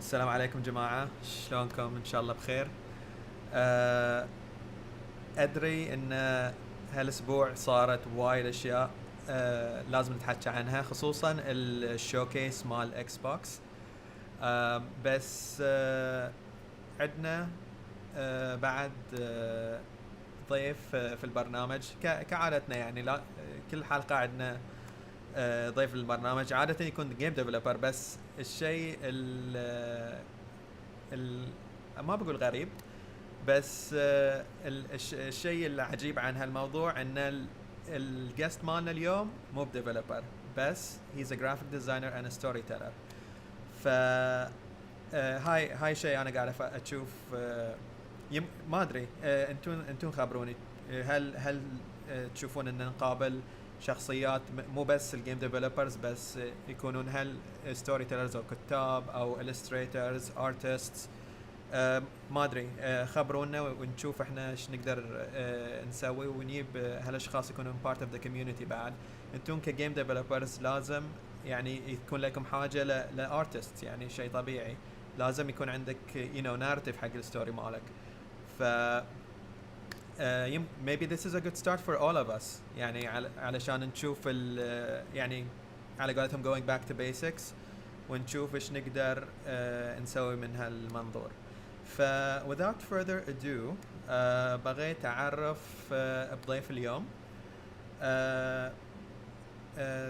السلام عليكم جماعة، شلونكم؟ إن شاء الله بخير. آه، أدري إن هالأسبوع صارت وايد أشياء لازم نتحكى عنها، خصوصا الشوكيس مال إكس بوكس. بس عندنا بعد ضيف في البرنامج كعادتنا، يعني لا كل حلقة عندنا ضيف للبرنامج. عادة يكون جيم ديفلوبر، بس الشيء ما بقول غريب، بس الشيء العجيب عن هالموضوع ان الجست مالنا اليوم مو بديفلوبر، بس he's a graphic designer and a storyteller. ف هاي شيء انا قاعد اشوف. ما ادري، انتم خبروني، هل تشوفون ان نقابل شخصيات مو بس الجيم ديفلوبرز، بس يكونون هل ستوري تيلرز او كتاب او illustrators artists؟ ما ادري، خبرونا ونشوف احنا ايش نقدر نسوي، ونجيب هالاشخاص يكونون part of the community. بعد انتم كجيم ديفلوبرز لازم يعني يكون لكم حاجه لارتست، يعني شيء طبيعي لازم يكون عندك ناريتيف حق الستوري مالك. ف maybe this is a good start for all of us، يعني علشان نشوف يعني على قولتهم going back to basics، ونشوف ايش نقدر نسوي من هالمنظور. ف without further ado بغيت أعرف بضيف اليوم.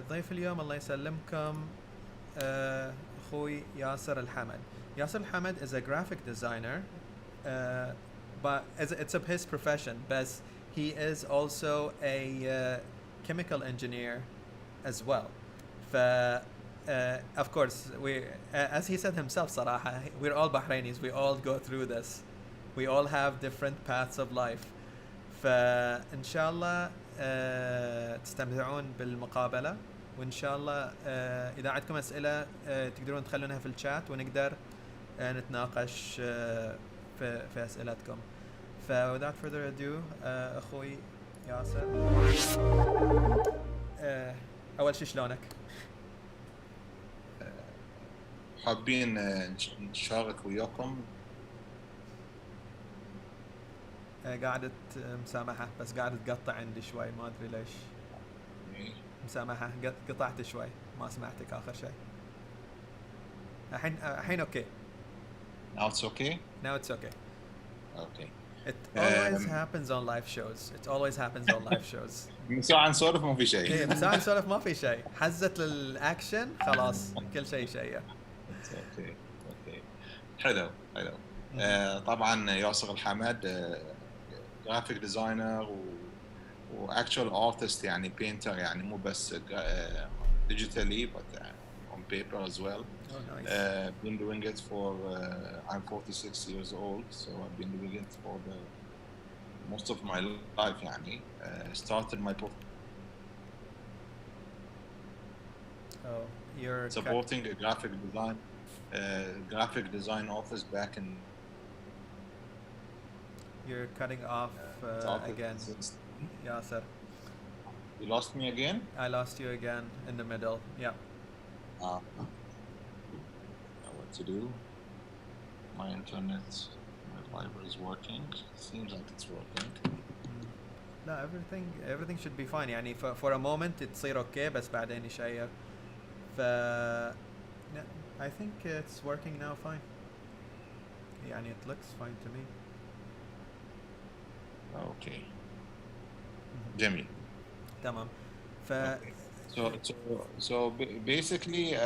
ضيف اليوم الله يسلمكم أخوي ياسر الحمد. ياسر الحمد is a graphic designer, but it's of his profession, but he is also a chemical engineer as well. Of course, as he said himself, صراحة, we're all Bahrainis, we all go through this. We all have different paths of life. فإن شاء الله تستمتعون بالمقابلة، وإن شاء الله إذا عندكم أسئلة تقدرون تخلونها في الشات، ونقدر نتناقش في أسئلتكم. without further ado أخوي ياسر، أول شيء شلونك؟ حابين نشارك وياكم. قاعدة مسامحة، بس قاعدة تقطع عندي شوي، ما أدري ليش. مسامحة، قطعت شوي، ما سمعتك آخر شيء. الحين أوكي. Now it's okay? Now it's okay. Okay. It always happens on live shows. It always happens on live shows. من ساعة نسولف ما في شيء. إيه، من ساعة نسولف ما في شيء. حزت للأكشن خلاص كل شيء شيء. Okay. حلو. طبعا ياسر الحمد graphic designer و actual artist، يعني painter، يعني مو بس digitally but on paper as well. Oh, nice. Been doing it for I'm 46 years old, so I've been doing it for most of my life. يعني started my you're supporting a graphic design office back in. You're cutting off again, Yasser. You lost me again? I lost you again in the middle. Yeah. Know what to do. My internet, my fiber is working. Seems like it's working. No, everything should be fine. يعني for a moment تصير okay، بس بعدين يشير. I think it's working now fine. يعني it looks fine to me. Okay. جميل. تمام. So basically,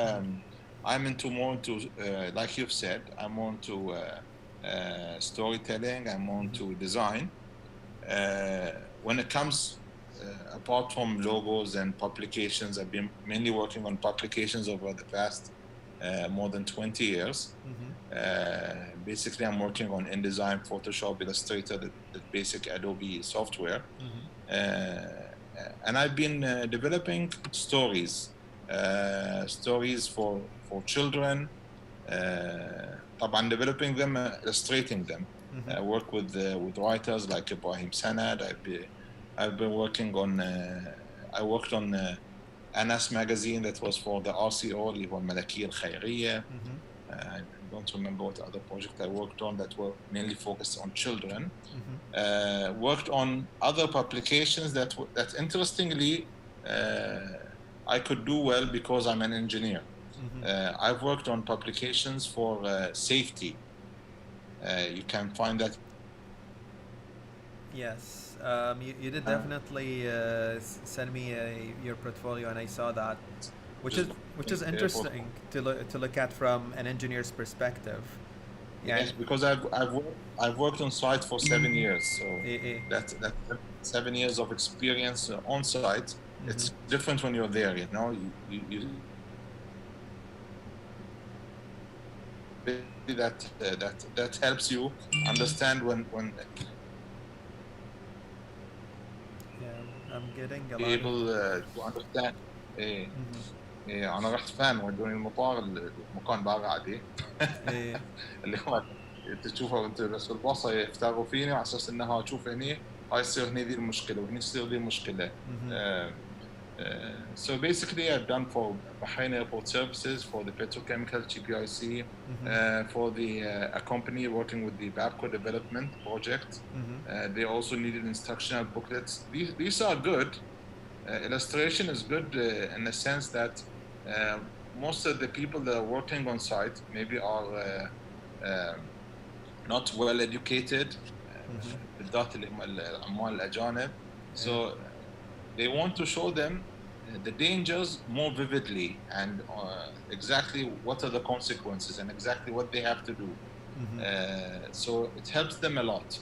I'm more into like you've said, I'm more into storytelling. I'm more into design. When it comes, apart from logos and publications, I've been mainly working on publications over the past more than 20 years. Basically, I'm working on InDesign, Photoshop, Illustrator, the basic Adobe software. And I've been developing stories for children. طبعا developing them, illustrating them. I work with writers like Ibrahim Sanad. I've been working on. I worked on Anas magazine that was for the RCO, اللي هو الملكية الخيرية. I don't remember what other project I worked on that were mainly focused on children. Worked on other publications that interestingly I could do well because I'm an engineer. I've worked on publications for safety. You can find that. Yes, you did definitely send me your portfolio, and I saw that, which is interesting to look at from an engineer's perspective. Yes, because I've worked on site for 7 years, so that's 7 years of experience on site. It's different when you're there, you know. You that helps you understand when Yeah, I'm getting a be lot able to understand. انا رحت فان ودوني المطار المكان بقعدي اللي هو تشوفه وانت بس بالباصه يفتروا فيني على اساس انها اشوف هني هاي تصير هني ذي المشكله وهني تصير ذي المشكله. So basically I've done for Bahrain Airport Services, for the petrochemical GPIC, for the a company working with the Babco development project. They also needed instructional booklets. These are good. Illustration is good in the sense that most of the people that are working on site maybe are not well educated, بالذات اللي هم العمال الأجانب. So they want to show them the dangers more vividly and exactly what are the consequences and exactly what they have to do. So it helps them a lot.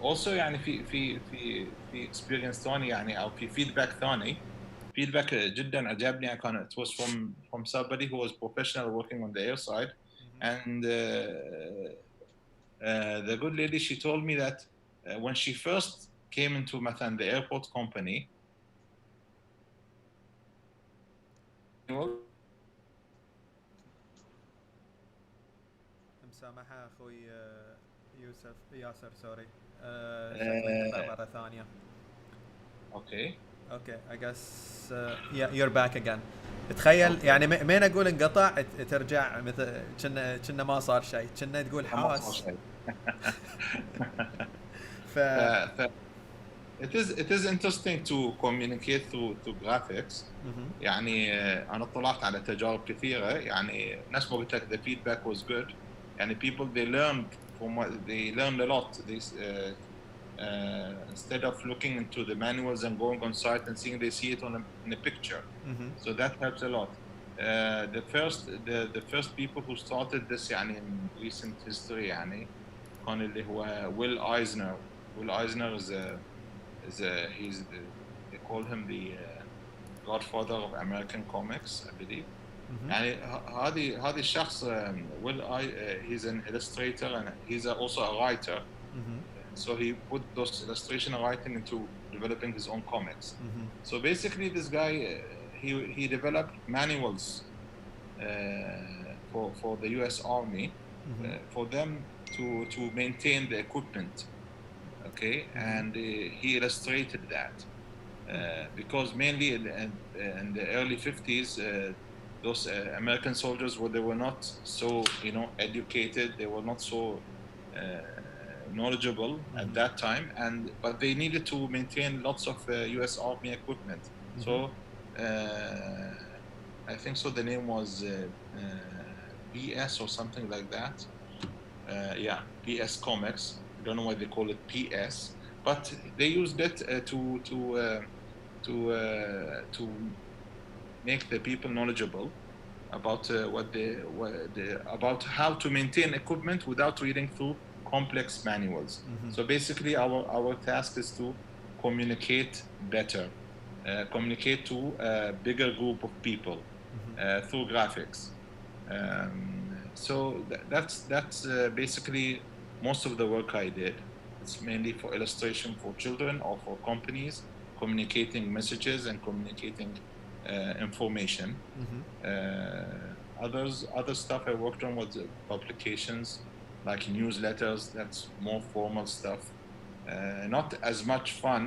Also يعني في experience ثاني يعني او في feedback ثاني feedback جدا عجبني كان it was from somebody who was professional working on the air side and the good lady she told me that when she first came into مثلا the airport company مسامحة أخوي ياسر سوري شكلي انقطع مرة ثانية. Okay. I guess yeah, you're back again. تخيل يعني مين اقول انقطع ترجع مثل كنا ما صار شيء كنا تقول حاس. It is interesting to communicate through graphics. يعني أنا اطلعت على تجارب كثيرة يعني ناس ما قلت لك the feedback was good يعني people they learned a lot instead of looking into the manuals and going on site and seeing they see it in a picture. So that helps a lot. The first people who started this يعني in recent history يعني كان اللي هو Will Eisner. Will Eisner they call him the godfather of American comics, I believe. يعني هذه الشخص he's an illustrator and he's also a writer. So he put those illustration writing into developing his own comics. So basically this guy he developed manuals for the US Army for them to maintain the equipment. Okay, and he illustrated that because mainly in the early 50s those American soldiers they were not so educated, they were not so knowledgeable at that time, but they needed to maintain lots of US Army equipment. So I think so the name was PS or something like that. Yeah, PS Comics. I don't know why they call it PS, but they used it to make the people knowledgeable about about how to maintain equipment without reading through complex manuals. So basically our task is to communicate better, communicate to a bigger group of people through graphics. So that's basically most of the work I did. It's mainly for illustration for children or for companies, communicating messages and communicating information. Other stuff I worked on was publications like newsletters. That's more formal stuff. Not as much fun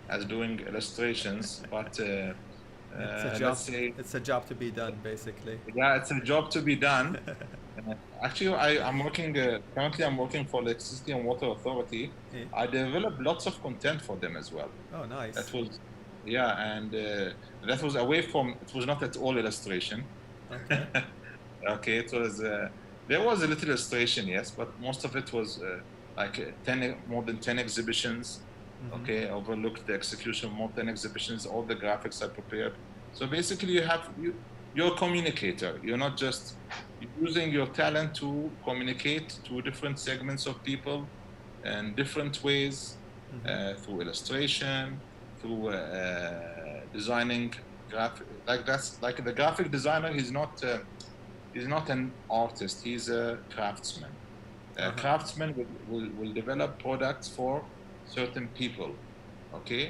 as doing illustrations, but Job. let's say, It's a job to be done, basically. yeah, it's a job to be done. Actually, I'm working currently. I'm working for Electricity and Water Authority. Yeah. I developed lots of content for them as well. Oh, That nice. was, yeah, and that was away from. It was not at all illustration. Okay. Okay, it was. There was a little illustration, yes, but most of it was like more than 10 exhibitions. Mm-hmm. Okay, overlooked the execution, more than exhibitions. All the graphics are prepared. So basically, you're a communicator. You're not just using your talent to communicate to different segments of people in different ways, through illustration, through designing graphic. Like that's like the graphic designer. He's not an artist. He's a craftsman. Craftsmen will develop products for certain people. Okay,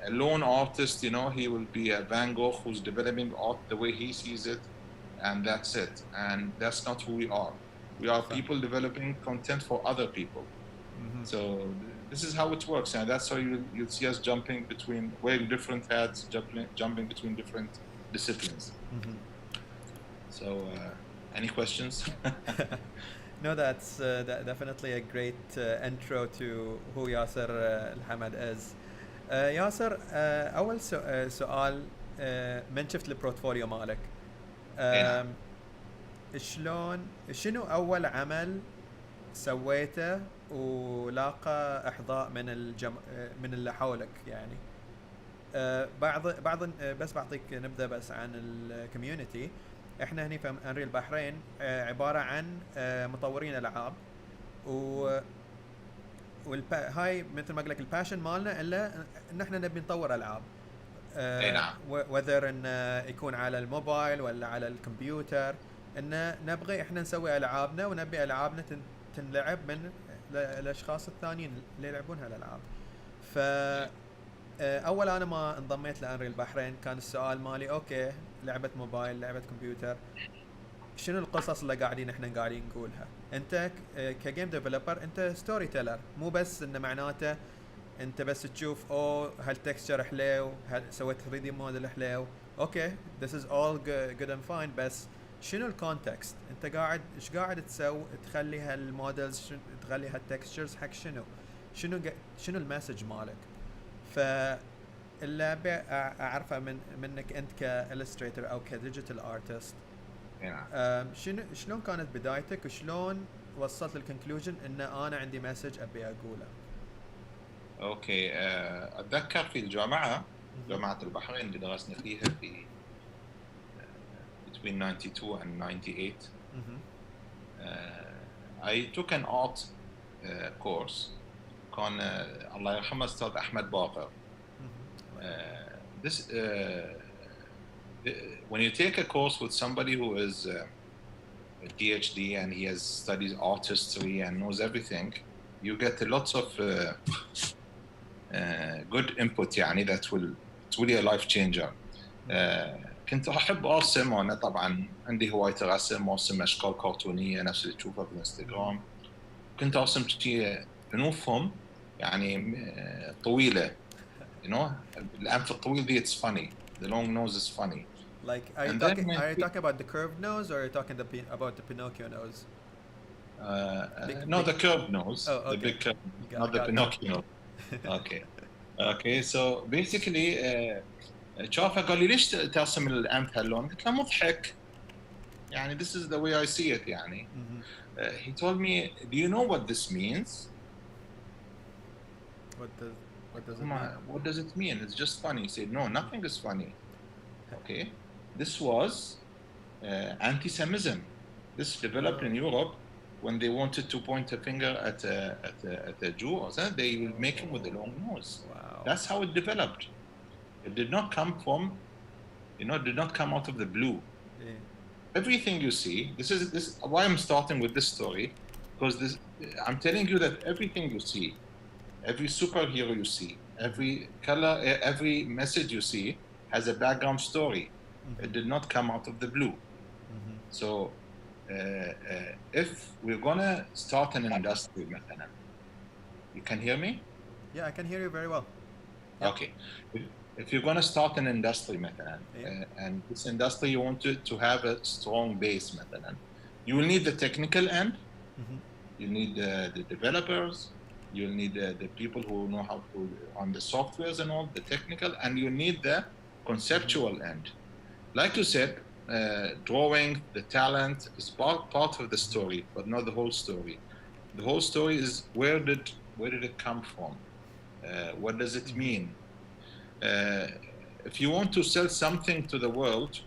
a lone artist, you know, he will be a Van Gogh who's developing art the way he sees it, and that's it. And that's not who we are. We are people developing content for other people. So this is how it works, and that's how you'll see us wearing different hats, jumping between different disciplines. So, any questions? No, that's definitely a great intro to who Yasser Al-Hamad is. ياسر أول سؤال من شفت البورتفوليو مالك شنو أول عمل سويته ولاقى إحضاء من اللي حولك يعني بعض بس بعطيك نبذة بس عن الكوميونتي. احنا هني في انريل البحرين عباره عن مطورين العاب هاي مثل ما قلت لك الباشن مالنا الا ان احنا نبي نطور العاب نعم. وذر ان يكون على الموبايل ولا على الكمبيوتر، ان نبغي احنا نسوي العابنا ونبي العابنا تنلعب من الاشخاص الثانيين اللي يلعبون هالالعاب. ف اول انا ما انضميت لانريل البحرين كان السؤال مالي اوكي لعبه موبايل لعبه كمبيوتر شنو القصص اللي احنا قاعدين نقولها؟ انت كجيم ديفلوبر انت ستوري تيلر، مو بس انه معناته انت بس تشوف هالتكستشر حلو، سويت 3 دي موديل حلو، اوكي this is all good and fine، بس شنو الكونتكست؟ انت ايش قاعد تسوي تخلي هالموديلز تخلي هالتكستشرز حق شنو المسج مالك؟ فاللعبة أعرفه منك أنت كإلستريتر أو كديجيتال أرتست. شلون كانت بدايتك وشلون وصلت للكونكلوجن إن أنا عندي مسج أبي أقوله؟ أوكي، أتذكر في جامعة البحرين اللي درسنا فيها في between 92 and 98. I took an art course. كان الله يرحمه أستاذ أحمد باقر. When you take a course with somebody who is a PhD and he has studied art history and knows everything, you get lots of good input يعني that it's really a life changer. كنت أحب أرسم، وأنا طبعا عندي هواية الرسم، أرسم أشكال كرتونية نفس اللي تشوفها في الانستغرام. كنت أرسم شيء حروفهم يعني طويلة، you know، الأنف الطويل دي it's funny, the long nose is funny. Like are you talking about the curved nose or are you talking about the Pinocchio nose? No, the curved nose. Oh, okay. The big curved, not the Pinocchio. Okay, so basically شافه قال لي ليش ترسم الأنف هاللون؟ قلت له مضحك يعني this is the way I see it يعني. He told me, do you know what this means? What does it mean? What does it mean? It's just funny. He said, no, nothing is funny. Okay, this was anti-Semitism. This developed in Europe when they wanted to point a finger at a Jew or something. They will make him with a long nose. Wow. That's how it developed. It did not come from, did not come out of the blue. Yeah. Everything you see, this is why I'm starting with this story, because I'm telling you that everything you see, every superhero you see, every color, every message you see has a background story. It did not come out of the blue. So if we're gonna start an industry, you can hear me? Yeah, I can hear you very well. Yep. Okay. if you're going to start an industry مثلا, and this industry you want to have a strong base مثلا, you will need the technical end, you need the developers, you'll need the people who know how to on the softwares and all the technical, and you need the conceptual end. Like you said, drawing, the talent is part of the story, but not the whole story. The whole story is where did it come from? What does it mean? If you want to sell something to the world,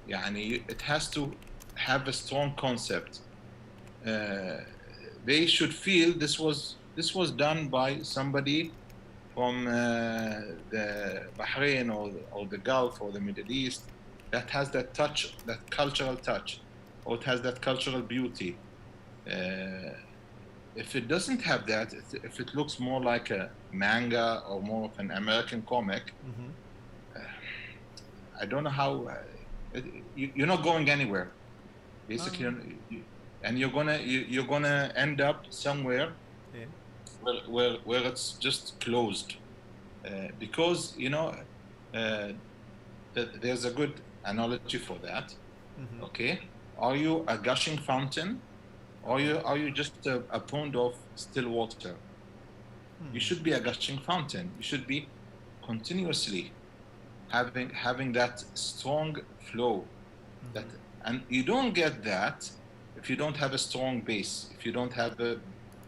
يعني, it has to have a strong concept. They should feel this was done by somebody from the Bahrain or the Gulf or the Middle East that has that touch, that cultural touch, or it has that cultural beauty. If it doesn't have that, if it looks more like a manga or more of an American comic, I don't know how. You're not going anywhere, basically, and you're gonna end up somewhere where it's just closed, because there's a good analogy for that. Okay, are you a gushing fountain, or are you just a pond of still water? You should be a gushing fountain. You should be continuously having that strong flow, and you don't get that if you don't have a strong base, if you don't have a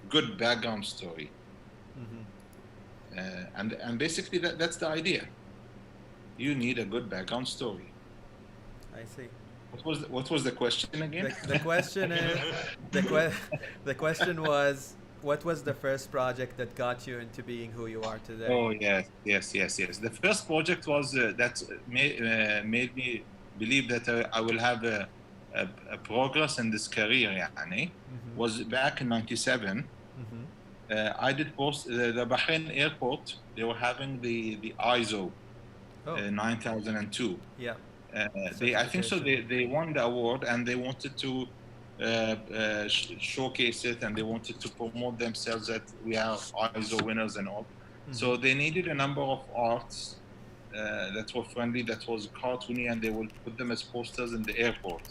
good background story. And basically that's the idea. You need a good background story. I see. What was the question again? The question is the question was, what was the first project that got you into being who you are today? Oh yes. The first project was that made me believe that I will have a progress in this career. يعني, was back in '97. I did post the Bahrain airport. They were having the ISO 9002. Yeah. I think so. They won the award, and they wanted to showcase it, and they wanted to promote themselves that we are ISO winners and all. So they needed a number of arts that were friendly, that was cartoony, and they will put them as posters in the airport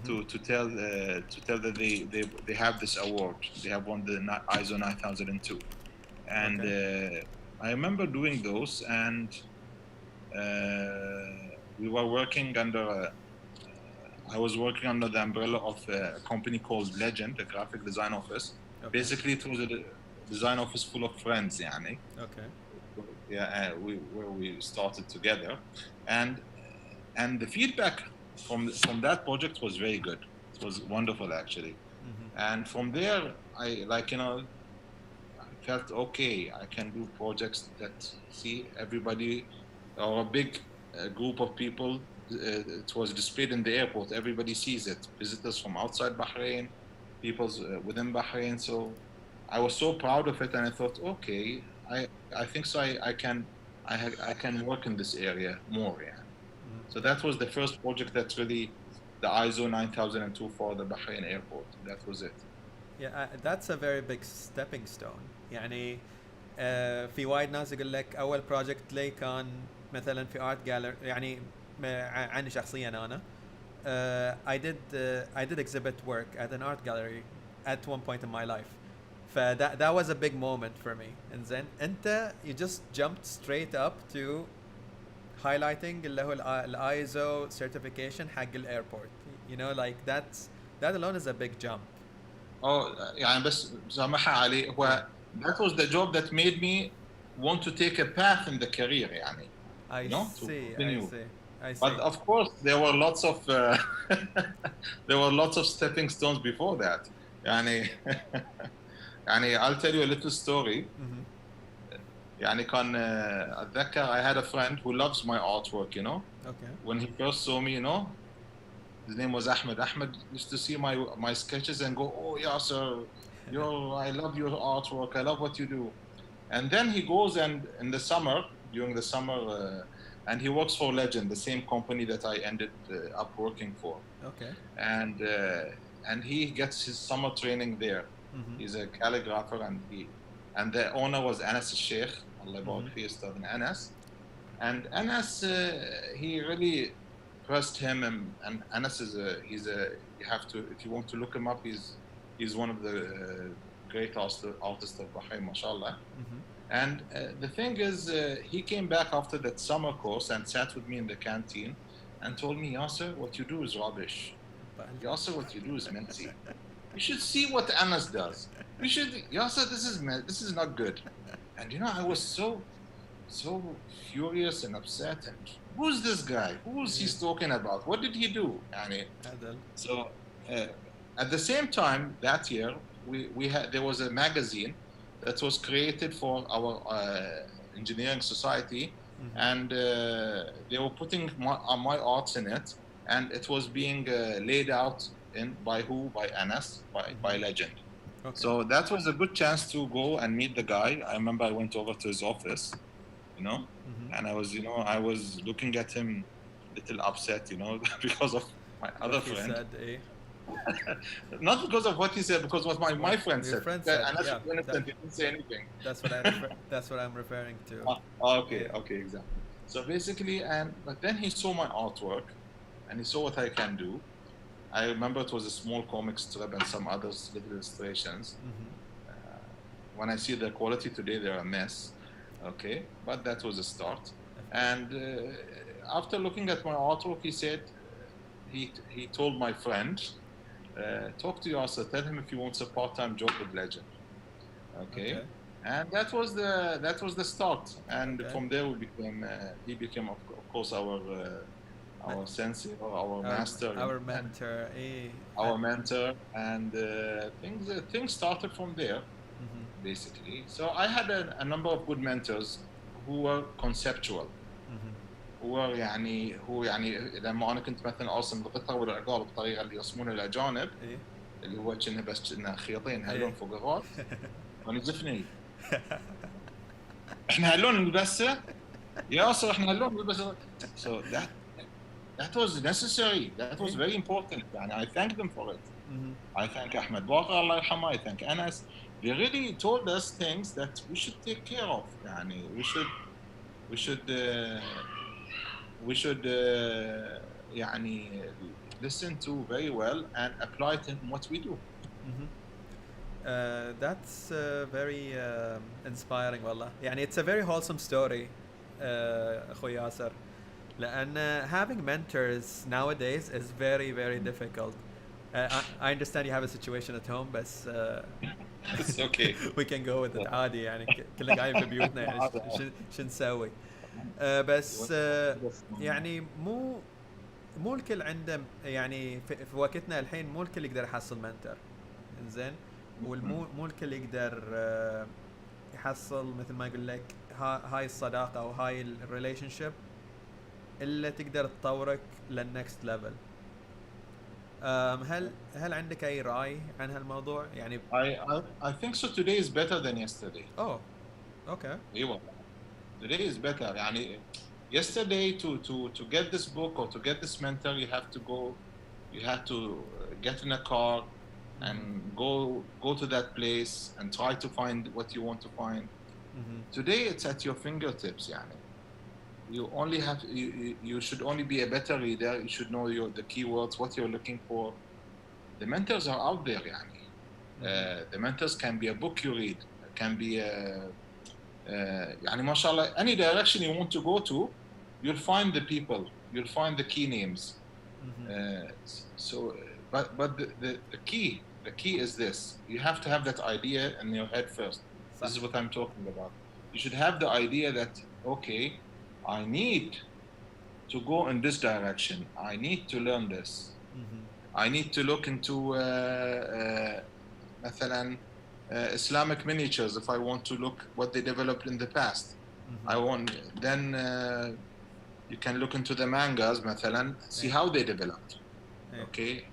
to tell that they have this award. They have won the ISO 9002, and I remember doing those, and we were working under. I was working under the umbrella of a company called Legend, a graphic design office. Basically, it was a design office full of friends, يعني. Okay. Yeah, where we started together, and the feedback from that project was very good. It was wonderful, actually. And from there, I felt okay. I can do projects that see everybody, or a big group of people. It was displayed in the airport. Everybody sees it. Visitors from outside Bahrain, people within Bahrain. So I was so proud of it, and I thought, okay, I think so. I can work in this area more. Yeah. So that was the first project that's really the ISO 9002 for the Bahrain airport. That was it. Yeah, that's a very big stepping stone. يعني في وايد ناس يقول لك أول project لي كان مثلا في art gallery. يعني عني شخصيا أنا I did exhibit work at an art gallery at one point in my life. That was a big moment for me. And then you just jumped straight up to highlighting اللي هو ال ISO certification حق airport. You know, like that alone is a big jump. يعني بس سامحها علي, هو that was the job that made me want to take a path in the career, يعني. I see. But of course, there were lots of stepping stones before that. يعني I'll tell you a little story. يعني كان أتذكر I had a friend who loves my artwork, you know. Okay. When he first saw me, you know, his name was Ahmed. Ahmed used to see my sketches and go, "Oh, Yasser, I love your artwork. I love what you do." And then he goes and during the summer, and he works for Legend, the same company that I ended up working for. Okay. And he gets his summer training there. He's a calligrapher, and the owner was Anas al-Sheikh, Allah يبارك فيه, Ustad Anas. And Anas, he really pressed him, and Anas is you have to, if you want to look him up, he's one of the great artists of Bahrain, mashallah. Mm-hmm. And the thing is, he came back after that summer course and sat with me in the canteen and told me, Yasser, what you do is rubbish. Yasser, what you do is messy. You should see what Anas does. You should, Yasser, this is not good. And I was so furious and upset. And who's this guy? Who's he talking about? What did he do? So at the same time that year, there was a magazine that was created for our engineering society, mm-hmm. and they were putting my arts in it, and it was being laid out by Anas, by Legend. Okay. So that was a good chance to go and meet the guy. I remember I went over to his office, mm-hmm. and I was looking at him a little upset, because of my other friend. Said, eh? Not because of what he said, because what my friend said. Friend said, Anas didn't say anything. That's what I'm referring to. Okay, exactly. So basically, but then he saw my artwork, and he saw what I can do. I remember it was a small comic strip and some other little illustrations. Mm-hmm. When I see the quality today, they're a mess. Okay, but that was a start. And after looking at my artwork, he said, he told my friend, talk to Yasser, tell him if he wants a part-time job with Legend. Okay. And that was the start. And from there he became of course our sensei, or our master, our mentor, our mentor, and things started from there. Mm-hmm. Basically, so I had a number of good mentors who were conceptual. Mm-hmm. هو لما انا كنت مثلا ارسم القطع والاعقار بالطريقه اللي يرسمونها الاجانب، اللي هو كأنه بس خيطين هاللون فوق الراس، ونزفني. احنا هاللون نلبسه ياسر، احنا هاللون نلبسه. So that was necessary. That was very important. And I thank them for it. Mm-hmm. I thank Ahmed Baqa, Allah yarhamah. I thank Anas. They really told us things that we should take care of. We should listen to very well and apply it in what we do. Mm-hmm. That's very inspiring والله. It's a very wholesome story, أخوي ياسر. لأن having mentors nowadays is very, very difficult. I understand you have a situation at home, but it's okay. We can go with it عادي. كلنا قاعدين في بيوتنا شو نسوي؟ بس مو الكل عنده في وقتنا الحين مو الكل يقدر يحصل منتور. إنزين، مو الكل يقدر يحصل مثل ما يقول لك هاي الصداقة أو هاي الريليشن شيب إلا تقدر تطورك للنكست ليفل. هل عندك أي رأي عن هالموضوع؟ I think so. Today is better than yesterday. Oh, okay. أيوة. Today is better. Yesterday to get this book or to get this mentor, you have to get in a car and go to that place and try to find what you want to find. Mm-hmm. Today it's at your fingertips. You should only be a better reader. You should know the keywords, what you're looking for. The mentors are out there. The mentors can be a book you read, can be mashallah, any direction you want to go to, you'll find the people, you'll find the key names. Mm-hmm. But the key is this: you have to have that idea in your head first. This is what I'm talking about. You should have the idea that, okay, I need to go in this direction. I need to learn this. Mm-hmm. I need to look into مثلا Islamic miniatures if I want to look what they developed in the past. Mm-hmm. You can look into the mangas مثلا, see how they developed. Okay,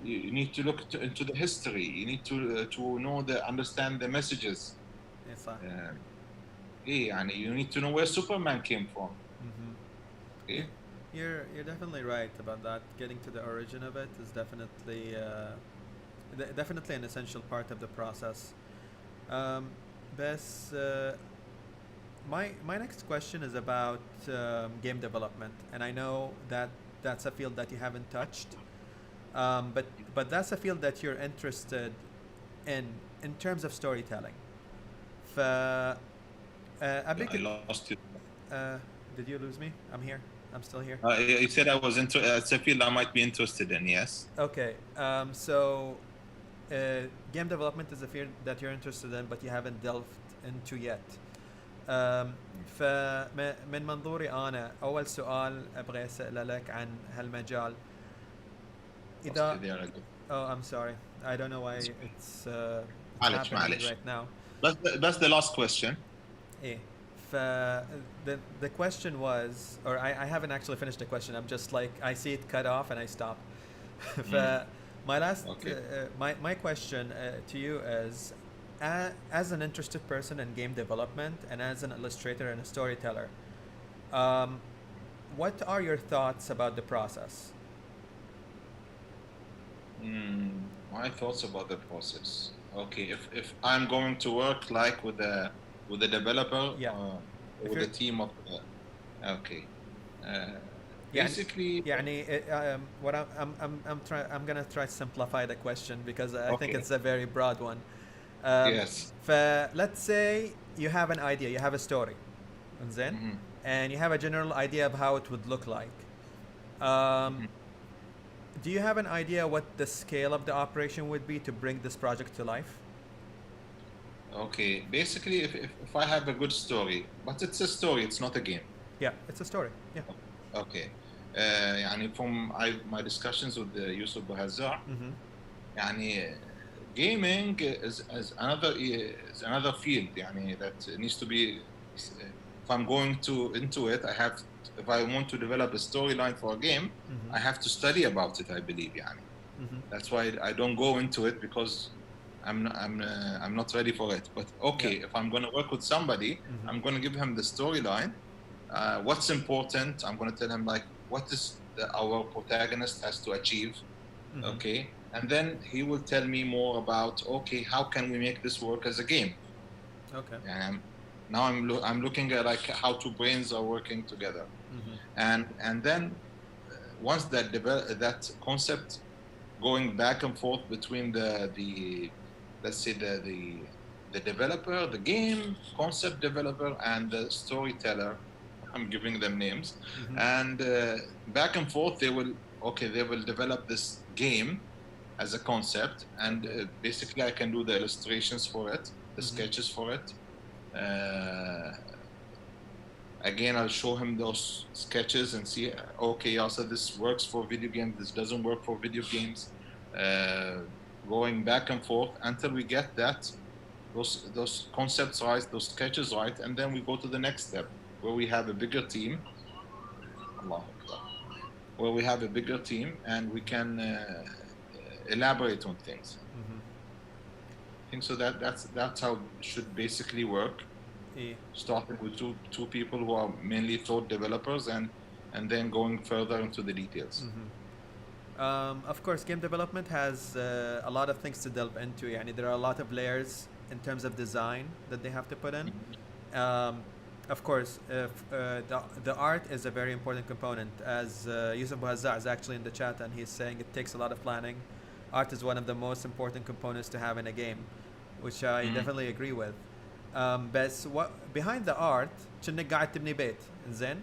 you need to look into the history. You need to understand the messages. You need to know where Superman came from. Mm-hmm. Okay? You're definitely right about that. Getting to the origin of it is definitely an essential part of the process. بس my next question is about game development, and I know that that's a field that you haven't touched, but that's a field that you're interested in terms of storytelling. ف I lost you. did you lose me? I'm here. I'm still here. You said I was it's a field I might be interested in. Yes. Okay. So game development is a field that you're interested in, but you haven't delved into yet. فمن منظوري أنا أول سؤال أبغى أسألك عن هالمجال. إذا Oh, I'm sorry. I don't know why it's happening right now. That's the last question. إيه. The question was, or I haven't actually finished the question. I'm just like, I see it cut off and I stop. My last, my question to you is, as an interested person in game development and as an illustrator and a storyteller, what are your thoughts about the process? My thoughts about the process. Okay, if I'm going to work like with the developer, with the team of the, okay. Basically, what I'm gonna try to simplify the question because I think it's a very broad one. Yes. Let's say you have an idea, you have a story, and you have a general idea of how it would look like. Do you have an idea what the scale of the operation would be to bring this project to life? Okay, basically, if I have a good story, but it's a story, it's not a game. Yeah, it's a story. Yeah. Okay. يعني from my discussions with Yusuf Bahazar, يعني gaming is another field يعني that needs to be. If I'm going into it, if I want to develop a storyline for a game, I have to study about it. I believe يعني. That's why I don't go into it because I'm not ready for it. But if I'm going to work with somebody, I'm going to give him the storyline. What's important? I'm going to tell him like what is our protagonist has to achieve. Okay, and then he will tell me more about how can we make this work as a game. Okay. And now I'm looking at like how two brains are working together, and then once that concept going back and forth between the let's say the developer, the game concept developer, and the storyteller. I'm giving them names, and back and forth they will develop this game as a concept, and basically I can do the illustrations for it, the sketches for it. Again, I'll show him those sketches and see, Yasser, this works for video games, this doesn't work for video games. Going back and forth until we get those concepts right, those sketches right, and then we go to the next step where we have a bigger team. Where we have a bigger team and we can elaborate on things. I think so that's how it should basically work. Starting with two people who are mainly thought developers and then going further into the details. Of course, game development has a lot of things to delve into. There are a lot of layers in terms of design that they have to put in. Of course, the art is a very important component. As Yusuf Bahazar is actually in the chat and he's saying it takes a lot of planning. Art is one of the most important components to have in a game, which I definitely agree with. بس behind the art كأنك قاعد تبني بيت زين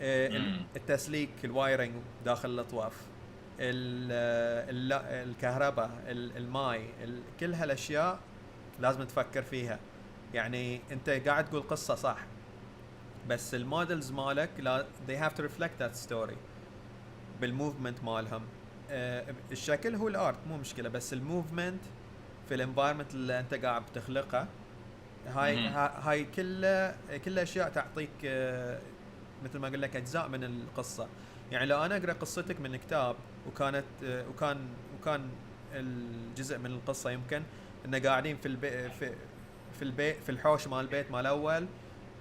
التسليك الوايرنج داخل الأطواف الكهرباء الماء كل هالأشياء لازم تفكر فيها. أنت قاعد تقول قصة صح بس المودلز مالك they have to reflect that story بالموفمنت مالهم. الشكل هو الارت مو مشكلة بس الموفمنت في الانفايرمنت اللي انت قاعد بتخلقه هاي كل اشياء تعطيك مثل ما اقول لك اجزاء من القصه. لو انا اقرا قصتك من كتاب وكان الجزء من القصه يمكن ان قاعدين في البيت في الحوش مال البيت مال الاول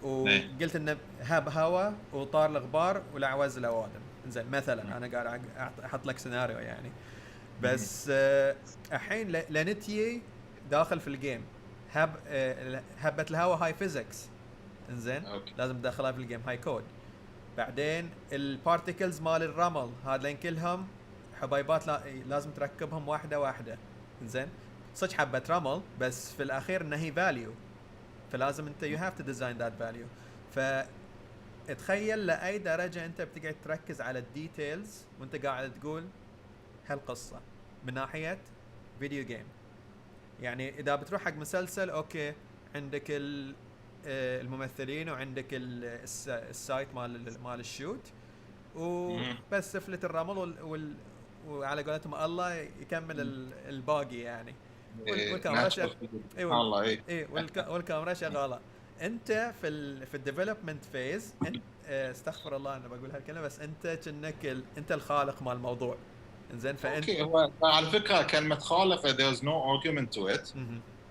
وقلت انه هاب هوا وطار الغبار ولعوز الاوادم زين مثلا انا قاعد احط لك سيناريو بس الحين لنتي داخل في الجيم هبة الهوا هاي فيزيكس انزين أوكي. لازم تدخلها في الجيم هاي كود. بعدين البارتيكلز مال الرمل هذين كلهم حبيبات لازم تركبهم واحده واحده. انزين صدق حبه رمل بس في الاخير انها هي فاليو، فلازم انت you have to design that value. فتخيل لاي درجه انت بتقعد تركز على الديتيلز وانت قاعد تقول هالقصه من ناحيه فيديو جيم. يعني اذا بتروح حق مسلسل اوكي عندك الممثلين وعندك السايت مال الشوت وبس سفلة الرمل وعلى قولتهم الله يكمل الباقي يعني. والكاميرا والكاميرا شغاله. انت في الديفلوبمنت فيز استغفر الله انا بقول هالكلمه بس انت كأنك انت الخالق مال الموضوع. انزين فانت اوكي. هو على فكره كلمه خالق there is no argument to it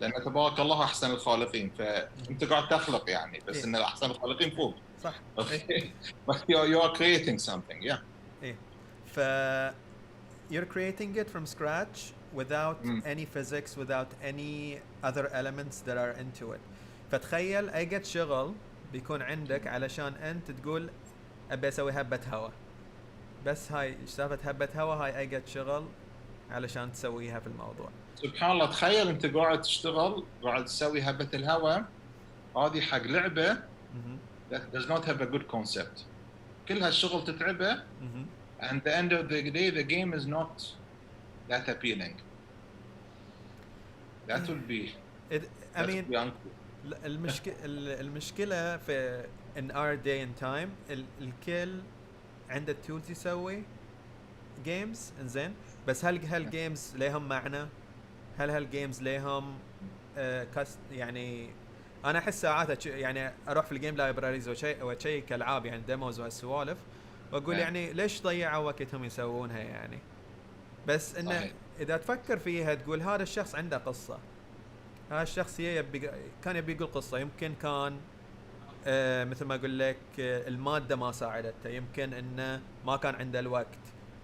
لان تبارك الله احسن الخالقين، فانت قاعد تخلق يعني بس ان احسن الخالقين فوق. صح. اوكي. but you are creating something. yeah. ايه ف you're creating it from scratch without any physics, without any other elements that are into it. فتخيل اي قد شغل بيكون عندك علشان انت تقول ابي اسوي هبة هواء، بس هاي سالفة هبة هواء هاي اي قد شغل علشان تسويها في الموضوع. سبحان الله، تخيل انت قاعد تشتغل قاعد تسوي هبة الهواء هذه حق لعبة that does not have a good concept. كل هالشغل تتعبه and the end of the day the game is not that appealing. That would be I mean المشكلة في in our day and time الكل عنده التولز يسوي games انزين، بس هل هالجيمز لهم معنى؟ هل هالجيمز لهم يعني انا احس ساعات يعني اروح في الجيم لايبراريز واشيك العاب يعني ديموز وهالسوالف واقول يعني ليش ضيعوا وقتهم يسوونها يعني. بس انه صحيح. اذا تفكر فيها تقول هذا الشخص عنده قصة، هذا الشخص كان يبي يقول قصة، يمكن كان مثل ما اقول لك المادة ما ساعدته، يمكن انه ما كان عنده الوقت،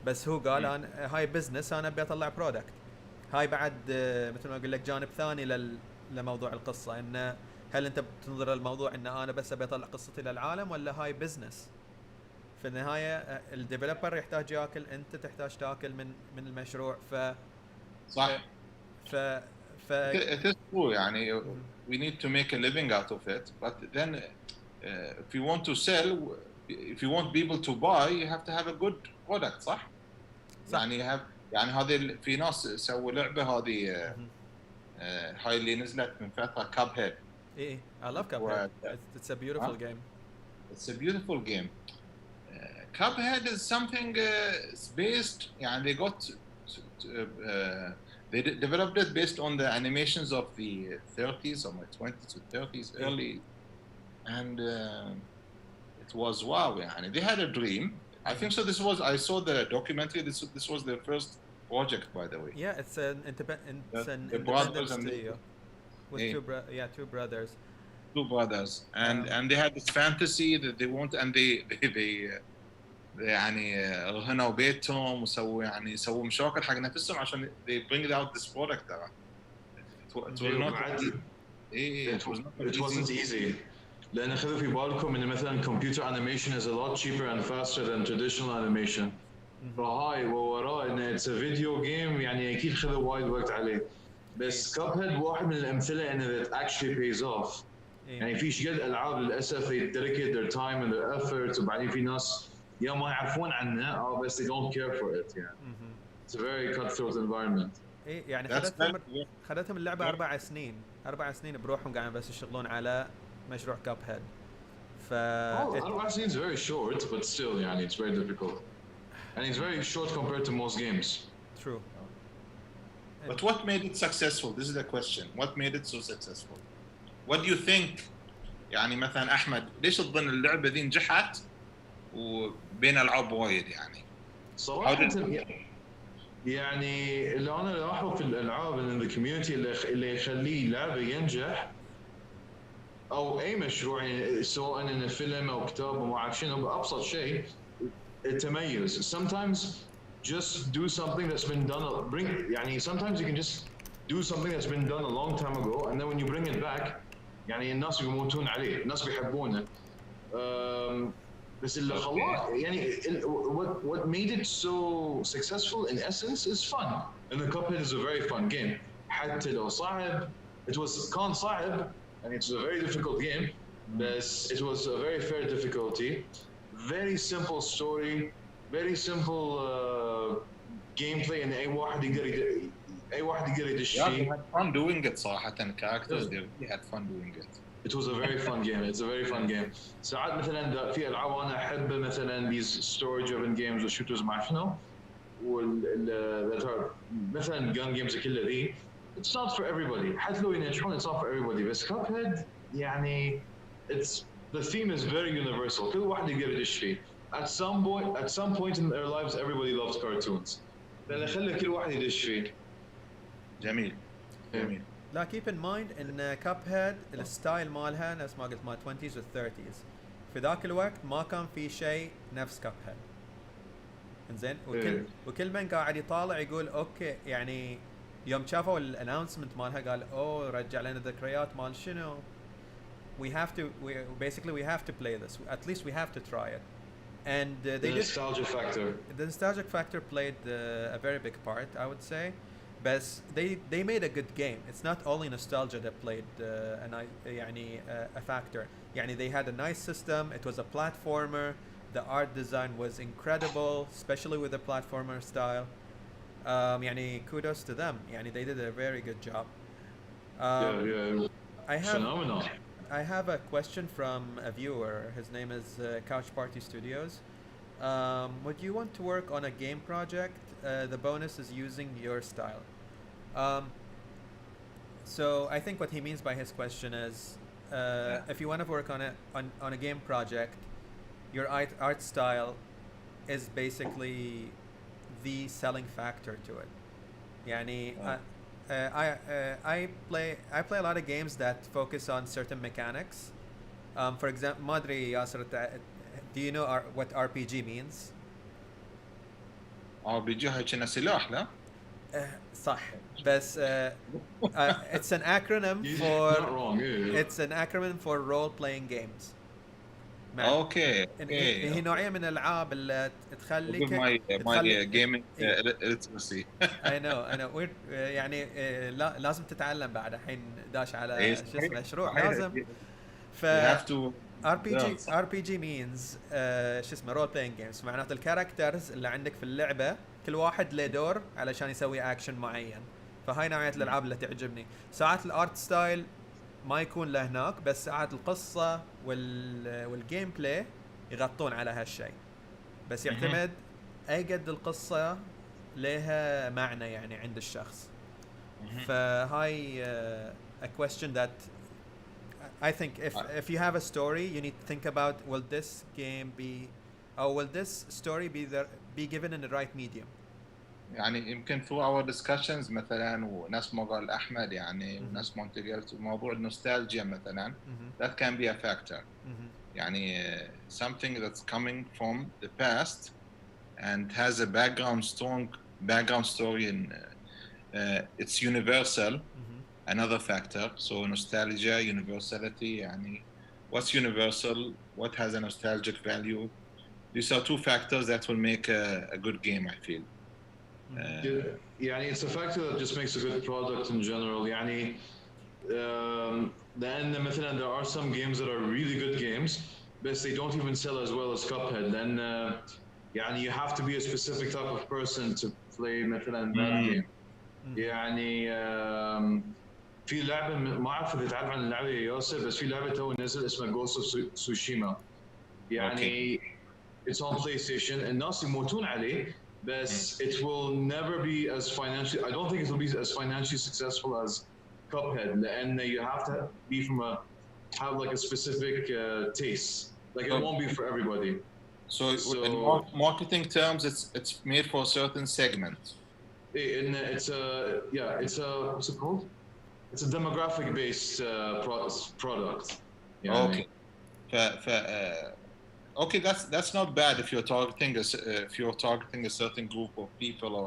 بس هو قال انا هاي بزنس انا ابي اطلع برودكت. هاي بعد مثل ما اقول لك جانب ثاني لموضوع القصة، انه هل انت بتنظر الموضوع ان انا بس ابي اطلع قصتي للعالم ولا هاي بزنس؟ في النهاية الديفلوبر يحتاج ياكل، انت تحتاج تاكل من المشروع. صح. it is true يعني we need to make a living out of it, but then if you want to sell, if you want people to buy, you have to have a good product. صح. يعني هذه في ناس سووا لعبة هذه هاي اللي نزلت من فترة Cuphead. إيه I love Cuphead. It's a beautiful game. It's a beautiful game. Cuphead is something it's based يعني they got they developed it based on the animations of the 30s or my 20s or 30s early, and it was wow يعني they had a dream. I think so. This was, I saw the documentary. This was their first project, by the way. Yeah, it's an independent studio with two brothers. Two brothers, and they had this fantasy that they want, and they يعني رهنوا بيتهم وسووا يعني سووا مشاكل حق نفسهم عشان they bring out this product. It was not easy. It wasn't easy. لأن خذوا في بالكم إن مثلاً computer animation is a lot cheaper and faster than traditional animation. فهاي ووراه إن it's a video game يعني أكيد خذوا وايد وقت عليه. بس Cuphead واحد من الأمثلة إن it actually pays off. يعني في شقد ألعاب للأسف they dedicate their time and their effort وبعدين في ناس يا ما يعرفون عنها أو بس they don't care for it يعني. It's a very cutthroat environment. إيه يعني خدتهم اللعبة 4 سنين بروحهم قاعدين بس يشتغلون على مشروع Cuphead. 4 سنين is very short, but still يعني it's very difficult. And it's very short compared to most games. True. But what made it successful? This is the question. What made it so successful? What do you think? يعني مثلا أحمد ليش تظن اللعبة ذي نجحت وبين ألعاب وايد يعني؟ صراحة يعني اللي أنا لاحظه في الألعاب in the community اللي يخليه لعبة ينجح أو أي مشروع يعني سواء إنه فيلم أو كتاب أو ما أعرف شنو بأبسط شيء التميز. Sometimes just do something that's been done. يعني sometimes you can just do something that's been done a long time ago and then when you bring it back يعني الناس بيموتون عليه، الناس بيحبونه. بس اللي خلاه يعني what made it so successful in essence is fun. And the Cuphead is a very fun game. حتى لو صعب كان صعب and it's a very difficult game. But it was a very fair difficulty. Very simple story, very simple gameplay and أي واحد يقدر يدش Yeah, they فيه. had fun doing it صراحة. Characters, they really had fun doing it. It was a very fun game. It's a very fun game. ساعات مثلا في العاب انا احب مثلا these story driven games و shooters ما شنو مثلا gun games كلها ذي. It's not for everybody. حتى لو ينجحون it's not for everybody. بس Cuphead يعني the theme is very universal. كل واحد يقدر يدش فيه. At some point in their lives everybody loves cartoons. لأن خلى كل واحد يدش فيه. جميل. لا keep in mind ان كاب هيد الستايل مالها نفس ما قلت مال 20s و 30s. في ذاك الوقت ما كان في شيء نفس كاب هيد. انزين وكل من قاعد يطالع يقول اوكي يعني يوم شافوا الاناونسمنت مالها قال اوه رجع لنا ذكريات مال شنو. We have to play this. At least we have to try it. And the nostalgia factor. The nostalgic factor played a very big part, I would say. But they made a good game. It's not only nostalgia that played a factor. يعني they had a nice system. It was a platformer. The art design was incredible, especially with the platformer style. يعني kudos to them. يعني they did a very good job. Phenomenal. I have a question from a viewer. His name is Couch Party Studios. Would you want to work on a game project? The bonus is using your style. So I think what he means by his question is, if you want to work on a game project, your art style is basically the selling factor to it. يعني I play a lot of games that focus on certain mechanics. For example, ما أدري ياسر, do you know what RPG means? RPG هاي كنا سلاح لا؟ صح بس it's an acronym for not wrong, it's an acronym for role playing games. اوكي هي نوعيه من الالعاب اللي تخليك my gaming literacy. I know يعني لازم تتعلم بعد الحين داش على شو اسمه مشروع لازم. ف RPG means شو اسمه role playing games. معناته الكاركترز اللي عندك في اللعبه كل واحد له دور علشان يسوي اكشن معين. فهاي نوعيه الالعاب اللي تعجبني. ساعات الارت ستايل ما يكون له هناك, بس ساعات القصه والجيم بلاي يغطون على هالشيء. بس يعتمد اي قد القصه لها معنى يعني عند الشخص. فهاي a question that I think if you have a story you need to think about, will this game be or will this story be given in the right medium. يعني يمكن through our discussions مثلا وناس ما قال أحمد يعني وناس ما أنت قلت موضوع النوستالجيا مثلا that can be a factor. يعني something that's coming from the past and has a strong background story and it's universal. Another factor. So nostalgia, universality يعني what's universal, what has a nostalgic value. These are two factors that will make a good game, I feel. يعني it's a factor that just makes a good product in general. يعني لأن مثلا there are some games that are really good games but they don't even sell as well as Cuphead. Then يعني you have to be a specific type of person to play مثلا that game. يعني في لعبة ما أعرف إذا تعرف عن اللعبة يا ياسر, بس في لعبة تو نزل اسمها Ghost of Tsushima. يعني it's on PlayStation. الناس يموتون عليه, بس it will never be as financially. I don't think it will be as financially successful as Cuphead. لأن you have to be have like a specific taste. Like it won't be for everybody. So in marketing terms, it's made for a certain segment. It's what's it called? It's a demographic-based product. Yeah. Okay. Okay, that's not bad if you're targeting a certain group of people or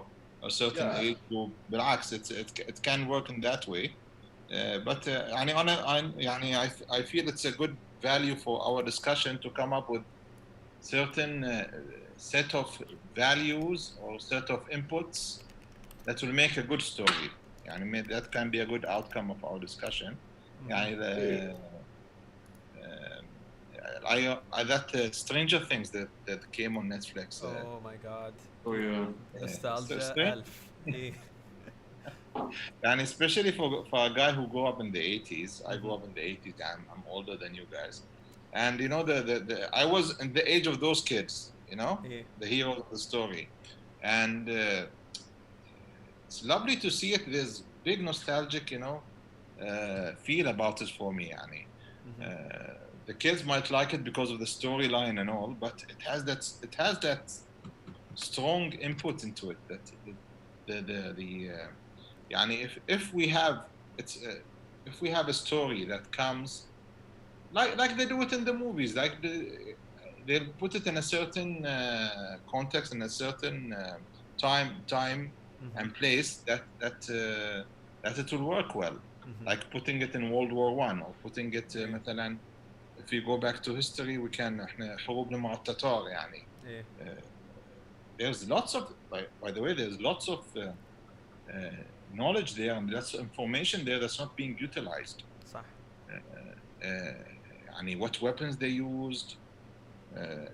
a certain age group. بالعكس, it can work in that way. but I feel it's a good value for our discussion to come up with certain set of values or set of inputs that will make a good story. That can be a good outcome of our discussion. That Stranger Things that came on Netflix. Oh my God. Oh yeah. Nostalgia Strange. elf. إيه. And especially for a guy who grew up in the 80s. I grew up in the 80s. I'm older than you guys. And I was in the age of those kids, إيه. the heroes of the story. And it's lovely to see it. There's big nostalgic, feel about it for me. The kids might like it because of the storyline and all, but it has that strong input into it. That if we have a story that comes like they do it in the movies, they'll put it in a certain context, in a certain time and place that it will work well. Like putting it in World War One or putting it مثلا, if you go back to history, we can احنا حروبنا مع التتار يعني. There's lots of, by the way, there's lots of knowledge there and lots of information there that's not being utilized. صح. What weapons they used.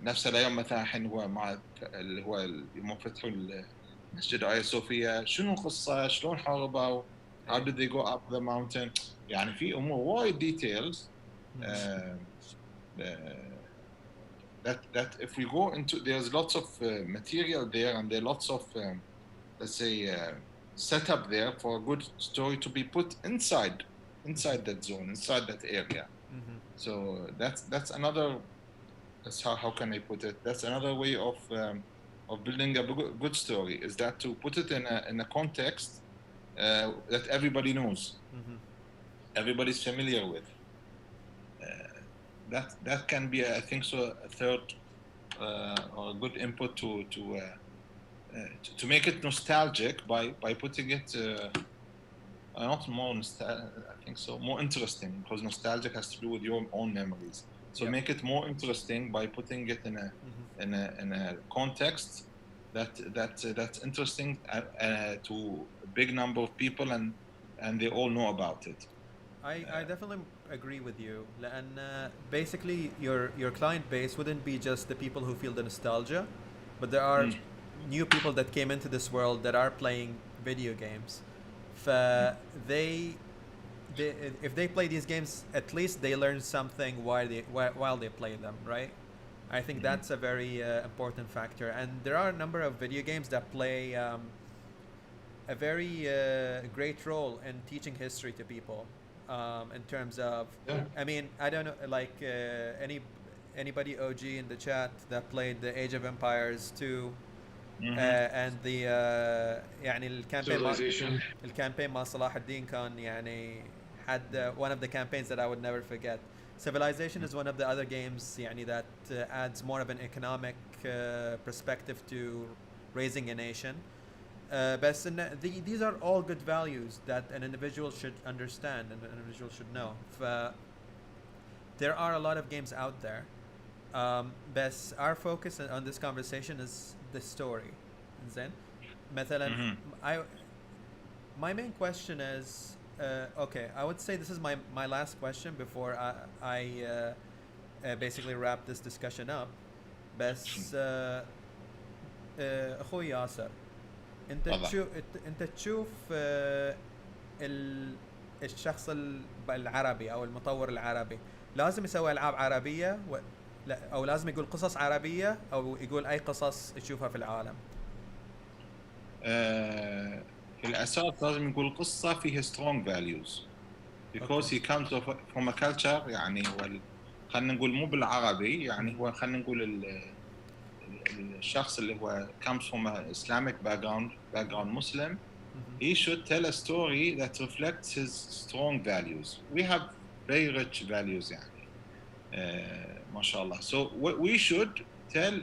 نفس الأيام مثلا الحين هو مع اللي هو يوم فتحوا مسجد آيا صوفيا، شنو القصة؟ شلون حاربوا؟ How did they go up the mountain? في أمور وايد details that if we go into, there's lots of material there and there are lots of let's say setup there for a good story to be put inside that zone, inside that area. So that's another, how can I put it? That's another way of building a good story, is that to put it in a context that everybody knows, everybody's familiar with. That can be, I think, so a third or a good input to make it nostalgic by putting it not more I think so more interesting, because nostalgic has to do with your own memories. So make it more interesting by putting it in a context that's interesting to a big number of people and they all know about it. I definitely agree with you. And basically your client base wouldn't be just the people who feel the nostalgia, but there are new people that came into this world that are playing video games. If they play these games, at least they learn something while they play them, right? I think that's a very important factor. And there are a number of video games that play a very great role in teaching history to people. In terms of, I mean, I don't know, like anybody OG in the chat that played the Age of Empires 2 and the يعني الكامبين مع صلاح الدين كان يعني had one of the campaigns that I would never forget. Civilization is one of the other games يعني that adds more of an economic perspective to raising a nation. But these are all good values that an individual should understand and an individual should know. There are a lot of games out there. But our focus on this conversation is the story. Then, مثلا, my main question is, okay, I would say this is my last question before I basically wrap this discussion up. بس أخوي ياسر، انت تشوف الشخص العربي او المطور العربي لازم يسوي العاب عربيه او لازم يقول قصص عربيه او يقول اي قصص يشوفها في العالم؟ في الاساس لازم يقول قصه فيها strong values because he comes from a culture خلينا نقول مو بالعربي هو خلينا نقول الشخص اللي هو comes from an Islamic background Muslim, he should tell a story that reflects his strong values. We have very rich values ما شاء الله. So we should tell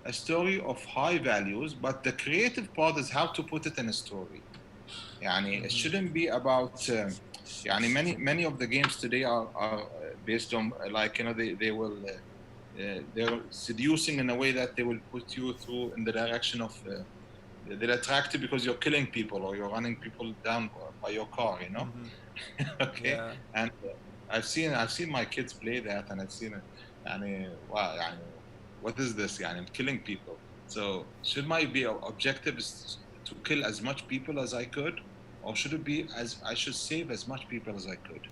a story of high values, but the creative part is how to put it in a story. It shouldn't be about يعني many of the games today are based on like, you know, they will they're seducing in a way that they will put you through in the direction of they're attractive because you're killing people or you're running people down by your car, you know. Okay. Yeah. And I've seen my kids play that, and I've seen it. يعني wow, يعني what is this? يعني I'm killing people. So should my objective is to kill as much people as I could, or should it be as I should save as much people as I could?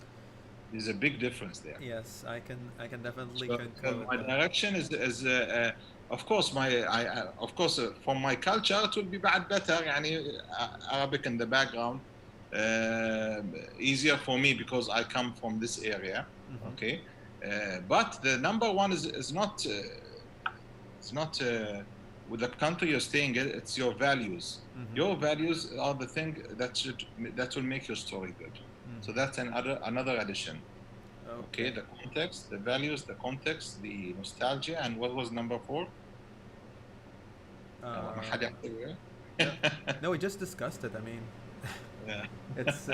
There's a big difference there. Yes, I can definitely So concur with my that. direction is of course of course from my culture it will be better يعني Arabic in the background, easier for me because I come from this area. Okay. But the number one is not it's not with the country you're staying in, it's your values. Your values are the thing that will make your story good. So that's another addition. Okay, the context, the values, the context, the nostalgia, and what was number 4? No, we just discussed it. I mean, yeah. it's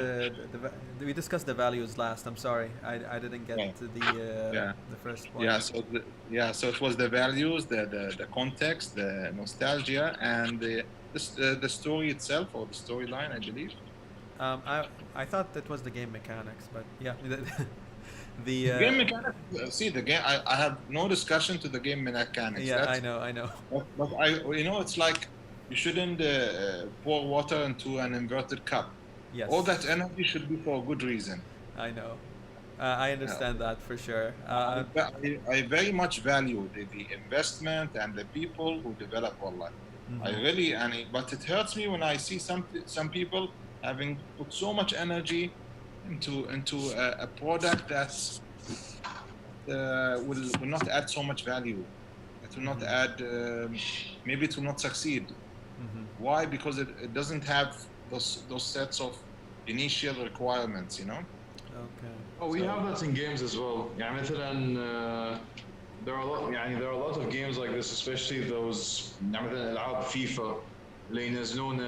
we discussed the values last. I'm sorry, I didn't get to the first one. So it was the values, the context, the nostalgia, and the story itself, or the storyline, I believe. I thought that was the game mechanics, but yeah. The game mechanics. See, the game. I have no discussion to the game mechanics. Yeah, I know. But you know, it's like you shouldn't pour water into an inverted cup. Yes. All that energy should be for a good reason. I know. I understand that for sure. I very much value the investment and the people who develop online. I really, but it hurts me when I see some people having put so much energy into a product that will not add so much value. It will not add, maybe it will not succeed. Why? Because it doesn't have those sets of initial requirements, you know. Okay. Oh, we have that in games as well. يعني مثلا there are a lot of games like this, especially those يعني مثلا ألعاب FIFA اللي ينزلون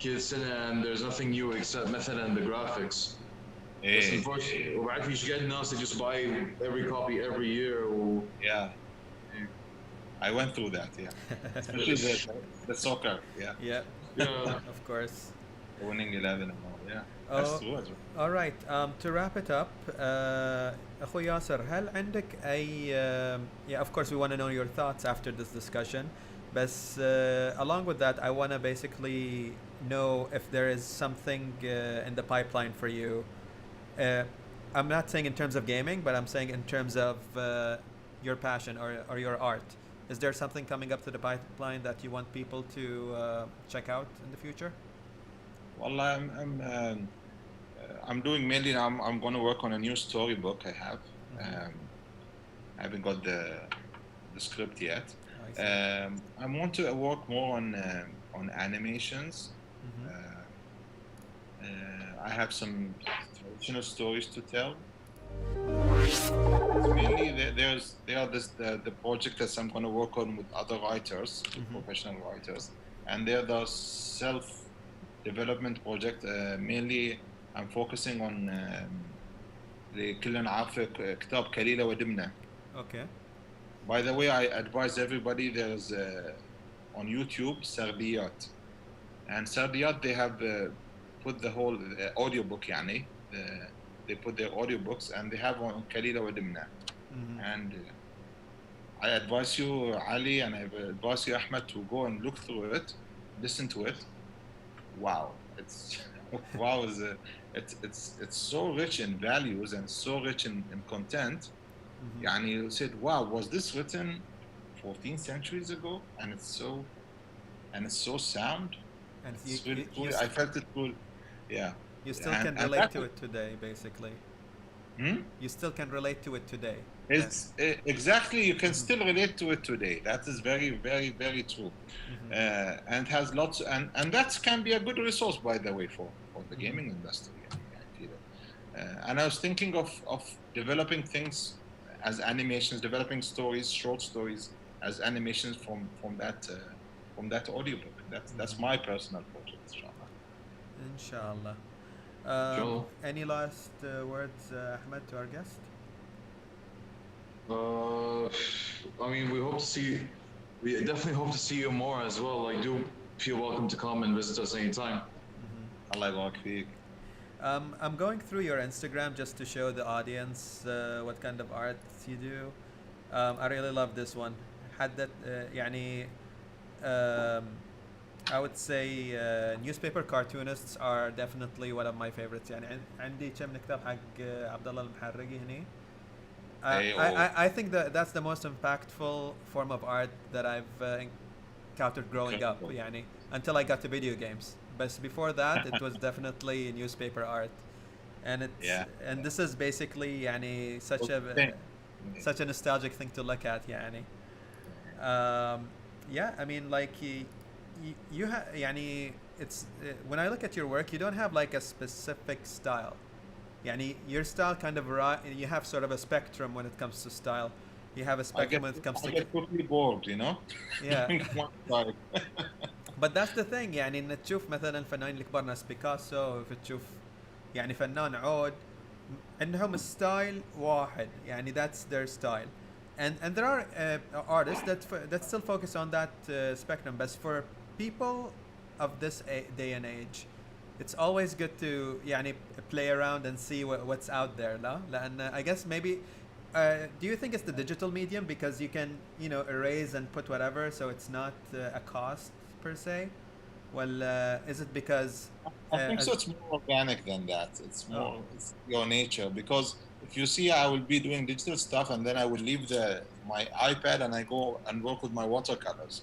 كل سنة, and there's nothing new except مثلا the graphics. Bس unfortunately وبعرف إيش قد الناس they just buy every copy every year. Yeah. I went through that, yeah. Especially the soccer, yeah. Yeah. Of course. Winning 11 and all, yeah. That's true. All right. To wrap it up, أخوي ياسر, هل عندك أي yeah, of course we want to know your thoughts after this discussion. But along with that, I want to basically know if there is something in the pipeline for you. I'm not saying in terms of gaming, but I'm saying in terms of your passion or your art. Is there something coming up to the pipeline that you want people to check out in the future? Well, I'm doing mainly. I'm going to work on a new storybook I have. I haven't got the script yet. I want to work more on animations. I have some traditional stories to tell. Mainly, there are the project that I'm going to work on with other writers, professional writers, and they're the self-development project. Mainly, I'm focusing on the كلنا عارف كتاب كليلة ودمنة. Okay. By the way, I advise everybody, there's on YouTube سرديات, and سرديات they have put the whole audiobook يعني. They put their audiobooks and they have on كليلة ودمنة. And I advise you, Ali, and I advise you, Ahmed, to go and look through it, listen to it. Wow, it's it's so rich in values and so rich in content. يعني you said, wow, was this written 14 centuries ago? And it's so sound. And it's really cool. I felt it cool. Yeah. You still can relate to it today, basically. You still can relate to it today. It's exactly, you can still relate to it today. That is very, very, very true. And has lots, and that can be a good resource, by the way, for the gaming industry. And I was thinking of developing things as animations, developing stories, short stories as animations from that audiobook. That's my personal project, inshallah. Inshallah. Sure. Any last words, Ahmed, to our guest? I mean, we definitely hope to see you more as well. Like, do feel welcome to come and visit us anytime. Allah يبارك فيك. I'm going through your Instagram just to show the audience what kind of art you do. I really love this one. حدد يعني um, I would say newspaper cartoonists are definitely one of my favorites. يعني عندي كم كتاب حق عبد الله المحرقي هني. I think that that's the most impactful form of art that I've encountered growing up. يعني until I got to video games. But before that, it was definitely newspaper art, and and this is basically يعني such a nostalgic thing to look at. يعني yeah, I mean like you have يعني it's when I look at your work, you don't have like a specific style. يعني your style kind of you have sort of a spectrum when it comes to style. You have a spectrum when it comes to. I get totally bored, you know. Yeah. But that's the thing يعني ان تشوف مثلا الفنانين الكبار ناس بيكاسو فتشوف يعني فنان عود عندهم ستايل واحد يعني that's their style and there are artists that still focus on that spectrum but for people of this day and age it's always good to يعني play around and see what's out there لا لأن I guess maybe do you think it's the digital medium because you can erase and put whatever so it's not a cost per se? Well, is it because I think so? It's more organic than that. It's more it's your nature because if you see, I will be doing digital stuff and then I would leave my iPad and I go and work with my watercolors,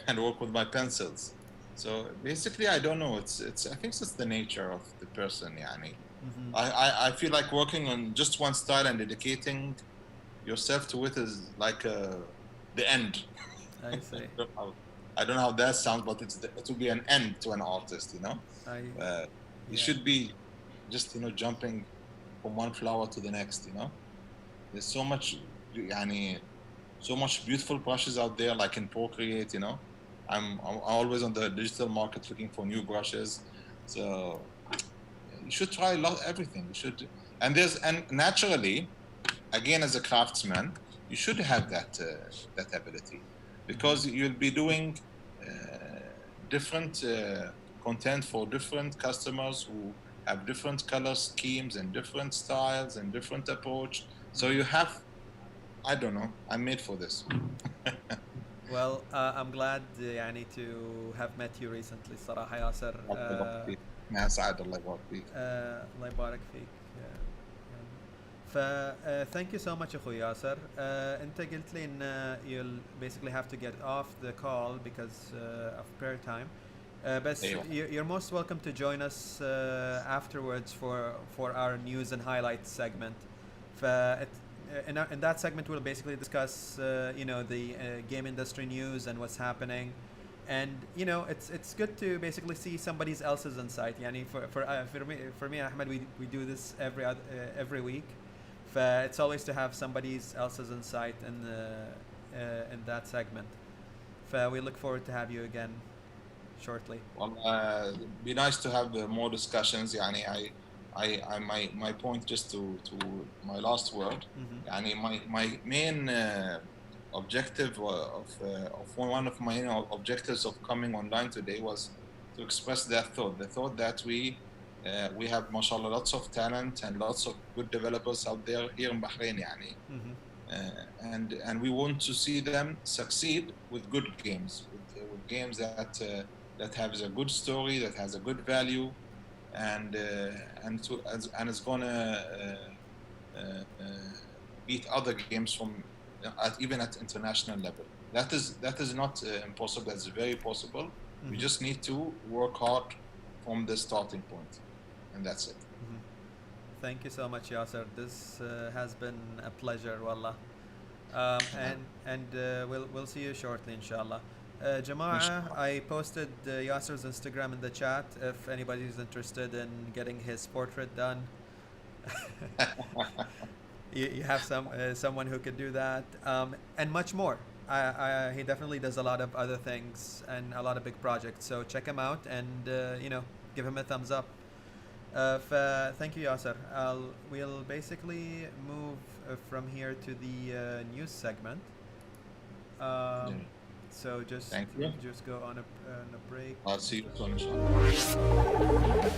and work with my pencils. So basically, I don't know. It's I think it's the nature of the person, yani. I feel like working on just one style and dedicating yourself to it is like the end. I see. I don't know how that sounds, but it will be an end to an artist, It should be just jumping from one flower to the next, There's so much so much beautiful brushes out there like in Procreate, I'm always on the digital market looking for new brushes. So you should try everything. You should and naturally, again as a craftsman, you should have that ability. Because you'll be doing different content for different customers who have different color schemes and different styles and different approach. So you have, I don't know, I'm made for this. Well, I'm glad يعني to have met you recently صراحة ياسر. ما سعد الله يبارك فيك. الله يبارك فيك. thank you so much أخوي ياسر. أنت قلت لي إن you'll basically have to get off the call because of prayer time. But you're most welcome to join us afterwards for our news and highlights segment. In that segment we'll basically discuss the game industry news and what's happening. And it's good to basically see somebody else's insight. يعني for me Ahmed, we do this every week. It's always to have somebody else's insight in that segment. We look forward to have you again shortly. Well, it'd be nice to have more discussions. يعني my point just to my last word. يعني my main objective of one of my objectives of coming online today was to express that thought. The thought that we have mashallah lots of talent and lots of good developers out there here in Bahrain يعني. And we want to see them succeed with good games, with games that have a good story, that has a good value, and it's gonna beat other games from even at international level. That is not impossible. That's very possible. We just need to work hard from the starting point, and that's it. Thank you so much, Yasser. This has been a pleasure, wallah. And we'll see you shortly, inshallah. Jama'a, I posted Yasser's Instagram in the chat if anybody's interested in getting his portrait done. You have someone who could do that, and much more. He definitely does a lot of other things and a lot of big projects. So check him out and give him a thumbs up. Thank you, Yasser. We'll basically move from here to the news segment. Yeah. So just Thank you. just go on a break. I'll see you soon, inshallah.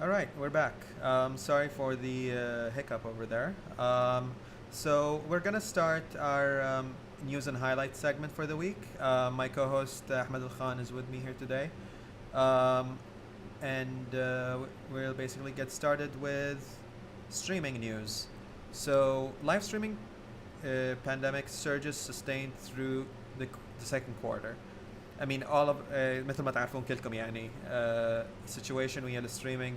All right, we're back. Sorry for the hiccup over there. So we're gonna start our news and highlights segment for the week. My co-host Ahmed Al Khan is with me here today, and we'll basically get started with streaming news. So live streaming pandemic surges sustained through the second quarter. I mean all of مثل ما تعرفون كلكم يعني situation ويا الستريمينج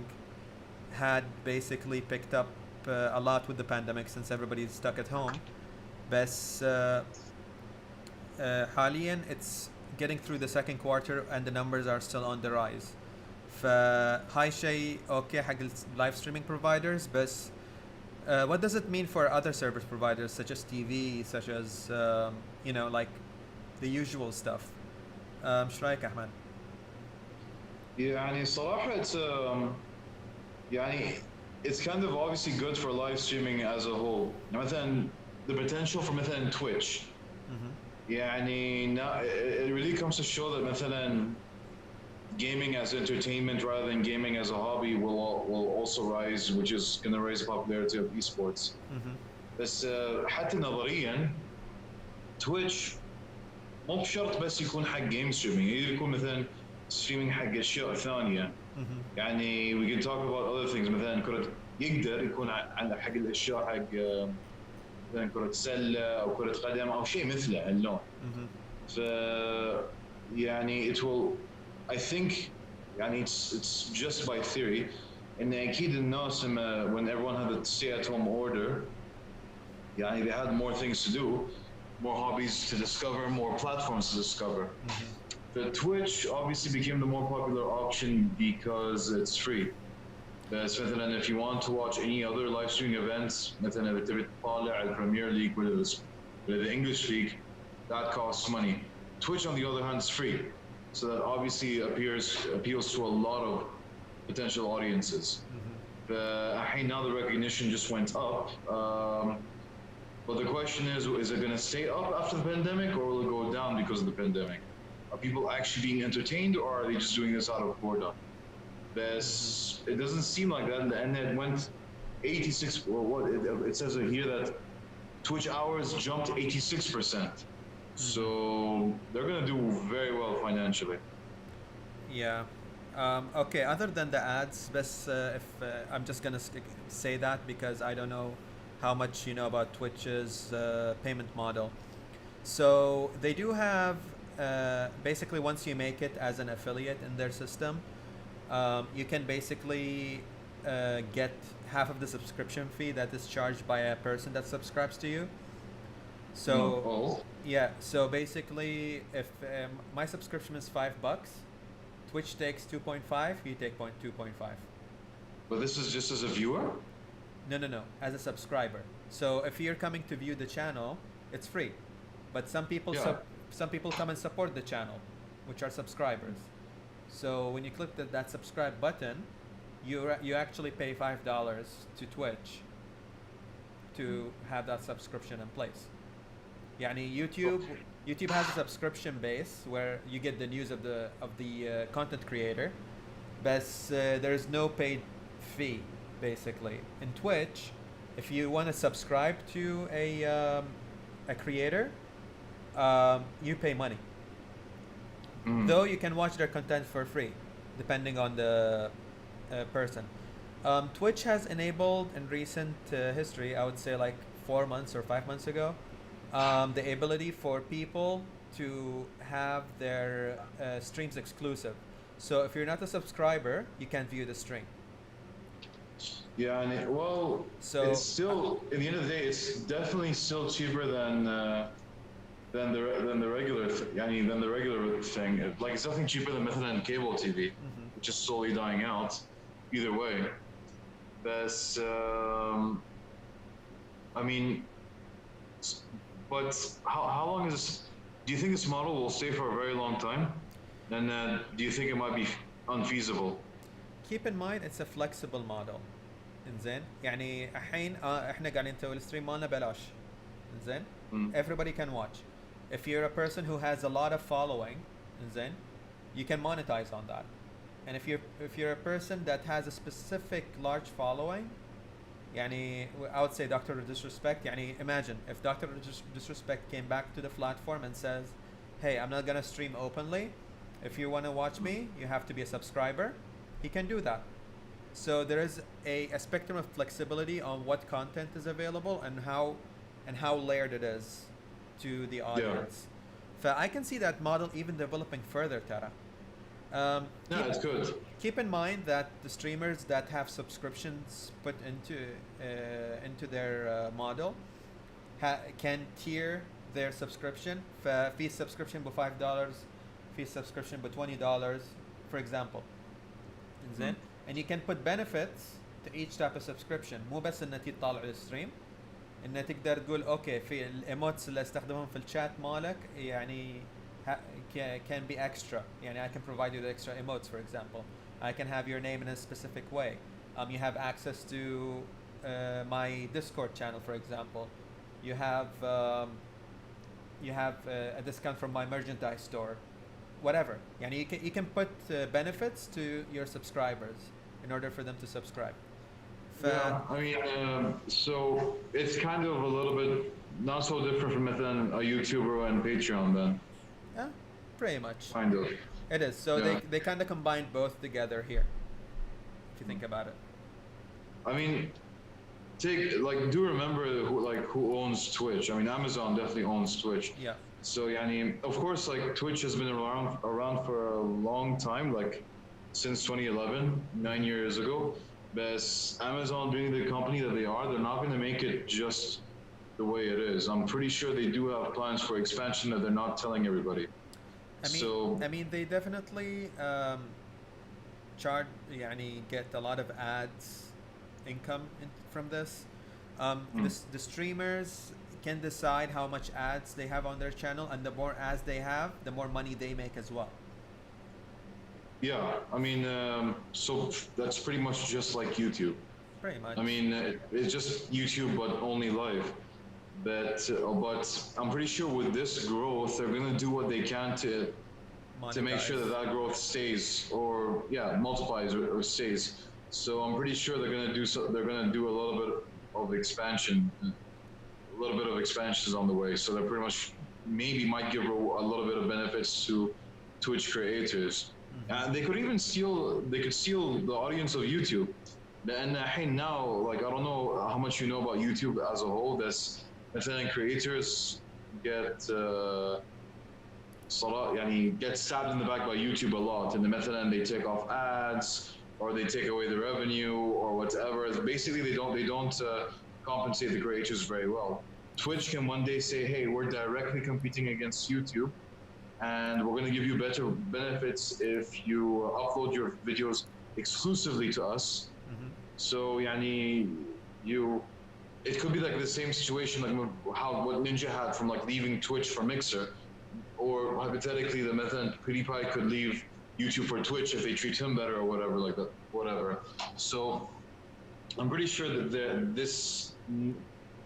had basically picked up a lot with the pandemic since everybody's stuck at home. بس حاليا it's getting through the second quarter and the numbers are still on the rise. فهاي شيء اوكي حق live streaming providers بس what does it mean for other service providers such as TV, such as you know, like the usual stuff? ايش رايك احمد؟ يعني صراحة يعني it's kind of obviously good for live streaming as a whole. مثلا the potential for مثلا Twitch. يعني now it really comes to show that مثلا gaming as entertainment rather than gaming as a hobby will also rise, which is going to raise the popularity of esports. بس حتى نظريا Twitch مو بشرط بس يكون حق جيم ستريمينج، يكون مثلا ستريمينج حق اشياء ثانيه. يعني we can talk about other things مثلا يقدر يكون حق الاشياء حق مثلا كرة سلة او كرة قدم او شيء مثله اللون. ف يعني it will I think يعني it's just by theory ان اكيد الناس when everyone had a stay at home order يعني they had more things to do, more hobbies to discover, more platforms to discover. The Twitch obviously became the more popular option because it's free. بس مثلا if you want to watch any other live streaming events مثلا إذا تبي تطالع على Premier League ولا the English League, that costs money. Twitch on the other hand is free, so that obviously appeals to a lot of potential audiences. Now the recognition just went up. But the question is it going to stay up after the pandemic or will it go down because of the pandemic? Are people actually being entertained or are they just doing this out of boredom? It doesn't seem like that, and it went 86. Well, what it says here that Twitch hours jumped 86%. So they're going to do very well financially. Yeah. Okay, other than the ads, بس if I'm just gonna say that because I don't know how much you know about Twitch's payment model. So they do have basically once you make it as an affiliate in their system, you can basically get half of the subscription fee that is charged by a person that subscribes to you. So yeah, so basically if my subscription is $5, Twitch takes 2.5, you take 2.5. But this is just as a viewer? No, as a subscriber. So if you're coming to view the channel, it's free. But some people some people come and support the channel, which are subscribers. So when you click that subscribe button, you actually pay $5 to Twitch, to have that subscription in place. يعني YouTube has a subscription base where you get the news of the content creator, but there's no paid fee basically. In Twitch, if you want to subscribe to a creator, you pay money. Though you can watch their content for free, depending on the person. Twitch has enabled in recent history, I would say like 4 months or 5 months ago, the ability for people to have their streams exclusive. So if you're not a subscriber, you can't view the stream. Yeah, and it's still, at the end of the day, it's definitely still cheaper than the regular thing. Like, it's definitely cheaper than مثلا cable TV, which is slowly dying out. Either way, that's I mean, but how long is this? Do you think this model will stay for a very long time? And do you think it might be unfeasible? Keep in mind it's a flexible model. إنزين يعني الحين احنا قاعدين نسوي الستريم مالنا بلاش. إنزين everybody can watch. If you're a person who has a lot of following, إنزين, you can monetize on that. And if you're a person that has a specific large following, يعني I would say Dr. Disrespect, يعني imagine if Dr. Disrespect came back to the platform and says, hey, I'm not gonna stream openly. If you want to watch me, you have to be a subscriber. He can do that. So there is a spectrum of flexibility on what content is available and how layered it is to the audience. So I can see that model even developing further, Tara. It's good. Keep in mind that the streamers that have subscriptions put into their model can tier their subscription. في subscription ب$5, في subscription ب$20, for example. إنزين. And you can put benefits to each type of subscription. مو بس إن تطالع الستريم، إن تقدر تقول أوكي في الإيموتس اللي استخدمهم في الشات مالك يعني can be extra. يعني I can provide you the extra emotes, for example. I can have your name in a specific way. You have access to my Discord channel, for example. You have a discount from my merchandise store. Whatever. يعني you can put benefits to your subscribers in order for them to subscribe. Yeah, I mean, so it's kind of a little bit not so different from مثلا a YouTuber and Patreon then. Yeah, pretty much. Kind of. It is. So they kind of combine both together here, if you think about it. I mean, do remember who owns Twitch. I mean, Amazon definitely owns Twitch. Yeah. So يعني, of course, like Twitch has been around for a long time, like since 2011, 9 years ago. But Amazon, being the company that they are, they're not going to make it just the way it is. I'm pretty sure they do have plans for expansion that they're not telling everybody. I mean, they definitely get a lot of ads income from this. The streamers can decide how much ads they have on their channel, and the more ads they have, the more money they make as well. Yeah, I mean, so that's pretty much just like YouTube. Pretty much. I mean, it's just YouTube, but only live. But I'm pretty sure with this growth, they're gonna do what they can to make sure that growth stays, or multiplies or stays. So I'm pretty sure they're gonna do a little bit of expansion. A little bit of expansions on the way, so they pretty much maybe might give a little bit of benefits to Twitch creators. And they could steal the audience of YouTube. And now, like, I don't know how much you know about YouTube as a whole. That's مثلا creators get stabbed in the back by YouTube a lot, and مثلا they take off ads, or they take away the revenue, or whatever. Basically, they don't compensate the creators very well. Twitch can one day say, hey, we're directly competing against YouTube, and we're going to give you better benefits if you upload your videos exclusively to us. So it could be like the same situation like what Ninja had from like leaving Twitch for Mixer, or hypothetically the method PewDiePie could leave YouTube for Twitch if they treat him better or whatever, like that, whatever. So I'm pretty sure that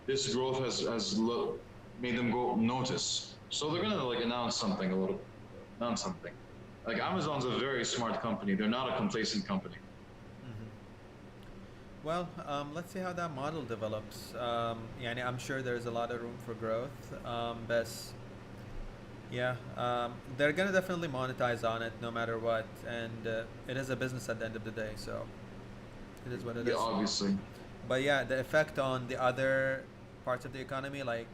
this growth has made them go notice. So they're gonna like announce something. Like Amazon's a very smart company. They're not a complacent company. Well, let's see how that model develops. يعني I'm sure there's a lot of room for growth. But yeah, they're gonna definitely monetize on it no matter what, and it is a business at the end of the day. So it is what it is. Yeah, obviously. But yeah, the effect on the other parts of the economy, like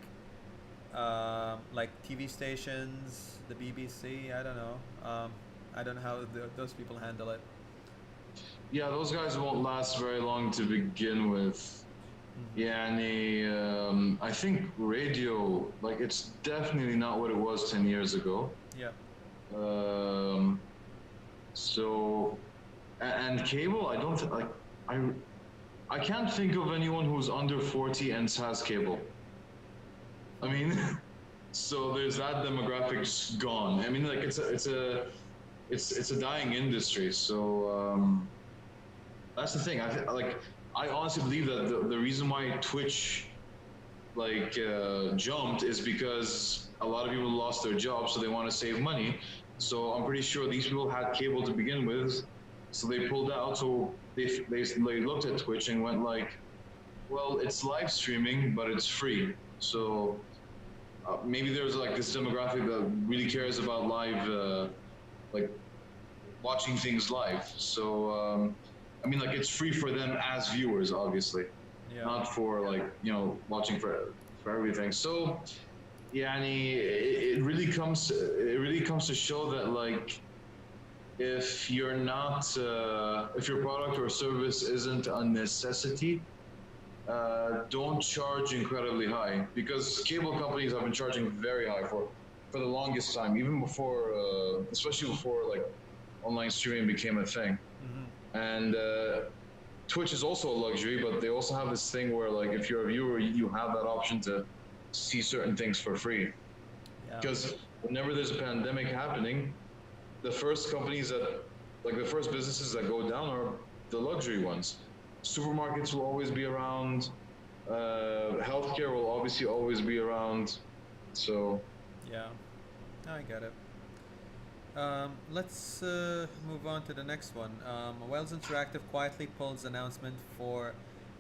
TV stations, the BBC. I don't know. I don't know how those people handle it. Yeah, those guys won't last very long to begin with. Yeah, and I think radio, like, it's definitely not what it was 10 years ago. Yeah. So, and cable, I don't like. I can't think of anyone who's under 40 and has cable. I mean, so there's that demographic just gone. I mean, like it's a dying industry. So that's the thing. I honestly believe that the reason why Twitch jumped is because a lot of people lost their jobs, so they want to save money. So I'm pretty sure these people had cable to begin with, so they pulled out. So they looked at Twitch and went like, well, it's live streaming, but it's free. So maybe there's like this demographic that really cares about live, like watching things live. So I mean, like, it's free for them as viewers, obviously, not for watching for everything. So yeah, and it really comes to show that, like, if you're not if your product or service isn't a necessity, don't charge incredibly high, because cable companies have been charging very high for the longest time, even before especially before like online streaming became a thing. And Twitch is also a luxury, but they also have this thing where, like, if you're a viewer, you have that option to see certain things for free. Because whenever there's a pandemic happening, the first companies that, like, the first businesses that go down are the luxury ones. Supermarkets will always be around. Healthcare will obviously always be around. So yeah, I get it. Let's move on to the next one. Wells Interactive quietly pulls announcement for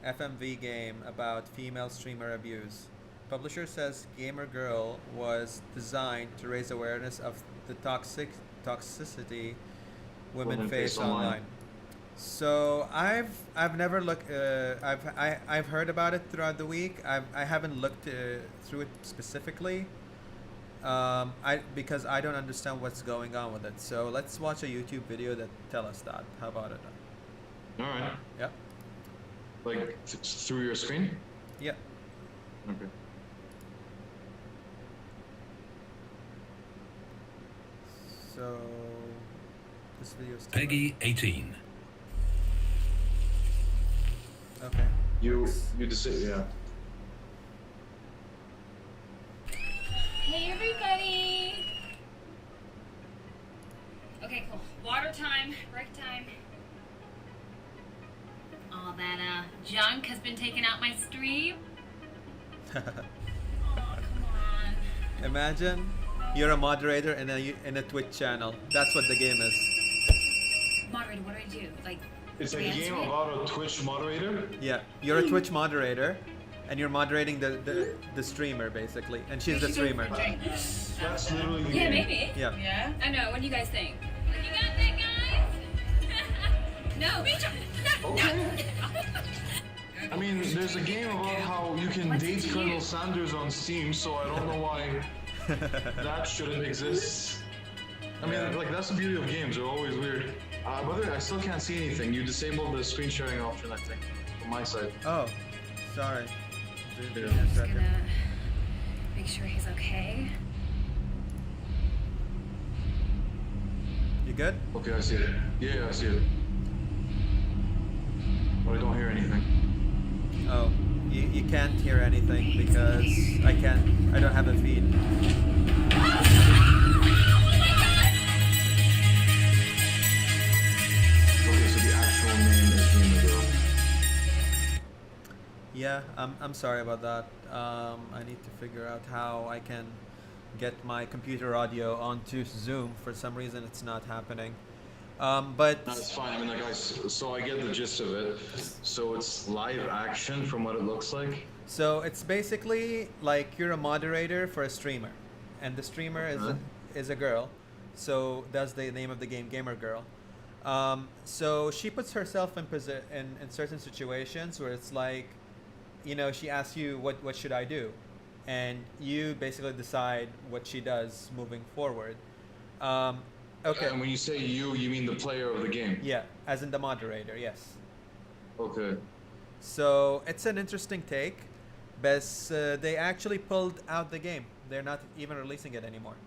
FMV game about female streamer abuse. Publisher says Gamer Girl was designed to raise awareness of the toxicity women face online. So I've never looked. I've heard about it throughout the week. I haven't looked through it specifically. Because I don't understand what's going on with it. So let's watch a YouTube video that tell us that. How about it? all right, Yeah. like through your screen. Yeah. Okay. So this video is Peggy 18. Okay. You just say, yeah. Hey everybody! Okay, cool. Water time, break time. All that junk has been taken out my stream. Oh, come on. Imagine you're a moderator in a Twitch channel. That's what the game is. Moderator, what do I do? Like, It's a game about a Twitch moderator. Yeah, you're a Twitch moderator, and you're moderating the streamer basically, and she's the streamer. That's literally the Yeah, game. maybe. Yeah. Yeah? I know. What do you guys think? You got that, guys? No. Okay. I mean, there's a game about how you can date Colonel Sanders on Steam, so I don't know why that shouldn't exist. I mean, like, that's the beauty of games. They're always weird. By the way, I still can't see anything. You disabled the screen sharing option, I think, from my side. Oh, sorry. Yeah. Just gonna make sure he's okay. You good? Okay, I see it. Yeah, I see it. But I don't hear anything. Oh, you can't hear anything because I don't have a feed. Okay, so the actual name is Gamer Girl. Yeah, I'm sorry about that. I need to figure out how I can get my computer audio onto Zoom. For some reason, it's not happening. But No, it's fine. I mean, like, so I get the gist of it. So it's live action from what it looks like. so it's basically like you're a moderator for a streamer, and the streamer Okay. is a girl. So that's the name of the game, Gamer Girl. So she puts herself in certain situations where it's like, she asks you what should I do, and you basically decide what she does moving forward. Um, okay, And when you say you mean the player of the game. yeah, as in the moderator, yes. Okay. So it's an interesting take, but they actually pulled out the game. They're not even releasing it anymore.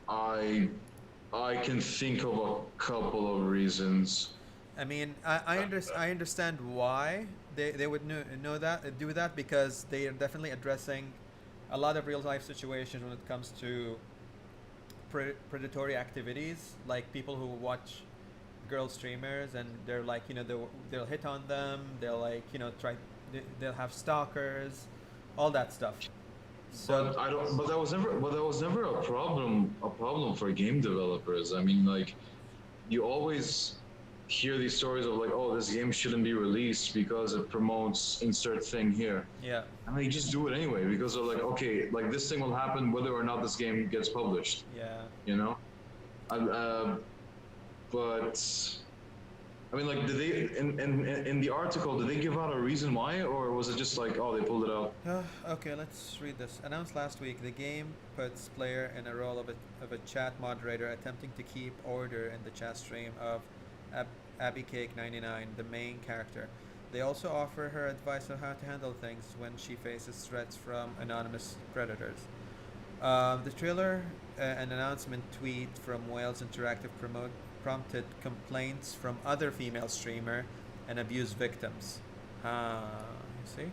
I can think of a couple of reasons. I mean, I understand why they would do that, because they are definitely addressing a lot of real life situations when it comes to predatory activities, like people who watch girl streamers and they're like, they'll hit on them, they'll like, they'll have stalkers, all that stuff. So But I don't. But that was never. But that was never a problem. A problem for game developers. I mean, like, you always hear these stories of like, oh, this game shouldn't be released because it promotes insert thing here. yeah, And they just do it anyway because they're like, okay, like this thing will happen whether or not this game gets published. yeah. You know. But I mean, like, did they in the article did they give out a reason why, or was it just like, oh, they pulled it out? Okay, let's read this. Announced last week, the game puts player in a role of a chat moderator attempting to keep order in the chat stream of Abby Cake 99, the main character. They also offer her advice on how to handle things when she faces threats from anonymous predators. The trailer, an announcement tweet from Wales Interactive prompted complaints from other female streamer and abuse victims. You see?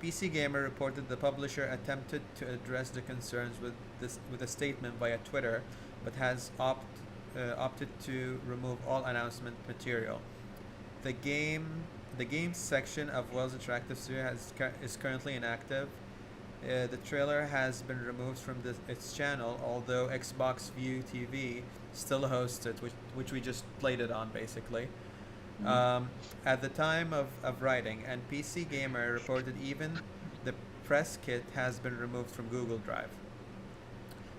PC Gamer reported the publisher attempted to address the concerns with a statement via Twitter, but has opted to remove all announcement material. The games section of Wales Interactive Studio is currently inactive. The trailer has been removed from its channel, although Xbox View TV still hosts it, which we just played it on, basically. At the time of writing, and PC Gamer reported even the press kit has been removed from Google Drive.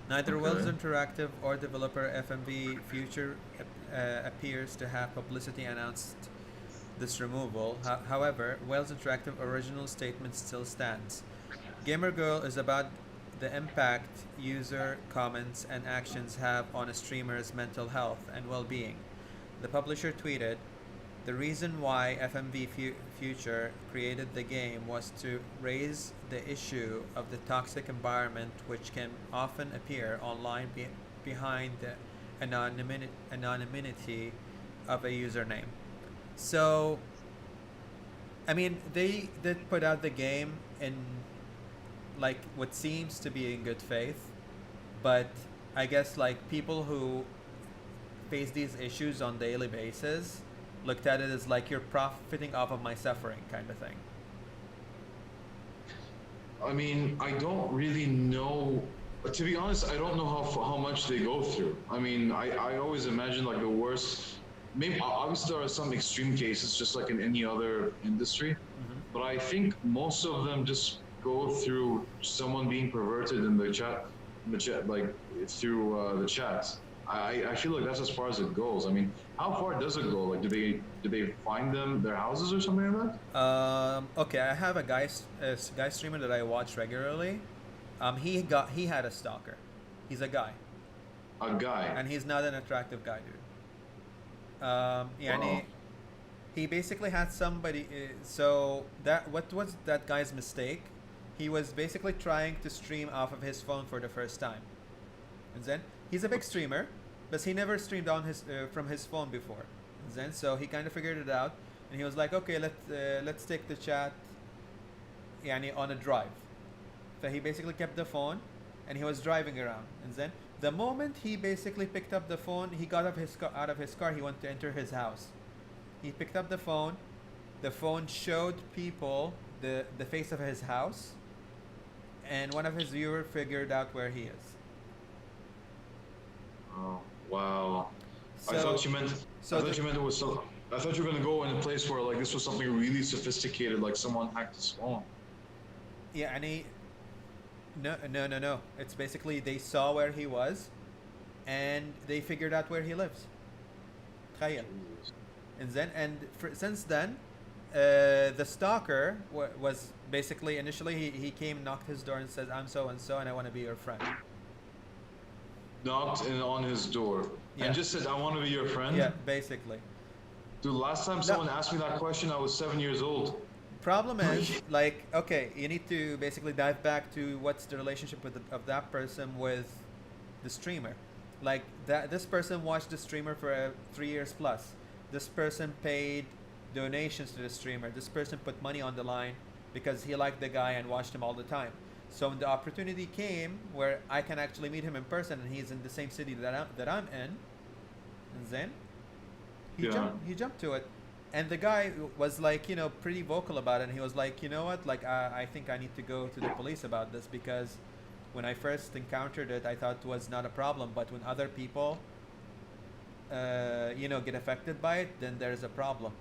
Neither Wales Interactive or developer FMV Future appears to have publicity announced this removal. However, Wales Interactive original statement still stands. Gamer Girl is about the impact user comments and actions have on a streamer's mental health and well-being. The publisher tweeted, "The reason why FMV Future created the game was to raise the issue of the toxic environment which can often appear online behind the anonymity of a username." So, I mean, they did put out the game in like what seems to be in good faith, but I guess like people who face these issues on daily basis looked at it as like you're profiting off of my suffering kind of thing. I mean, I don't really know. To be honest, I don't know how much they go through. I mean, I always imagine like the worst. Maybe obviously there are some extreme cases, just like in any other industry, but I think most of them just go through someone being perverted in the chat, like through the chat. I feel like that's as far as it goes. I mean, how far does it go? Like, do they find them their houses or something like that? Okay, I have a guy streamer that I watch regularly. He had a stalker. He's a guy. A guy. And he's not an attractive guy, dude. Wow. He basically had somebody. So what was that guy's mistake? He was basically trying to stream off of his phone for the first time, and then he's a big streamer, but he never streamed on his from his phone before. And then so he kind of figured it out, and he was like, okay, let's take the chat, on a drive. So he basically kept the phone, and he was driving around, and then the moment he basically picked up the phone, he got out of his car. He wanted to enter his house. He picked up the phone. the phone showed people the face of his house, and one of his viewers figured out where he is. Oh, wow. So, I thought you meant. so I thought the- you meant it was so. I thought you were gonna go in a place where like this was something really sophisticated, like someone hacked his phone. Yeah, and he. No. It's basically they saw where he was, and they figured out where he lives. تخيل. Since then, the stalker was basically initially he came, knocked his door, and says, "I'm so and so, and I want to be your friend." Knocked in on his door Yeah. and just said, "I want to be your friend." Yeah, basically. Dude, last time someone asked me that question, I was 7 years old. Problem is, like, okay, you need to basically dive back to what's the relationship of that person with the streamer. Like that, this person watched the streamer for 3 years plus. This person paid donations to the streamer. This person put money on the line because he liked the guy and watched him all the time. So when the opportunity came where I can actually meet him in person and he's in the same city that I'm in, and then he jumped to it. And the guy was like, pretty vocal about it. And he was like, you know what? Like, I think I need to go to the police about this because when I first encountered it, I thought it was not a problem. But when other people, get affected by it, then there's a problem.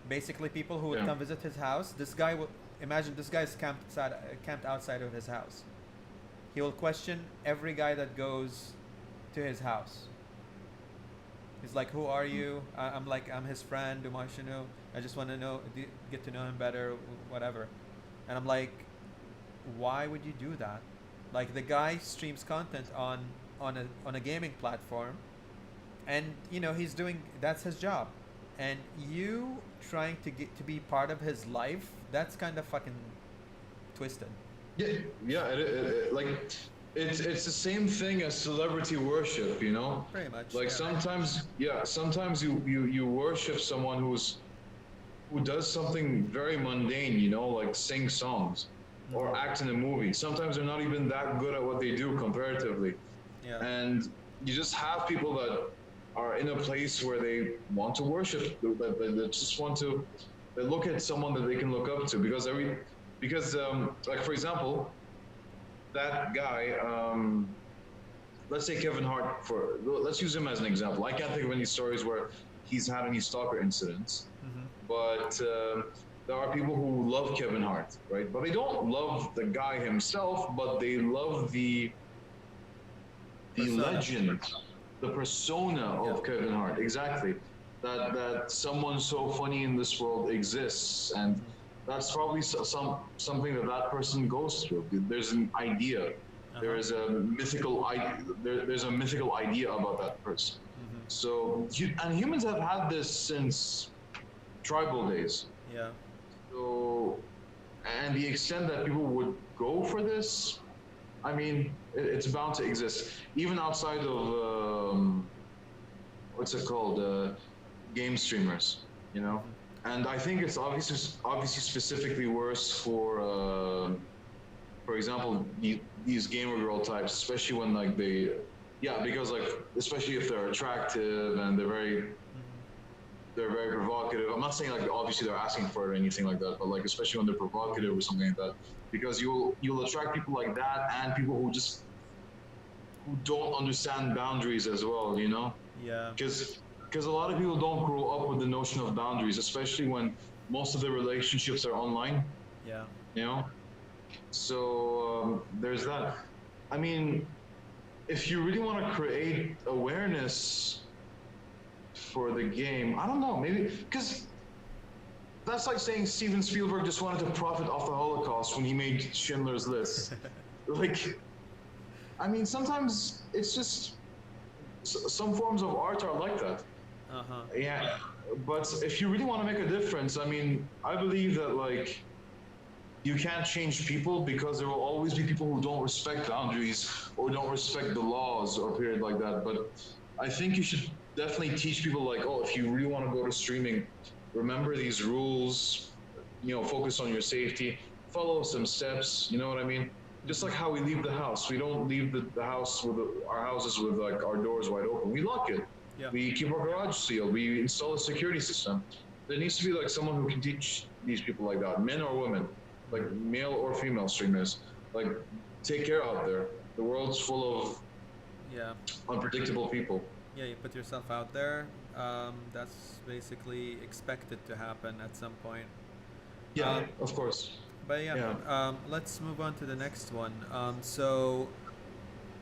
Basically, people who would come visit his house, imagine this guy's camped outside of his house. He will question every guy that goes to his house. He's like, "Who are you?" I'm like, "I'm his friend. I just want to get to know him better, whatever." And I'm like, "Why would you do that?" Like the guy streams content on a gaming platform, and that's his job, and you trying to get to be part of his life, that's kind of fucking twisted. Yeah. It's the same thing as celebrity worship, Pretty much. Like sometimes you worship someone who does something very mundane, like sing songs or act in a movie. Sometimes they're not even that good at what they do comparatively. Yeah. And you just have people that are in a place where they want to worship, that just want to, they look at someone that they can look up to because like for example, that guy, let's say Kevin Hart, let's use him as an example. I can't think of any stories where he's had any stalker incidents, but there are people who love Kevin Hart, right? But they don't love the guy himself, but they love the legend, the persona of Kevin Hart. Exactly. That someone so funny in this world exists, and that's probably something that person goes through. There's an idea. There is a mythical there's a mythical idea about that person. So, and humans have had this since tribal days. Yeah. So, and the extent that people would go for this, I mean, it's bound to exist. Even outside of, what's it called? Game streamers, And I think it's obviously specifically worse for example, these gamer girl types, especially when like because like especially if they're attractive and they're very provocative. I'm not saying like obviously they're asking for it or anything like that, but like especially when they're provocative or something like that, because you'll attract people like that and people who don't understand boundaries as well, Yeah. Because a lot of people don't grow up with the notion of boundaries, especially when most of their relationships are online. Yeah. So there's that. I mean, if you really want to create awareness for the game, I don't know, maybe because that's like saying Steven Spielberg just wanted to profit off the Holocaust when he made Schindler's List. Like, I mean, sometimes it's just some forms of art are like that. Yeah, but if you really want to make a difference, I mean, I believe that like you can't change people because there will always be people who don't respect boundaries or don't respect the laws or period like that. But I think you should definitely teach people like, oh, if you really want to go to streaming, remember these rules, focus on your safety, follow some steps, you know what I mean? Just like how we leave the house. We don't leave the house with our houses with like our doors wide open. We lock it. Yeah. We keep our garage sealed. We install a security system. there needs to be like someone who can teach these people like that, men or women, like male or female streamers. Like, take care out there. The world's full of unpredictable people. Yeah, you put yourself out there. That's basically expected to happen at some point. Yeah, of course. But let's move on to the next one.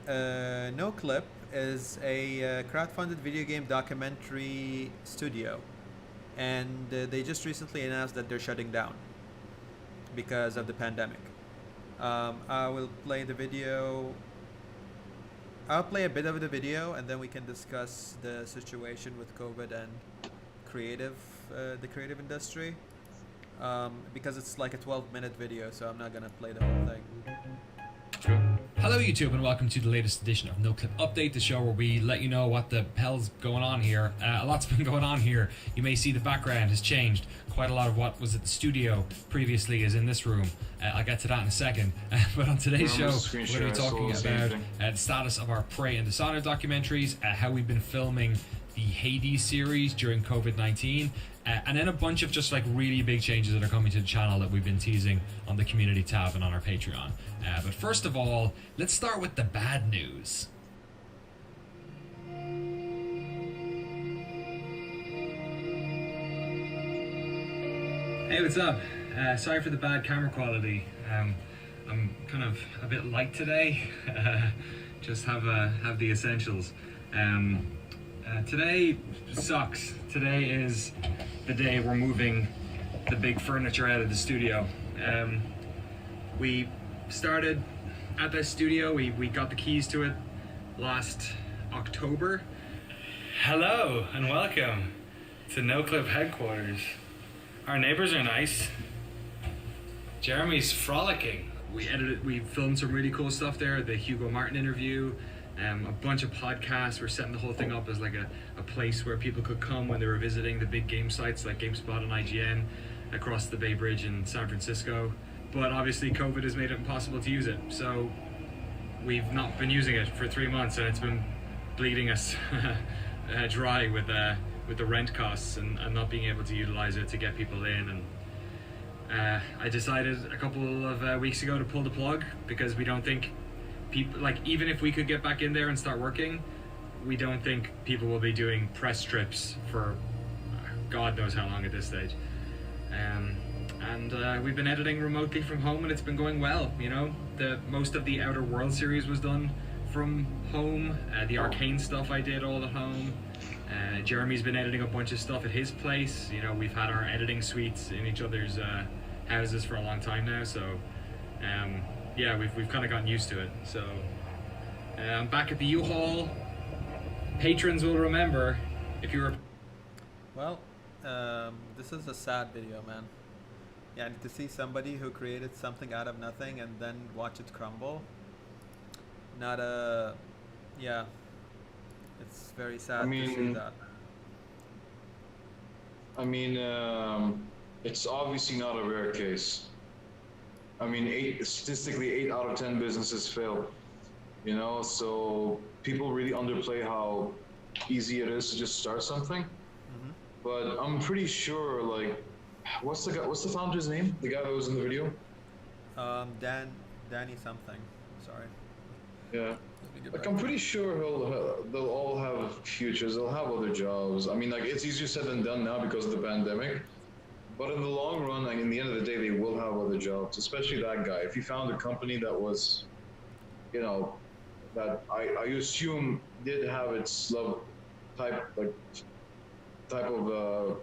No Clip is a crowdfunded video game documentary studio, and they just recently announced that they're shutting down because of the pandemic. I will play the video. I'll play a bit of the video, and then we can discuss the situation with COVID and the creative industry. Because it's like a 12-minute video, so I'm not gonna play the whole thing. Hello YouTube, and welcome to the latest edition of No Clip Update, the show where we let you know what the hell's going on here. A lot's been going on here. You may see the background has changed. Quite a lot of what was at the studio previously is in this room. I'll get to that in a second. But on today's show, we're going to be talking about the status of our Prey and Dishonored documentaries, how we've been filming the Hades series during COVID-19, and then a bunch of just like really big changes that are coming to the channel that we've been teasing on the community tab and on our Patreon. But first of all, let's start with the bad news. Hey, what's up? Sorry for the bad camera quality. I'm kind of a bit light today. Just have the essentials. Today sucks. Today is the day we're moving the big furniture out of the studio. We started at the studio. We got the keys to it last October. Hello and welcome to No Clip headquarters. Our neighbors are nice. Jeremy's frolicking. We filmed some really cool stuff there. The Hugo Martin interview. A bunch of podcasts. We're setting the whole thing up as like a place where people could come when they were visiting the big game sites like GameSpot and IGN across the Bay Bridge in San Francisco. But obviously COVID has made it impossible to use it. So we've not been using it for 3 months, and it's been bleeding us dry with the rent costs and not being able to utilize it to get people in. And I decided a couple of weeks ago to pull the plug because we don't think people, like, even if we could get back in there and start working, we don't think people will be doing press trips for God knows how long at this stage. And we've been editing remotely from home, and it's been going well. You know, most of the Outer World series was done from home. The Arcane stuff I did all at home. Jeremy's been editing a bunch of stuff at his place. You know, we've had our editing suites in each other's houses for a long time now, so yeah, we've kind of gotten used to it. So I'm back at the U-Haul. Patrons will remember if you were... Well, this is a sad video, man. Yeah, and to see somebody who created something out of nothing and then watch it crumble. Yeah, it's very sad to see that. I mean, it's obviously not a rare case. I mean, statistically, 8 out of 10 businesses fail. You know, so people really underplay how easy it is to just start something. Mm-hmm. But I'm pretty sure, like, what's the founder's name? The guy that was in the video? Danny something. Sorry. Yeah. Like, I'm pretty sure they'll all have futures. They'll have other jobs. I mean, like, it's easier said than done now because of the pandemic. But in the long run, like, in the end of the day, they will have other jobs, especially that guy. If he found a company that was, you know, that I assume did have its type of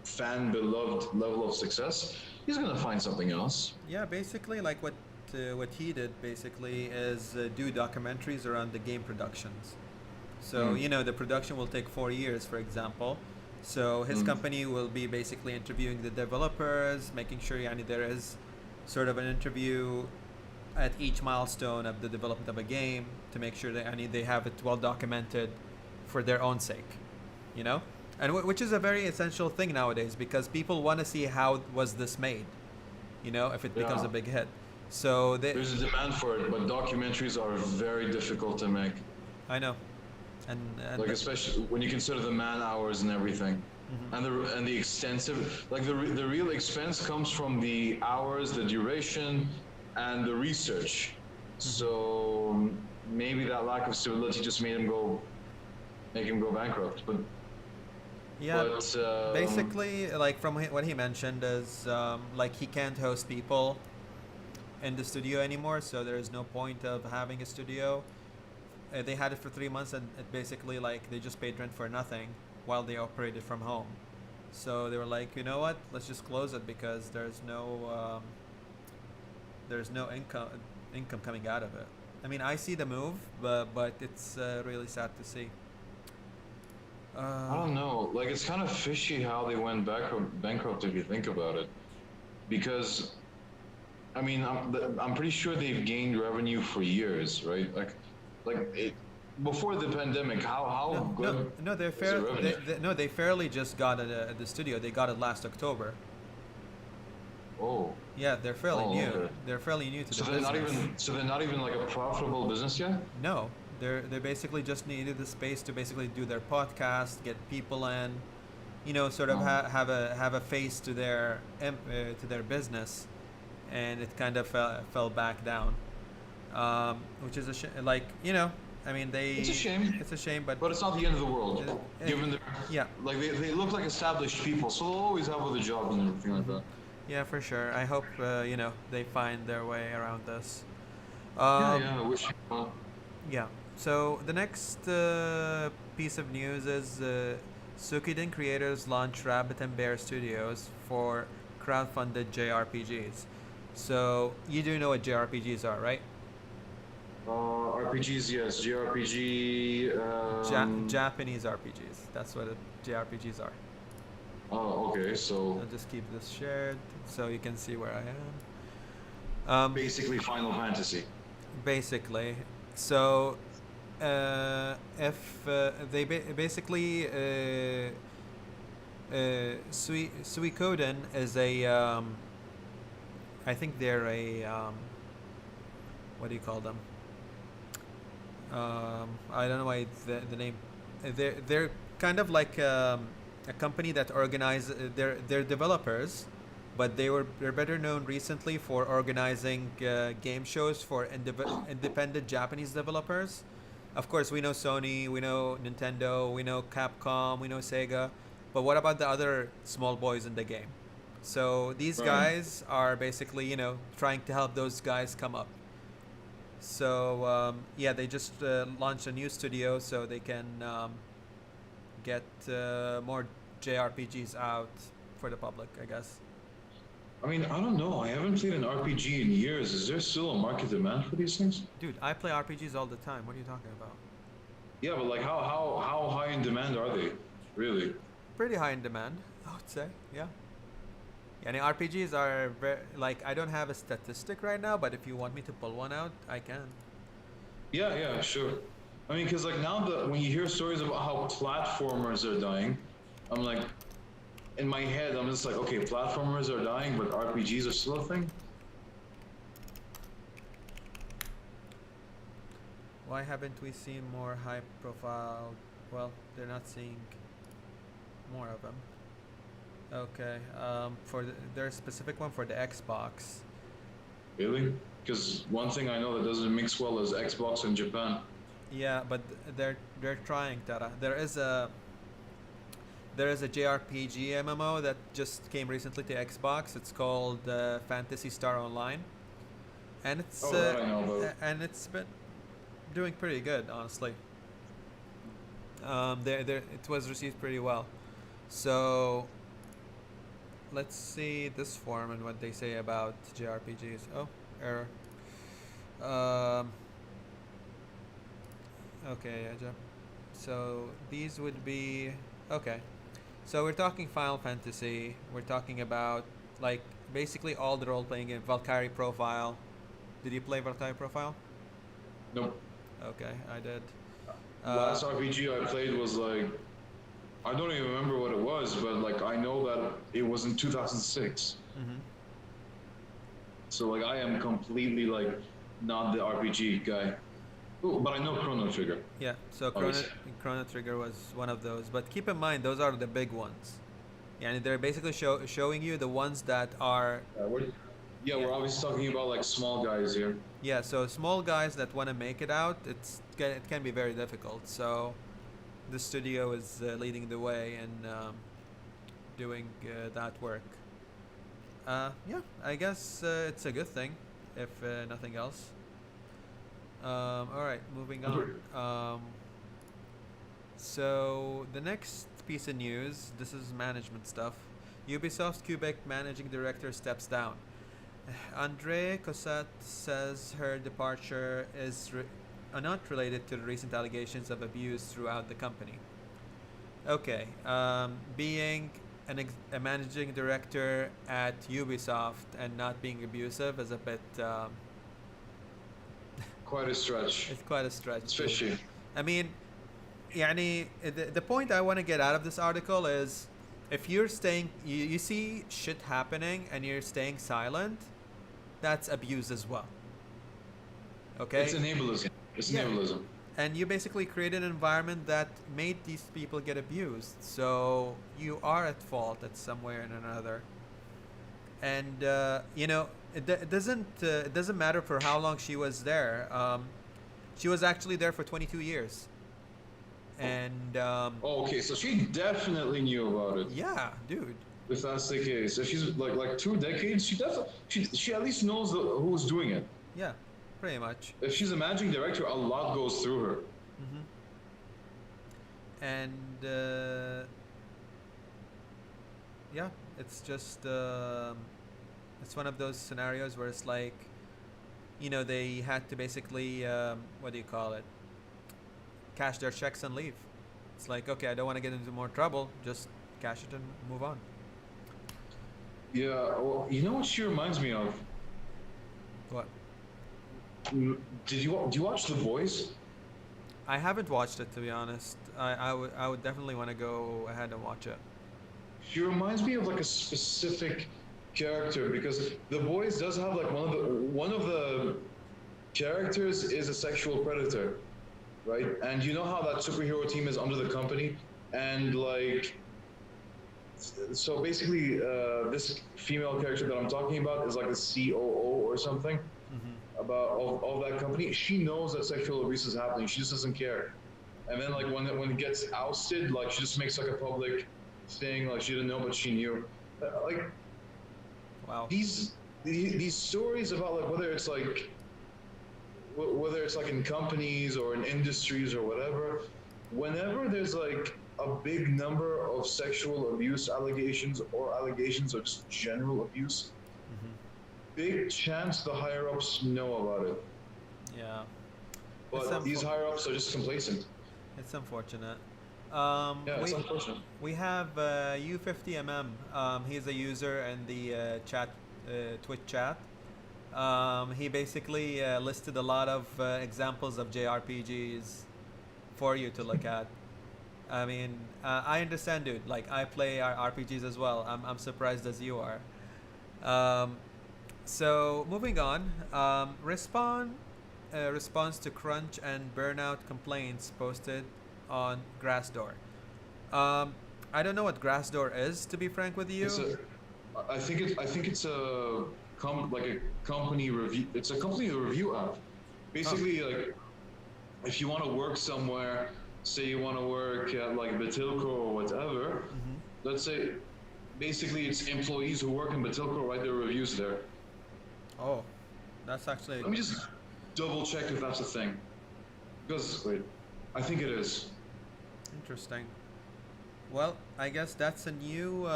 fan beloved level of success, he's gonna find something else. Yeah, basically, like what he did basically is do documentaries around the game productions. So you know, the production will take 4 years, for example. So his company will be basically interviewing the developers, making sure there is sort of an interview at each milestone of the development of a game to make sure that they have it well documented for their own sake, you know, and which is a very essential thing nowadays because people want to see how was this made, you know, if it becomes a big hit. So there's a demand for it, but documentaries are very difficult to make. I know. And like, especially when you consider the man hours and everything. and the extensive, like the real expense comes from the hours, the duration, and the research. So maybe that lack of stability just make him go bankrupt. But Yeah, but basically, like from what he mentioned is like he can't host people in the studio anymore, so there is no point of having a studio. They had it for 3 months, and it basically like they just paid rent for nothing while they operated from home. So they were like, you know what? Let's just close it because there's no income coming out of it. I mean, I see the move, but it's really sad to see. I don't know. Like it's kind of fishy how they went bankrupt if you think about it, because I mean I'm pretty sure they've gained revenue for years, right? Like it before the pandemic. How good? No, they're is the fair. revenue? They fairly just got it at the studio. They got it last October. Oh. Yeah, they're fairly Oh, new. okay. They're fairly new to So the they're business. not even like a profitable business yet? No, they basically just needed the space to basically do their podcast, get people in, sort of Oh. have a face to their business, and it kind of fell back down, which is a like I mean they. It's a shame. It's a shame, but But it's not the end of the world, given their yeah. like they look like established people, so they'll always have other jobs and everything like that. Yeah, for sure. I hope they find their way around this. Yeah, I wish. Yeah. So the next piece of news is Suikoden creators launch Rabbit and Bear Studios for crowdfunded JRPGs. So you do know what JRPGs are, right? RPGs, yes. JRPG. Japanese RPGs. That's what JRPGs are. Oh, okay. So I'll just keep this shared so you can see where I am. basically, Final Fantasy. Basically, so if they basically Suikoden is a I think they're a what do you call them? I don't know why it's the name. They're kind of like a company that organize they're developers, but they're better known recently for organizing game shows for independent Japanese developers. Of course, we know Sony, we know Nintendo, we know Capcom, we know Sega, but what about the other small boys in the game? So these guys are basically trying to help those guys come up. So yeah, they just launched a new studio so they can get more JRPGs out for the public, I guess. I mean, I don't know. I haven't played an RPG in years. Is there still a market demand for these things? Dude, I play RPGs all the time. What are you talking about? Yeah, but like, how high in demand are they? Really? Pretty high in demand, I would say. Yeah. And RPGs are like, I don't have a statistic right now, but if you want me to pull one out, I can. Yeah, sure. I mean, because like now when you hear stories about how platformers are dying, I'm like, in my head, I'm just like, okay, platformers are dying, but RPGs are still a thing? Why haven't we seen more high profile? Well, they're not seeing more of them. Okay, there's a specific one for the Xbox. Really? Because one thing I know that doesn't mix well is Xbox in Japan. Yeah, but they're trying, Tara. There is a JRPG MMO that just came recently to Xbox. It's called Fantasy Star Online, and it's that I know about. and it's been doing pretty good, honestly. It was received pretty well. So let's see this form and what they say about JRPGs. Oh, error. Okay, so these would be okay. So we're talking Final Fantasy. We're talking about like basically all the role-playing game. Valkyrie Profile. Did you play Valkyrie Profile? Nope. Okay, I did. Last RPG I played was like, I don't even remember what it was, but like I know that it was in 2006. Mm-hmm. So like I am completely like not the RPG guy. Oh, but I know Chrono Trigger. Yeah, so Obviously. Chrono Trigger was one of those. But keep in mind, those are the big ones. Yeah, and they're basically showing you the ones that are. We're obviously talking about like small guys here. Yeah, so small guys that want to make it out, it can be very difficult. So the studio is leading the way and doing that work. Yeah, I guess it's a good thing, if nothing else. All right, moving on. So the next piece of news, this is management stuff. Ubisoft's Quebec managing director steps down. Andre Cosette says her departure is not related to the recent allegations of abuse throughout the company. Okay, being a managing director at Ubisoft and not being abusive is a bit. Quite a stretch. It's quite a stretch. It's fishy. I mean, يعني the point I want to get out of this article is if you're staying, you see shit happening and you're staying silent, that's abuse as well. Okay? It's enablism. It's enablism. And you basically create an environment that made these people get abused. So you are at fault at some way or another. And it doesn't matter for how long she was there. She was actually there for 22 years. And okay, so she definitely knew about it. Yeah, dude. If that's the case, if she's like 2 decades, she at least knows who's doing it. Yeah, pretty much. If she's a managing director, a lot goes through her. And yeah, it's just it's one of those scenarios where it's like, they had to basically what do you call it? Cash their checks and leave. It's like, okay, I don't want to get into more trouble. Just cash it and move on. Yeah, well, you know what she reminds me of? What? Do you watch The Boys? I haven't watched it, to be honest. I would definitely want to go ahead and watch it. She reminds me of like a specific character because The Boys does have like one of the characters is a sexual predator, right? And you know how that superhero team is under the company, and like, so basically, this female character that I'm talking about is like the COO or something of that company. She knows that sexual abuse is happening. She just doesn't care. And then like when it gets ousted, like she just makes like a public thing, like she didn't know but she knew. Like, wow. These stories about like whether it's like in companies or in industries or whatever, whenever there's like a big number of sexual abuse allegations or just general abuse, big chance the higher ups know about it. Yeah. But these higher ups are just complacent. It's unfortunate. It's unfortunate. We have U50mm. He's a user in the Twitch chat. He basically listed a lot of examples of JRPGs for you to look at. I mean, I understand, dude. Like, I play RPGs as well. I'm surprised as you are. So moving on, Respawn responds to crunch and burnout complaints posted on Grassdoor. I don't know what Grassdoor is, to be frank with you. I think it's a company review. It's a company review app. Basically, like, if you want to work somewhere, say you want to work at like Batilco or whatever, let's say, basically it's employees who work in Batilco write their reviews there. Oh, that's actually... Let me just double check if that's a thing. Because, wait, I think it is. Interesting. Well, I guess that's a new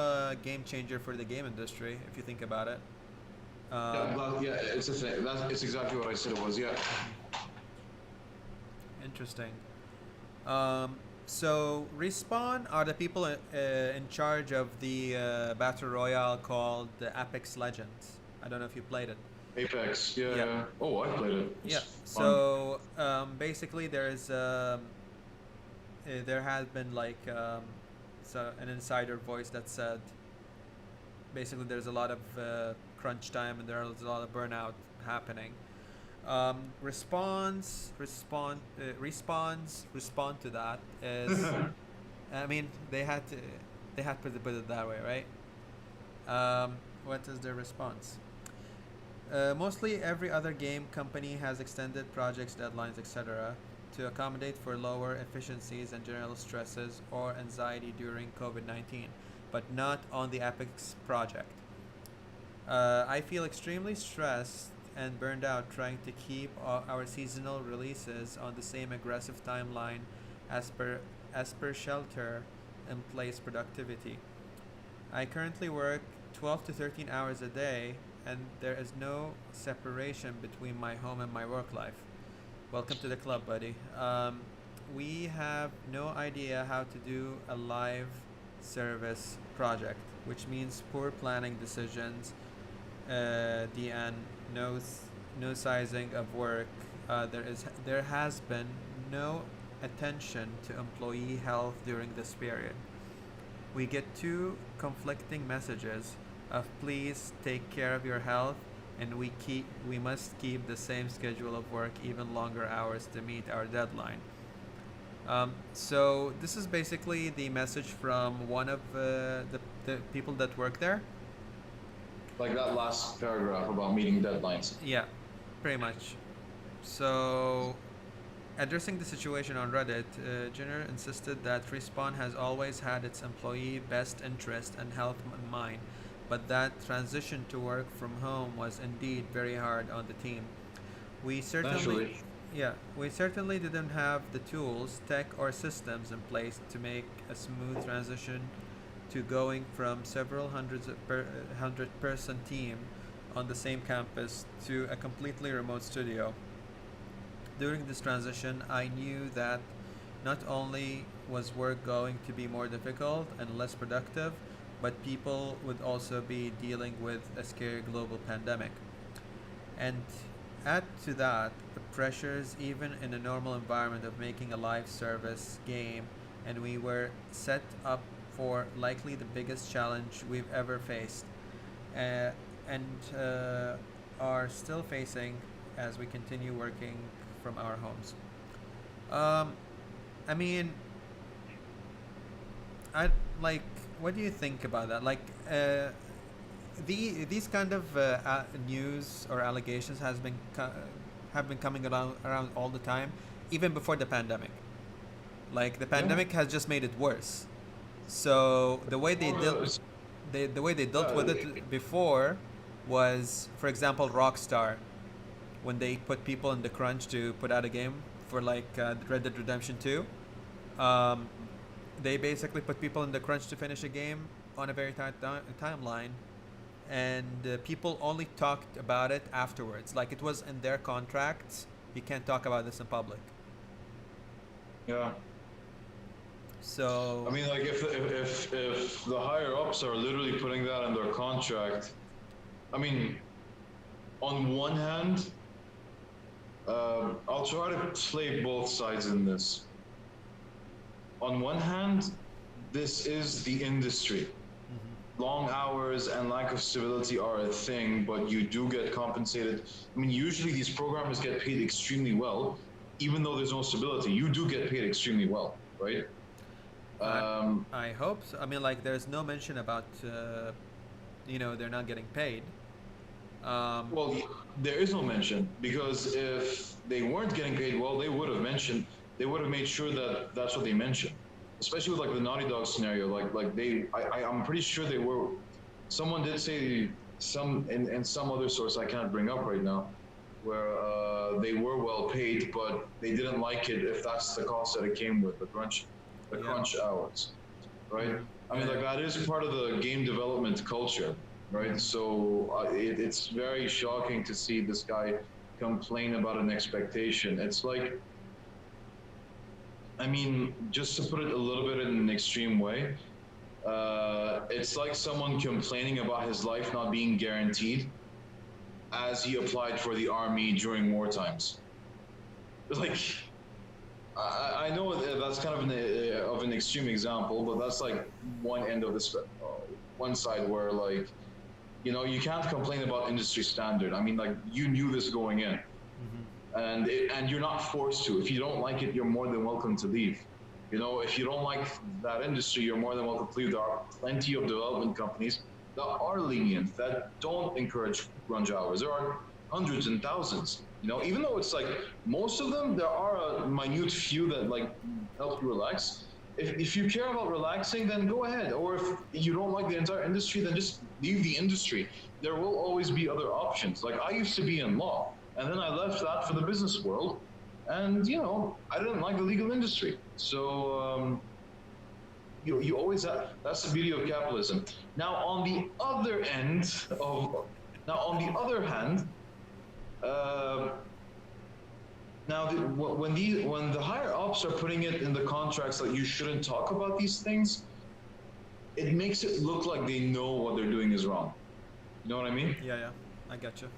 game changer for the game industry, if you think about it. It's a thing. It's exactly what I said it was, yeah. Interesting. So, Respawn are the people in charge of the Battle Royale called the Apex Legends. I don't know if you played it. Apex, yeah. Oh, I played it. Yeah. So basically, there has been like an insider voice that said basically there's a lot of crunch time and there's a lot of burnout happening. Respond to that is, I mean, they had to put it that way, right? What is their response? Mostly every other game company has extended projects, deadlines, etc., to accommodate for lower efficiencies and general stresses or anxiety during COVID 19, but not on the Apex project. I feel extremely stressed and burned out trying to keep our seasonal releases on the same aggressive timeline as per shelter in place productivity. I currently work 12 to 13 hours a day, and there is no separation between my home and my work life. Welcome to the club, buddy. We have no idea how to do a live service project, which means poor planning decisions, DN, no sizing of work. There has been no attention to employee health during this period. We get two conflicting messages of please take care of your health, and we must keep the same schedule of work, even longer hours to meet our deadline. So this is basically the message from one of the people that work there. Like that last paragraph about meeting deadlines. Yeah, pretty much. So, addressing the situation on Reddit, Jenner insisted that Respawn has always had its employee best interest and health in mind, but that transition to work from home was indeed very hard on the team. We certainly, Naturally. yeah, we certainly didn't have the tools, tech, or systems in place to make a smooth transition to going from several hundred person team on the same campus to a completely remote studio. During this transition, I knew that not only was work going to be more difficult and less productive, but people would also be dealing with a scary global pandemic. And add to that the pressures, even in a normal environment, of making a live service game, and we were set up for likely the biggest challenge we've ever faced, and are still facing as we continue working from our homes. Um, I mean, I like. What do you think about that? Like, these kind of news or allegations have been coming around all the time, even before the pandemic. Like the pandemic has just made it worse. So the way they dealt with it before was, for example, Rockstar, when they put people in the crunch to put out a game for like Red Dead Redemption 2. Um, they basically put people in the crunch to finish a game on a very tight timeline, and people only talked about it afterwards. Like it was in their contracts. You can't talk about this in public. Yeah. So I mean, like if the higher ups are literally putting that in their contract, I mean, on one hand, I'll try to play both sides in this. On one hand, this is the industry. Long hours and lack of stability are a thing, but you do get compensated. I mean, usually these programmers get paid extremely well, even though there's no stability. You do get paid extremely well, right? I hope so. I mean, like, there's no mention about, they're not getting paid. Well, there is no mention, because if they weren't getting paid well, they would have made sure that that's what they mentioned. Especially with like the Naughty Dog scenario, I'm pretty sure they were. Someone did say in some other source I can't bring up right now, where they were well paid, but they didn't like it if that's the cost that it came with, the crunch hours, right? I mean, like that is part of the game development culture, right? So it's very shocking to see this guy complain about an expectation. It's like, I mean, just to put it a little bit in an extreme way, it's like someone complaining about his life not being guaranteed as he applied for the army during war times. Like, I know that's kind of an extreme example, but that's like one end of the one side where, like, you can't complain about industry standard. I mean, like, you knew this going in. and you're not forced to. If you don't like it, you're more than welcome to leave. You know, if you don't like that industry, you're more than welcome to leave. There are plenty of development companies that are lenient, that don't encourage grunge hours. There are hundreds and thousands. You know, even though it's like most of them, there are a minute few that like help you relax. If you care about relaxing, then go ahead. Or if you don't like the entire industry, then just leave the industry. There will always be other options. Like I used to be in law, and then I left that for the business world. And, you know, I didn't like the legal industry. So you always have, that's the beauty of capitalism. Now, on the other hand, when the higher ups are putting it in the contracts that you shouldn't talk about these things, it makes it look like they know what they're doing is wrong. You know what I mean? Yeah, I get you.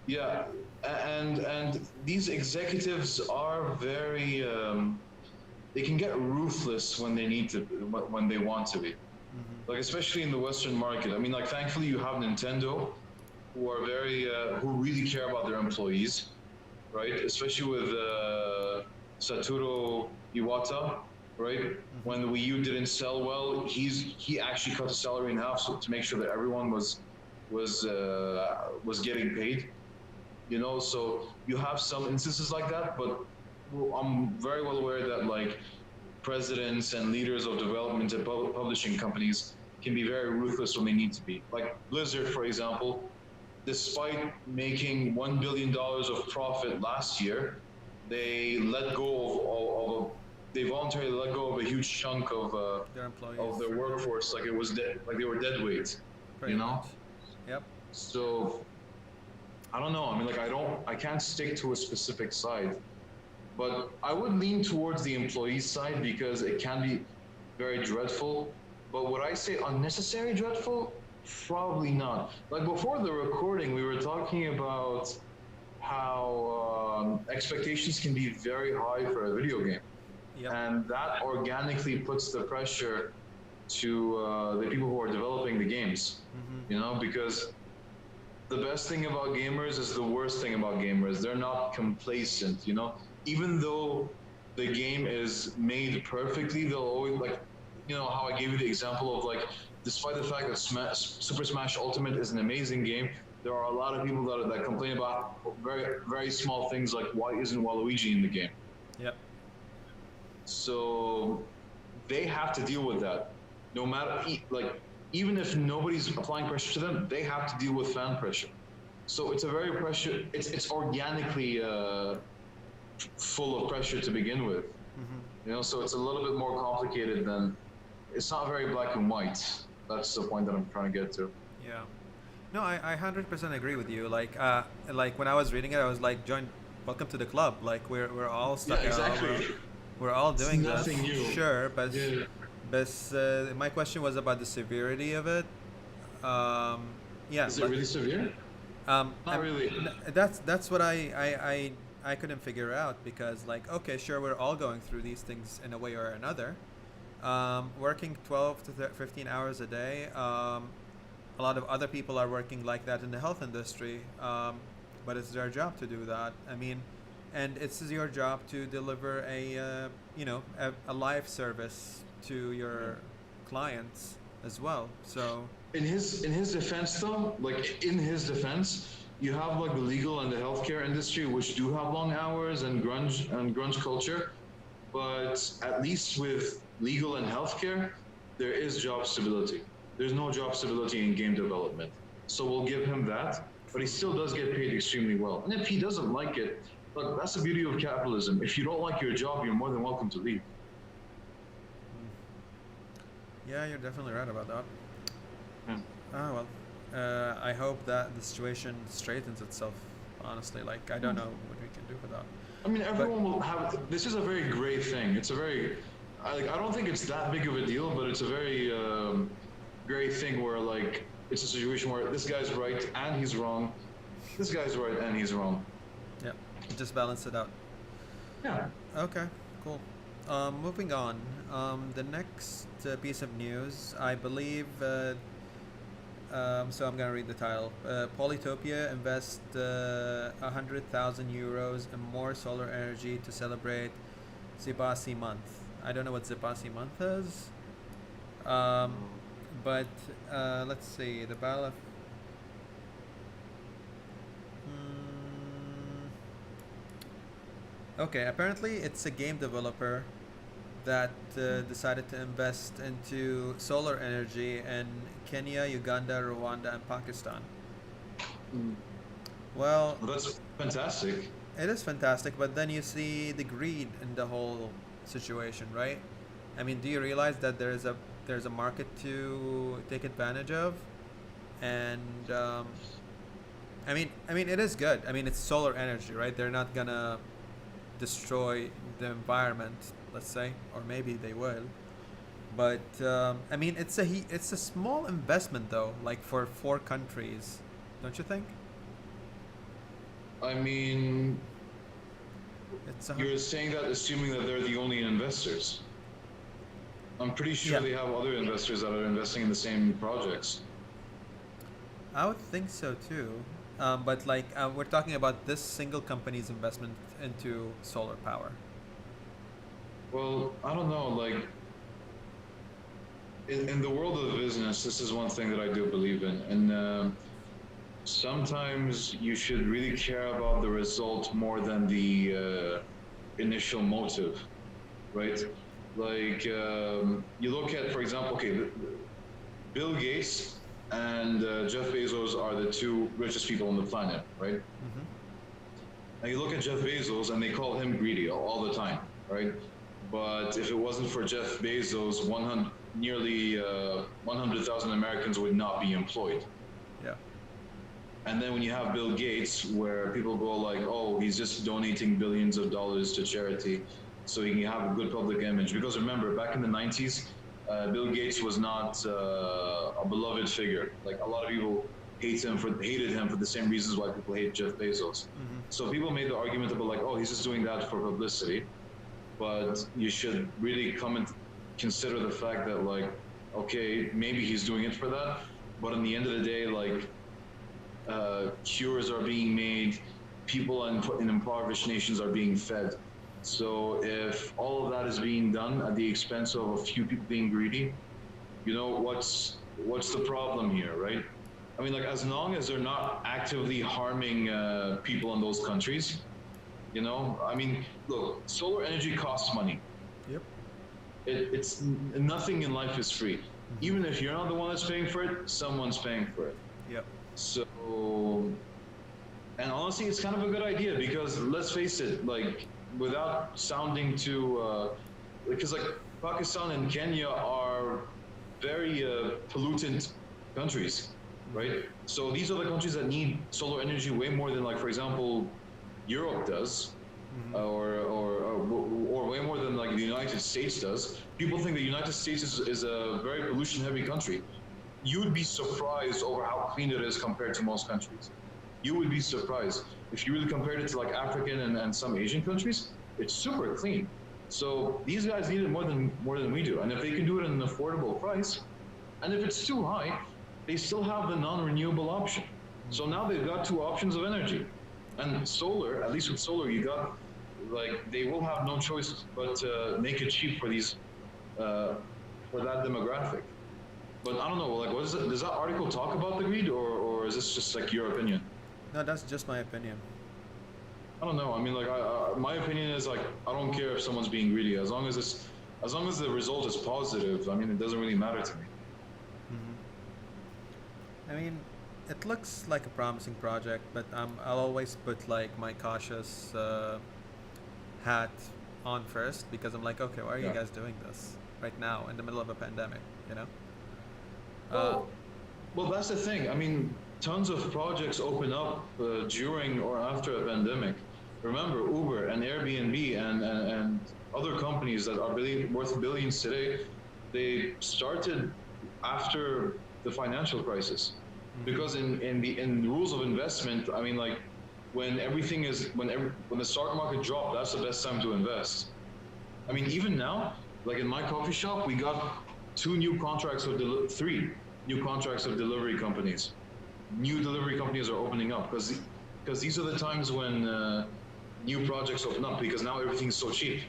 Yeah, and these executives are very they can get ruthless when they need to, when they want to be. Like especially in the Western market. I mean, like thankfully you have Nintendo, who are very who really care about their employees, right? Especially with Satoru Iwata, right? When the Wii U didn't sell well, he actually cut the salary in half to make sure that everyone was getting paid. You know, so you have some instances like that, but I'm very well aware that like presidents and leaders of development and publishing companies can be very ruthless when they need to be. Like Blizzard, for example, despite making $1 billion of profit last year, they let go of they voluntarily let go of a huge chunk of Their employees, of their workforce, like it was like they were dead weight. pretty You know? much. Yep. So I don't know. I mean, like I can't stick to a specific side, but I would lean towards the employee side because it can be very dreadful. But would I say unnecessary dreadful? Probably not. Like before the recording, we were talking about how expectations can be very high for a video game. Yep. And that organically puts the pressure to the people who are developing the games, you know, because the best thing about gamers is the worst thing about gamers. They're not complacent, you know. Even though the game is made perfectly, they'll always, like, you know, how I gave you the example of, like, despite the fact that Super Smash Ultimate is an amazing game, there are a lot of people that complain about very, very small things like, why isn't Waluigi in the game? Yep. So they have to deal with that. No matter, like, even if nobody's applying pressure to them, they have to deal with fan pressure. So it's a very pressure. It's organically full of pressure to begin with. You know, so it's a little bit more complicated than. It's not very black and white. That's the point that I'm trying to get to. Yeah. No, I 100% agree with you. Like when I was reading it, I was like, welcome to the club. Like we're all stuck. Yeah, exactly. We're all doing it's this. Nothing new. Sure, but. Yeah. But my question was about the severity of it. Yeah. Is it really severe? Not really. That's what I couldn't figure out because like okay sure we're all going through these things in a way or another. Working 12 to 15 hours a day. A lot of other people are working like that in the health industry, but it's their job to do that. I mean, and it's your job to deliver a live service to your clients as well. So in his defense though, like in his defense, you have like the legal and the healthcare industry which do have long hours and grunge culture, but at least with legal and healthcare, there is job stability. There's no job stability in game development. So we'll give him that, but he still does get paid extremely well. And if he doesn't like it, look, that's the beauty of capitalism. If you don't like your job, you're more than welcome to leave. Yeah, you're definitely right about that. Yeah. I hope that the situation straightens itself. Honestly, like I don't know what we can do for that. I mean, everyone will have. This is a very gray thing. It's a very. I don't think it's that big of a deal, but it's a very gray thing where like it's a situation where this guy's right and he's wrong, this guy's right and he's wrong. Yeah, just balance it out. Yeah. Okay, cool. Moving on. The next piece of news, I believe So I'm gonna read the title. Polytopia invest 100,000 euros in more solar energy to celebrate Zibasi month. I don't know what Zibasi month is, but let's see. The Battle of Okay, apparently it's a game developer that decided to invest into solar energy in Kenya, Uganda, Rwanda, and Pakistan. Well, That's fantastic. it is fantastic, but then you see the greed in the whole situation, right? I mean, do you realize that there's a market to take advantage of, and I mean, it is good. I mean, it's solar energy, right? They're not gonna destroy the environment, let's say, or maybe they will. But I mean, it's a small investment though, like for 4 countries, don't you think? I mean, It's a you're saying that assuming that they're the only investors. I'm pretty sure Yeah. they have other investors that are investing in the same projects. I would think so too. But like we're talking about this single company's investment into solar power. Well, I don't know, like, in the world of the business, this is one thing that I do believe in. And sometimes you should really care about the result more than the initial motive, right? Like, you look at, for example, okay, Bill Gates and Jeff Bezos are the 2 richest people on the planet, right? Mm-hmm. Now you look at Jeff Bezos and they call him greedy all the time, right? But if it wasn't for Jeff Bezos, nearly 100,000 Americans would not be employed. Yeah. And then when you have Bill Gates, where people go like, oh, he's just donating billions of dollars to charity so he can have a good public image. Because remember, back in the 90s, Bill Gates was not a beloved figure. Like, a lot of people hated him for the same reasons why people hate Jeff Bezos. Mm-hmm. So people made the argument about like, oh, he's just doing that for publicity. But you should really come and consider the fact that, like, okay, maybe he's doing it for that, but in the end of the day, like, cures are being made, people in impoverished nations are being fed. So if all of that is being done at the expense of a few people being greedy, you know, what's the problem here, right? I mean, like, as long as they're not actively harming people in those countries, you know, I mean, look, solar energy costs money. Yep. It's nothing in life is free. Mm-hmm. Even if you're not the one that's paying for it, someone's paying for it. Yep. So, and honestly, it's kind of a good idea because let's face it, like, without sounding too, because like Pakistan and Kenya are very pollutant countries, right? So these are the countries that need solar energy way more than, like, for example, Europe does, Mm-hmm. or way more than like the United States does. People think the United States is a very pollution-heavy country. You would be surprised over how clean it is compared to most countries. You would be surprised if you really compared it to like African and some Asian countries. It's super clean. So these guys need it more than we do. And if they can do it at an affordable price, and if it's too high, they still have the non-renewable option. So now they've got 2 options of energy. And solar, at least with solar, you got, like, they will have no choice but to make it cheap for these, for that demographic. But I don't know, like, what is it? Does that article talk about the greed, or is this just like your opinion? No, that's just my opinion. I don't know. I mean, like, my opinion is like, I don't care if someone's being greedy, as long as the result is positive. I mean, it doesn't really matter to me. I mean, it looks like a promising project, but I'll always put like my cautious hat on first because I'm like, okay, why are you Yeah. guys doing this right now in the middle of a pandemic? You know? Well, that's the thing. I mean, tons of projects open up during or after a pandemic. Remember, Uber and Airbnb and other companies that are worth billions today, they started after the financial crisis. Because in rules of investment, I mean, like, when the stock market dropped, that's the best time to invest. I mean, even now, like in my coffee shop, we got 2 new contracts with 3 new contracts of delivery companies. New delivery companies are opening up because these are the times when new projects open up because now everything's so cheap.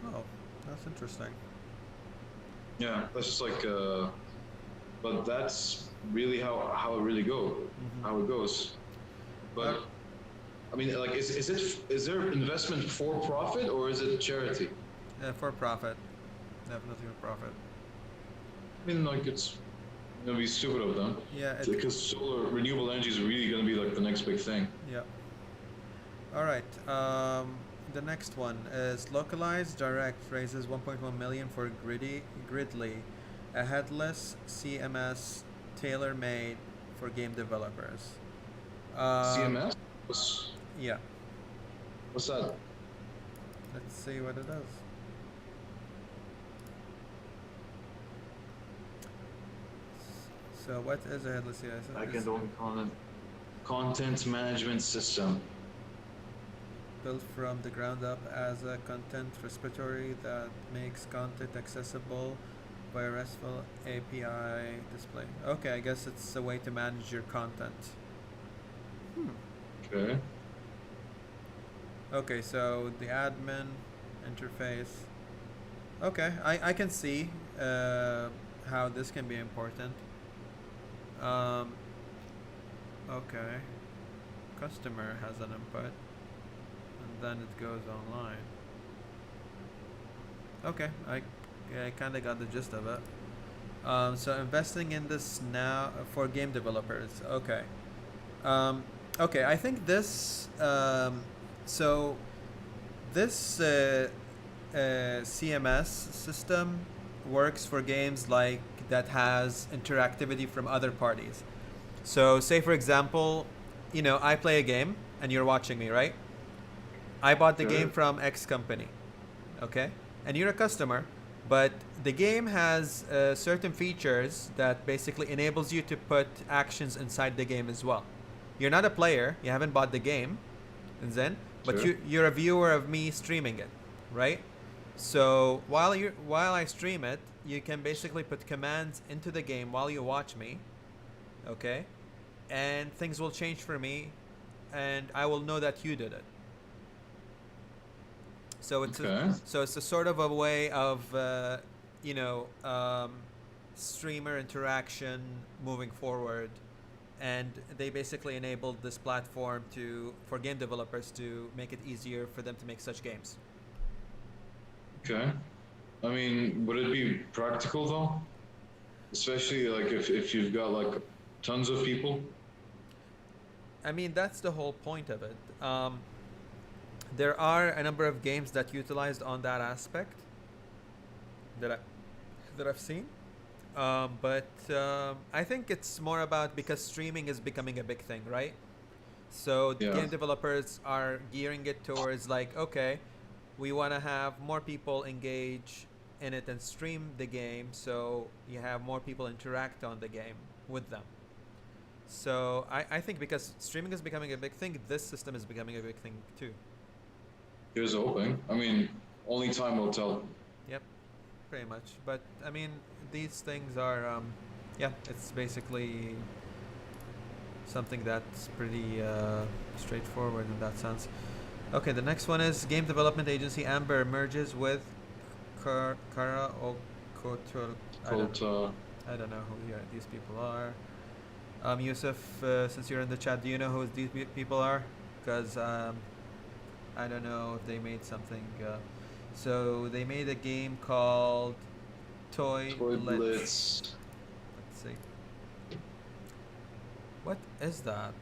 Oh, that's interesting. Yeah, that's just like, but that's really how it really how it goes. But I mean, like, is there investment for profit or is it charity? For profit, definitely for profit. I mean, like, it's gonna be stupid of them. Yeah, Because solar renewable energy is really gonna be like the next big thing. yeah. All right. The next one is localized direct raises 1.1 million for Gridley, a headless CMS tailor-made for game developers. CMS? Yeah. What's that? Let's see what it does. So what is a headless CMS? Backend only content management system. Built from the ground up as a content repository that makes content accessible via RESTful API display. Okay, I guess it's a way to manage your content. Okay. Okay, so the admin interface. Okay, I can see how this can be important. Okay. Customer has an input. And then it goes online. Okay, I kind of got the gist of it. So investing in this now for game developers. Okay. Okay, I think this. So this CMS system works for games like that has interactivity from other parties. So say for example, I play a game and you're watching me, right? I bought the game from X company, okay? And you're a customer, but the game has certain features that basically enables you to put actions inside the game as well. You're not a player, you haven't bought the game, but you're a viewer of me streaming it, right? So while I stream it, you can basically put commands into the game while you watch me, okay? And things will change for me, and I will know that you did it. So it's a sort of a way of streamer interaction moving forward, and they basically enabled this platform for game developers to make it easier for them to make such games. Okay. I mean, would it be practical though? Especially like if you've got like tons of people? I mean, that's the whole point of it. There are a number of games that utilized on that aspect that I've seen, but I think it's more about because streaming is becoming a big thing, right? So game developers are gearing it towards like, okay, we want to have more people engage in it and stream the game, so you have more people interact on the game with them. So I think because streaming is becoming a big thing, this system is becoming a big thing too. Here's hoping. I mean, only time will tell. Yep, pretty much. But I mean, these things are, it's basically something that's pretty straightforward in that sense. Okay, the next one is game development agency Amber merges with Kara Okotor. I don't know who these people are. Yusuf, since you're in the chat, do you know who these people are? Because I don't know if they made something. So they made a game called Toy Blitz. Let's see. What is that?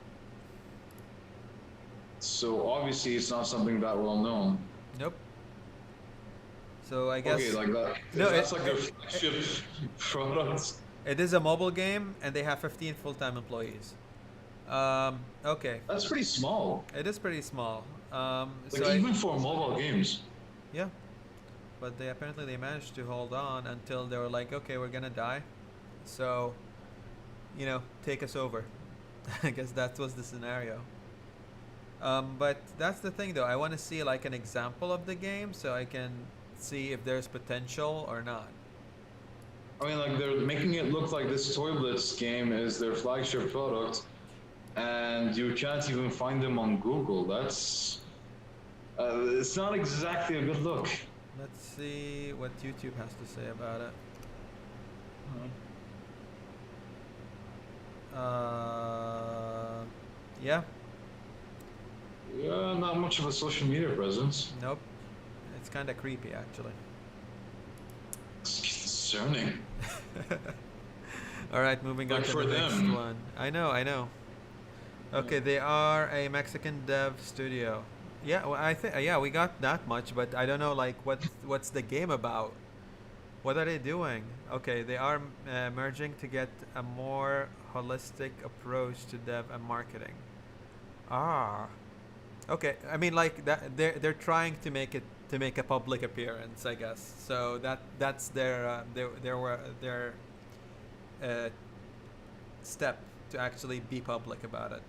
So obviously it's not something that well known. Nope. So I guess. Okay, like that. No, that's like their flagship product. It is a mobile game, and they have 15 full-time employees. Okay. That's pretty small. It is pretty small. Even for mobile games. Yeah. But they apparently managed to hold on until they were like, okay, we're gonna die. So, take us over. I guess that was the scenario. But that's the thing though. I want to see like an example of the game so I can see if there's potential or not. I mean, like they're making it look like this Toilets game is their flagship product, and you can't even find them on Google. That's it's not exactly a good look. Let's see what YouTube has to say about it. Yeah. Yeah, not much of a social media presence. Nope. It's kind of creepy, actually. It's concerning. All right, moving on Like to for the next them. one. I know. Okay, they are a Mexican dev studio. Yeah, well, I think yeah, we got that much, but I don't know like what's the game about. What are they doing? Okay, they are merging to get a more holistic approach to dev and marketing. Ah, okay. I mean, like that. They're trying to make a public appearance, I guess. So that's their step to actually be public about it.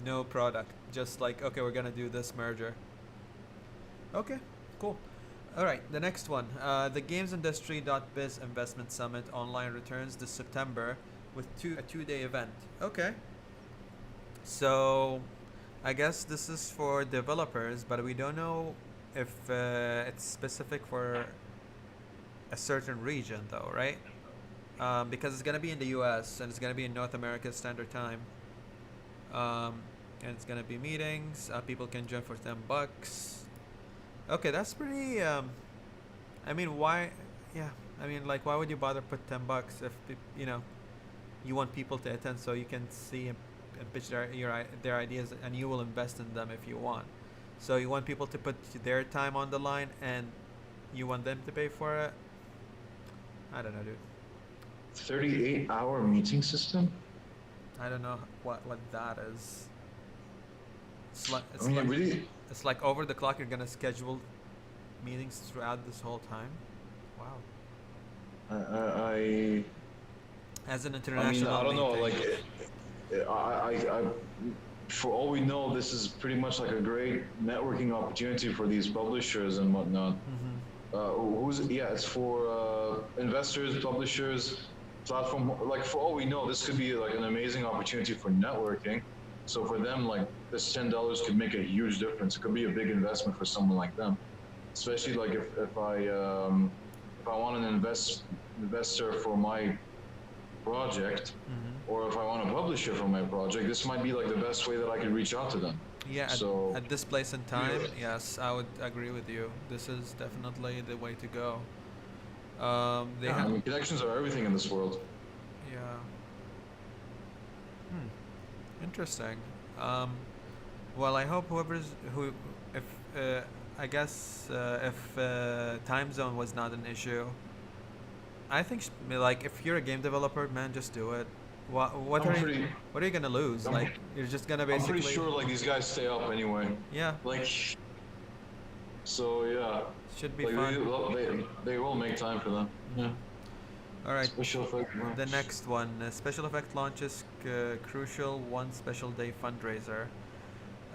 No product, just like okay, we're gonna do this merger. Okay, cool. All right, the next one. The GamesIndustry.biz Investment Summit online returns this September with a two-day event. Okay. So, I guess this is for developers, but we don't know if it's specific for a certain region, though, right? Because it's gonna be in the U.S. and it's gonna be in North America Standard Time. And it's gonna be meetings. People can join for $10. Okay, that's pretty. I mean, why? Yeah, I mean, like, why would you bother put $10 if you want people to attend so you can see and pitch their ideas and you will invest in them if you want. So you want people to put their time on the line and you want them to pay for it. I don't know, dude. 38-hour meeting system? I don't know what that is. Really? It's like over the clock. You're gonna schedule meetings throughout this whole time. Wow. As an international. I don't know. meeting. Like, I, for all we know, this is pretty much like a great networking opportunity for these publishers and whatnot. It's for investors, publishers, platform. Like, for all we know, this could be like an amazing opportunity for networking. So for them, like, this $10 could make a huge difference. It could be a big investment for someone like them, especially like if I want an investor for my project, or if I want a publisher for my project, this might be like the best way that I could reach out to them. Yeah, so, at this place and time, yes, I would agree with you. This is definitely the way to go. Connections are everything in this world. Yeah. Interesting. Well, I hope if time zone was not an issue, I think like if you're a game developer, man, just do it. What are you gonna lose? Like you're just gonna basically. I'm pretty sure like these guys stay up anyway. Yeah. Like. So yeah. Should be like, fun. They will make time for them. Yeah. All right. Special effect. The next one, Special Effect launches crucial one special day fundraiser.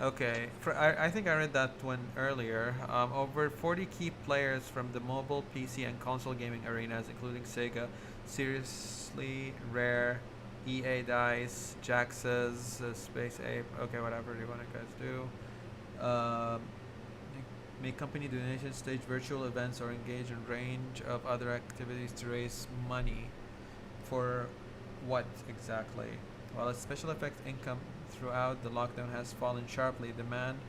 Okay, I think I read that one earlier. Over 40 key players from the mobile, PC, and console gaming arenas, including Sega, Seriously Rare, EA Dice, Jax's, Space Ape. Okay, whatever you want to guys do. Make company donations, stage virtual events, or engage in range of other activities to raise money. For what exactly? While its special effect income throughout the lockdown has fallen sharply, demand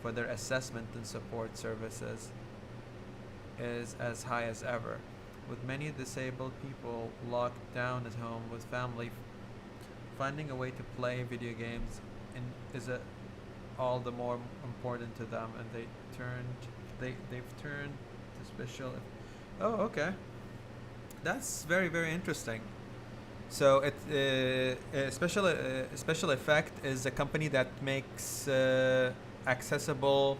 for their assessment and support services is as high as ever. With many disabled people locked down at home with family, finding a way to play video games is all the more important to them, and they've turned to special. Oh, okay. That's very, very interesting. So Special Effect is a company that makes accessible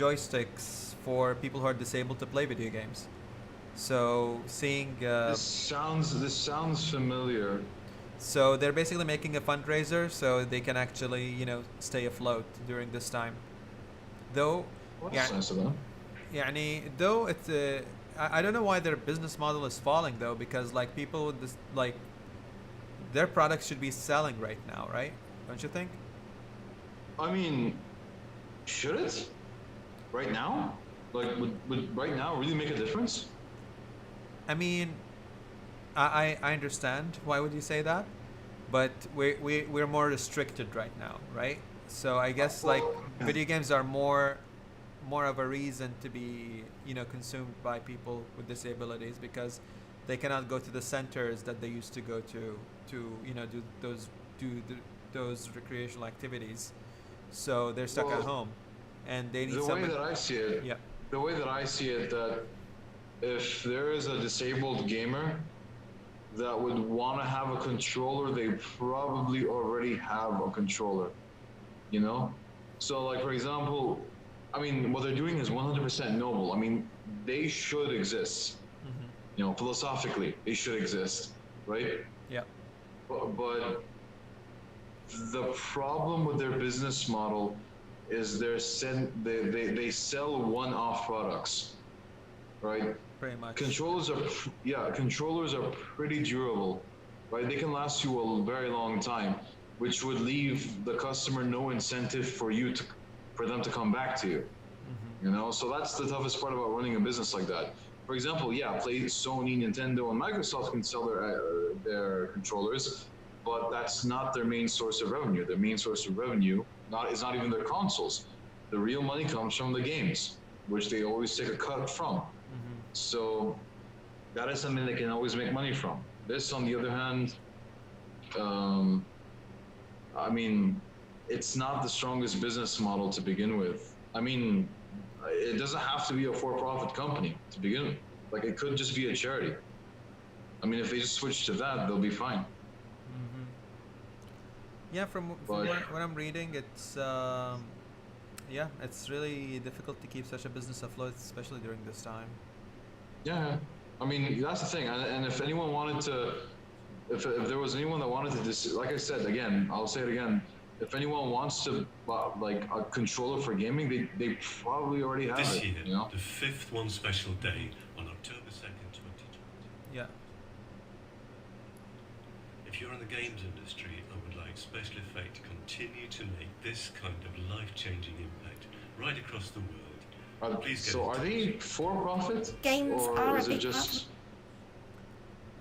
joysticks for people who are disabled to play video games. So seeing this sounds familiar. So they're basically making a fundraiser so they can actually stay afloat during this time. Though What's nice of them? though it's I don't know why their business model is falling though, because like people with this, like, their products should be selling right now, right? Don't you think? I mean, should it? Right now? Like, would right now really make a difference? I mean, I understand why would you say that, but we're more restricted right now, right? So I guess like video games are more of a reason to be, you know, consumed by people with disabilities, because they cannot go to the centers that they used to go to you know, those recreational activities. So they're stuck at home, and they need The way someone. that I see it, Yeah. the way that I see it, that if there is a disabled gamer that would want to have a controller, they probably already have a controller, you know? So like, for example, I mean, what they're doing is 100% noble. I mean, they should exist, you know, philosophically, they should exist, right? Yeah. But the problem with their business model is they sell one-off products, right? Pretty much. Controllers are pretty durable, right? They can last you a very long time, which would leave the customer no incentive for them to come back to you. You know, so that's the toughest part about running a business like that. For example, yeah, Sony, Nintendo, and Microsoft can sell their controllers, but that's not their main source of revenue. Their main source of revenue is not even their consoles. The real money comes from the games, which they always take a cut from. So that is something they can always make money from. This, on the other hand, I mean, it's not the strongest business model to begin with. I mean, it doesn't have to be a for-profit company to begin with. Like, it could just be a charity. I mean, if they just switch to that, they'll be fine. Yeah, from what I'm reading, it's yeah, it's really difficult to keep such a business afloat, especially during this time. Yeah, I mean, that's the thing. And if anyone wanted to, if there was anyone that wanted to, like I said, again, I'll say it again, if anyone wants to, like, a controller for gaming, they probably already have this it, year, you know? the fifth one special day on October 2nd, 2020. Yeah. If you're in the games industry and would like Special Effect to continue to make this kind of life-changing impact right across the world, please get So in are touch. they for profit? Games or are a is it big just?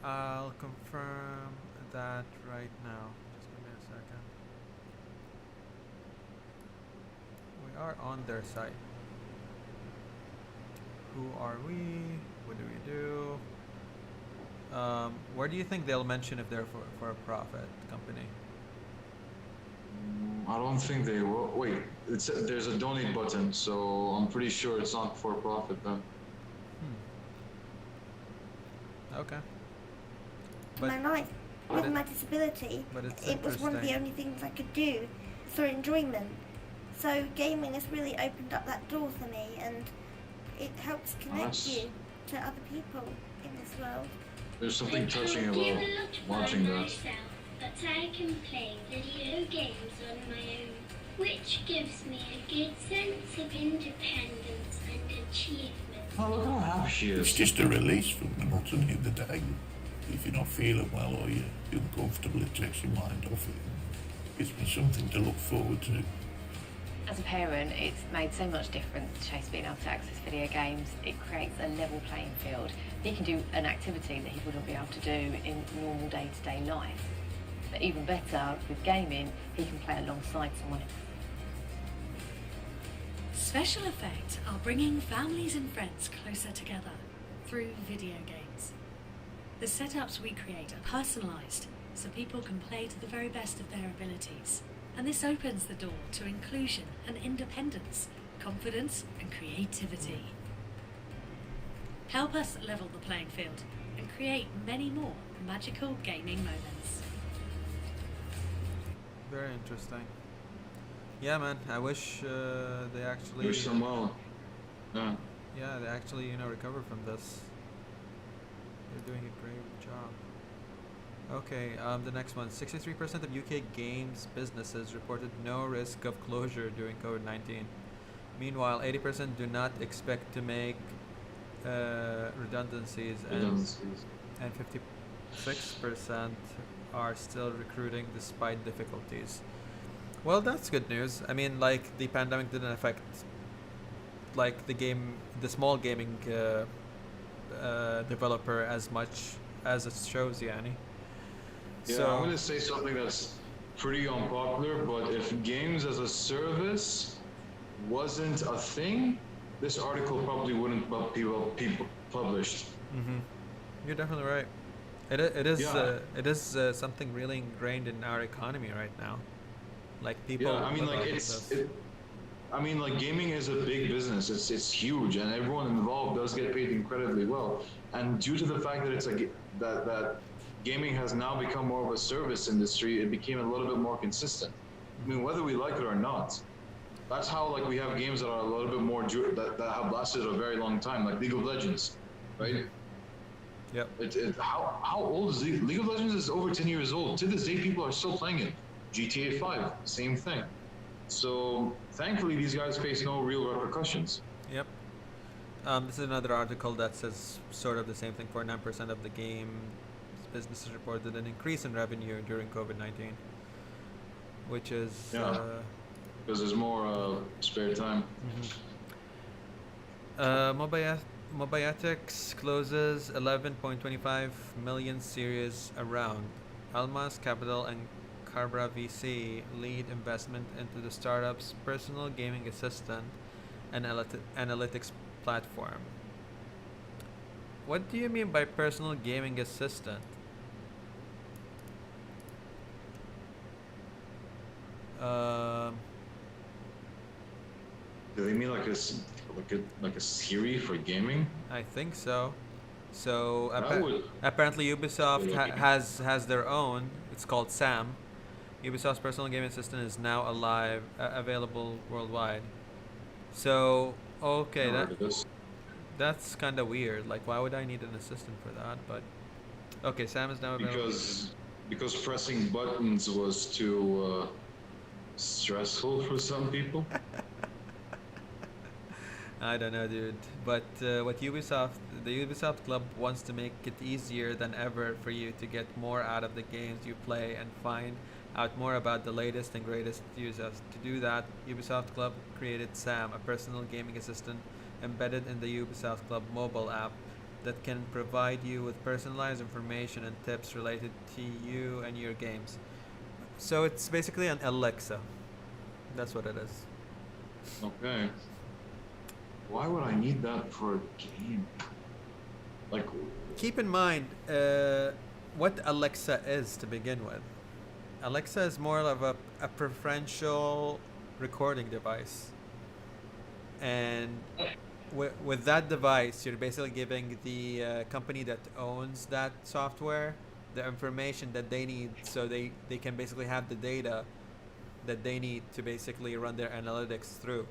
I'll confirm that right now. Just give me a second. We are on their site. Who are we? What do we do? Where do you think they'll mention if they're for a profit company? I don't think they will. Wait, there's a donate button, so I'm pretty sure it's not for profit then. Okay. My life with my disability, but it's it was one of the interesting. only things I could do for enjoyment. So gaming has really opened up that door for me, and it helps connect Nice. you to other people in this world. There's something touching I can't do about a lot watching by that. myself, but I can play video games on my own, which gives me a good sense of independence and achievement. Oh, look how happy she It's is. just a release from the monotony of the day. If you're not feeling well or you're uncomfortable, it takes your mind off it. It gives me something to look forward to. As a parent, it's made so much difference to Chase being able to access video games. It creates a level playing field. He can do an activity that he wouldn't be able to do in normal day-to-day life. But even better, with gaming, he can play alongside someone. Special Effect are bringing families and friends closer together through video games. The setups we create are personalised so people can play to the very best of their abilities. And this opens the door to inclusion and independence, confidence and creativity. Help us level the playing field and create many more magical gaming moments. Very interesting. Yeah, man. I wish they actually. Wish them well. Yeah. Yeah, they actually, recover from this. They're doing a great job. Okay, the next one. 63% of UK games businesses reported no risk of closure during COVID-19. Meanwhile, 80% do not expect to make redundancies, and 56% are still recruiting despite difficulties. Well, that's good news. I mean, like, the pandemic didn't affect like the small gaming developer as much as it shows, yani. Yeah, So I'm gonna say something that's pretty unpopular, but if games as a service wasn't a thing, this article probably wouldn't be published. you're definitely right. It is Yeah. something really ingrained in our economy right now. Like, people. Yeah, I mean, live like off of it's. this. I mean, like gaming is a big business. It's huge, and everyone involved does get paid incredibly well. And due to the fact that that gaming has now become more of a service industry, it became a little bit more consistent. I mean, whether we like it or not, that's how like we have games that are a little bit more that have lasted a very long time, like League of Legends, right? Yep. How old is League of Legends? Is over 10 years old. To this day, people are still playing it. GTA 5, same thing. So thankfully, these guys face no real repercussions. Yep. This is another article that says sort of the same thing. 49% of the game businesses reported an increase in revenue during COVID-19, which is Because there's more spare time. Mobiatics closes 11.25 million series around. Almas Capital and Carbra VC lead investment into the startup's personal gaming assistant and analytics platform. What do you mean by personal gaming assistant? Do they mean like a Siri for gaming? I think so. So That would- apparently Ubisoft Okay. has their own. It's called Sam. Ubisoft's personal gaming assistant is now available worldwide. So okay, Never heard of this. that's kind of weird. Like, why would I need an assistant for that? But okay, Sam is now available. Because pressing buttons was too stressful for some people. I don't know, dude. But the Ubisoft Club wants to make it easier than ever for you to get more out of the games you play and find out more about the latest and greatest users. To do that, Ubisoft Club created Sam, a personal gaming assistant embedded in the Ubisoft Club mobile app that can provide you with personalized information and tips related to you and your games. So it's basically an Alexa. That's what it is. Okay. Why would I need that for a game? Like, Keep in mind what Alexa is to begin with. Alexa is more of a preferential recording device. And with that device, you're basically giving the company that owns that software the information that they need, so they can basically have the data that they need to basically run their analytics through.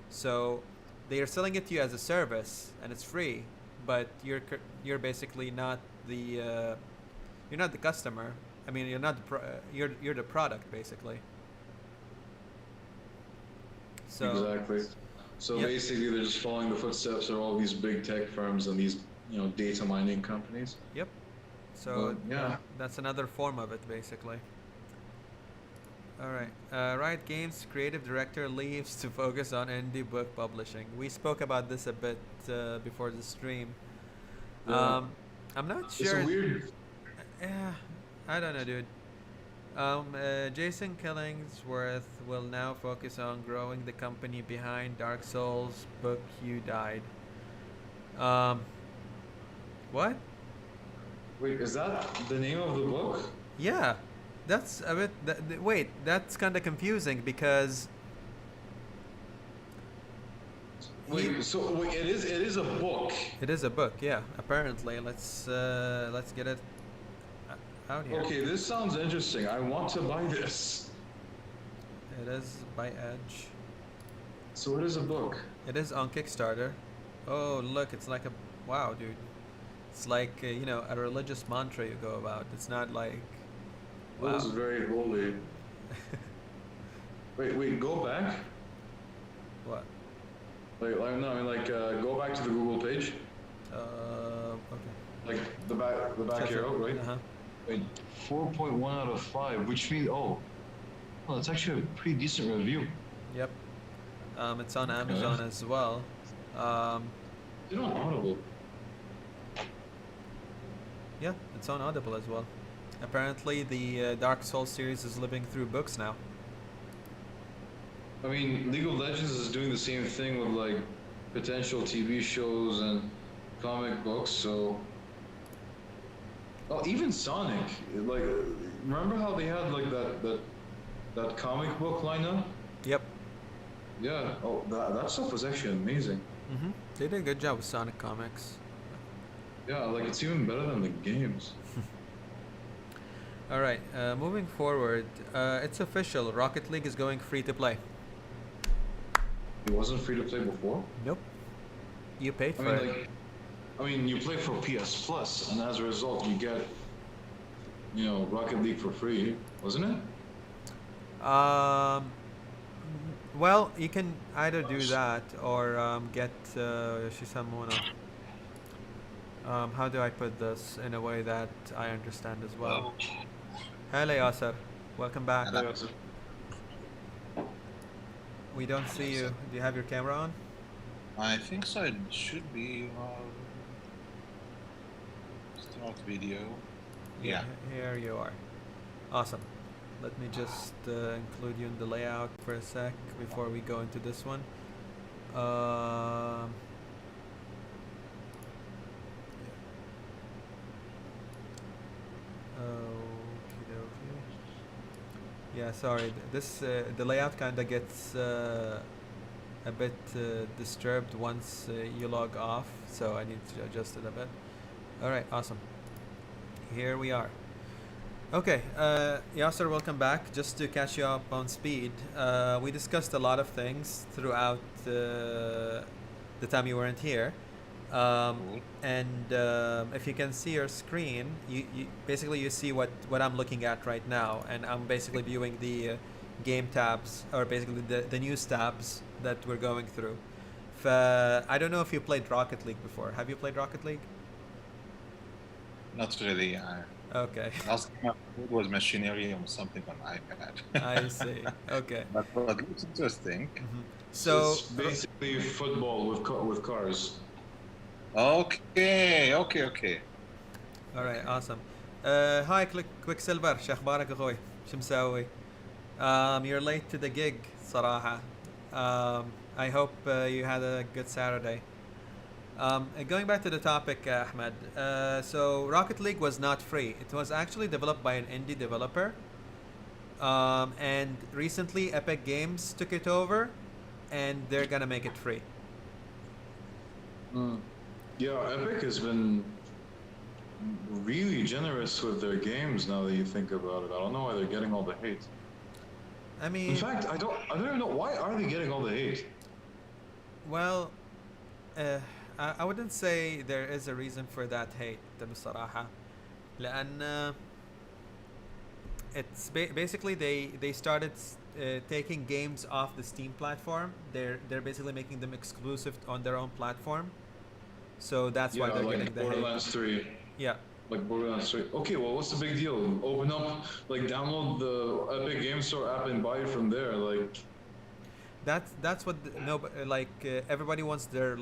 So they are selling it to you as a service, and it's free, but you're basically not the you're not the customer. I mean, you're not you're the product basically. So exactly. So Yep. basically, they're just following the footsteps of all these big tech firms and these, data mining companies. Yep. So yeah. that's another form of it basically. All right. Riot Games creative director leaves to focus on indie book publishing. We spoke about this a bit before the stream. Yeah. I'm not It's sure. a weird. Yeah, I don't know, dude. Jason Killingsworth will now focus on growing the company behind Dark Souls book You Died. What? Wait, is that the name of the book? Yeah, that's a bit. Wait, that's kind of confusing because. Wait, it is a book. It is a book, yeah. Apparently, let's get it out here. Okay, this sounds interesting. I want to buy this. It is by Edge. So it is a book. It is on Kickstarter. Oh, look, it's like a wow, dude. It's like a religious mantra you go about. It's not like wow. This is very holy. Wait, go back. What? Go back to the Google page. Okay. Like the back Sure. arrow, right? Uh-huh. Wait, 4.1 out of 5, which means well, that's actually a pretty decent review. Yep. It's on Amazon as well. They're on Audible. Yeah, it's on Audible as well. Apparently, the Dark Souls series is living through books now. I mean, League of Legends is doing the same thing with like potential TV shows and comic books. So, oh, even Sonic. Like, remember how they had like that comic book lineup? Yep. Yeah. Oh, that stuff was actually amazing. Mm-hmm. They did a good job with Sonic comics. Yeah, like it's even better than the games. All right, moving forward, it's official. Rocket League is going free to play. It wasn't free to play before. Nope. You paid I for mean, it. you play for PS Plus, and as a result, you get, Rocket League for free, wasn't it? Well, you can either do that or get Shisamuna. How do I put this in a way that I understand as well? Hello, Yasser. Welcome back. Hello. We don't see you. Do you have your camera on? I think so. It should be. Start video. Yeah. Here you are. Awesome. Let me just include you in the layout for a sec before we go into this one. Yeah, sorry. This the layout kind of gets a bit disturbed once you log off, so I need to adjust it a bit. All right, awesome. Here we are. Okay, Yasser, welcome back. Just to catch you up on speed, we discussed a lot of things throughout the time you weren't here. And if you can see your screen, you basically you see what I'm looking at right now, and I'm basically viewing the game tabs, or basically the news tabs that we're going through. I don't know if you played Rocket League before. Have you played Rocket League? Not really. Okay. Last time I played was Machinery or something on iPad. I see. Okay. But it looks interesting. Mm-hmm. So it's basically football with cars. Okay. All right, awesome. Hi, Quicksilver. شو أخبارك أخوي؟ شو مسوي؟ You're late to the gig صراحة. I hope you had a good Saturday. Going back to the topic, Ahmed. So Rocket League was not free. It was actually developed by an indie developer. And recently Epic Games took it over, and they're gonna make it free. Yeah, Epic has been really generous with their games now that you think about it. I don't know why they're getting all the hate. I mean, in fact, I don't even know why are they getting all the hate. Well, I wouldn't say there is a reason for that hate بصراحة. لأن it's basically they started taking games off the Steam platform. They're basically making them exclusive on their own platform. So that's why they're like getting the Borderlands hate. 3. Yeah. Like Borderlands 3. Okay, well, what's the big deal? Open up, like, download the Epic Game Store app and buy it from there. Like, that's what everybody wants their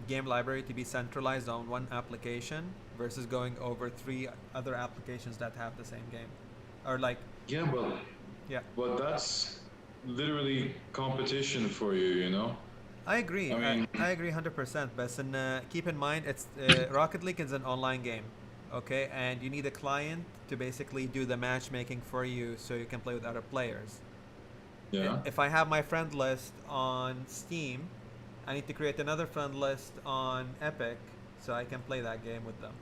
game library to be centralized on one application versus going over 3 other applications that have the same game, or like. Yeah, but that's literally competition for you, you know. I agree. I agree 100%. But keep in mind, it's Rocket League is an online game, okay, and you need a client to basically do the matchmaking for you, so you can play with other players. Yeah. If I have my friend list on Steam, I need to create another friend list on Epic, so I can play that game with them.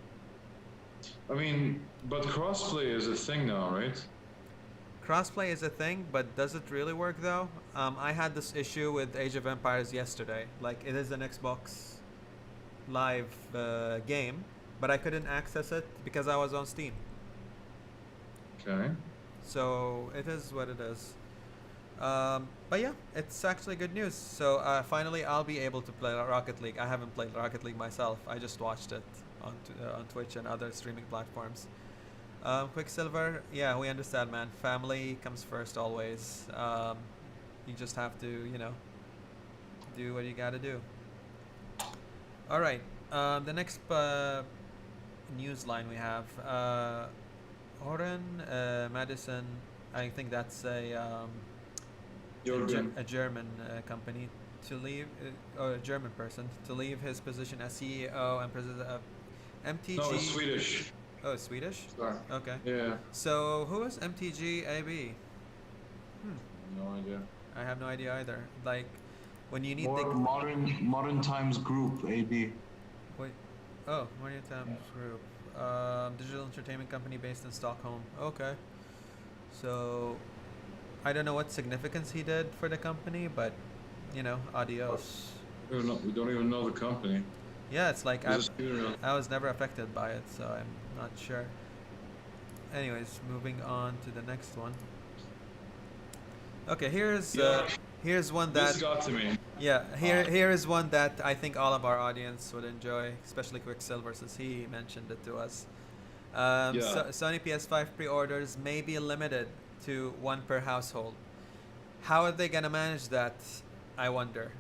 I mean, but crossplay is a thing now, right? Crossplay is a thing, but does it really work though? I had this issue with Age of Empires yesterday. Like, it is an Xbox Live game, but I couldn't access it because I was on Steam. Okay. So it is what it is. But yeah, it's actually good news. So finally, I'll be able to play Rocket League. I haven't played Rocket League myself. I just watched it on Twitch and other streaming platforms. Quicksilver, yeah, we understand, man. Family comes first always. You just have to, do what you gotta do. All right. The next news line we have Oren Madison. I think that's a German company to leave, or a German person to leave his position as CEO and president of MTG. No, it's Swedish. Oh, it's Swedish? Sorry. Okay. Yeah. So who is MTG AB? No idea. I have no idea either. Like, when you need Modern Times Group AB. Wait. Oh, Modern Times Group. Digital entertainment company based in Stockholm. Okay. So, I don't know what significance he did for the company, but, adios. We don't even know the company. Yeah, it's like I was never affected by it, so I'm not sure. Anyways, moving on to the next one. Okay, here's one that This got to me. Yeah, here is one that I think all of our audience would enjoy, especially Quicksilver, since he mentioned it to us. Sony PS5 pre-orders may be limited to one per household. How are they gonna manage that? I wonder.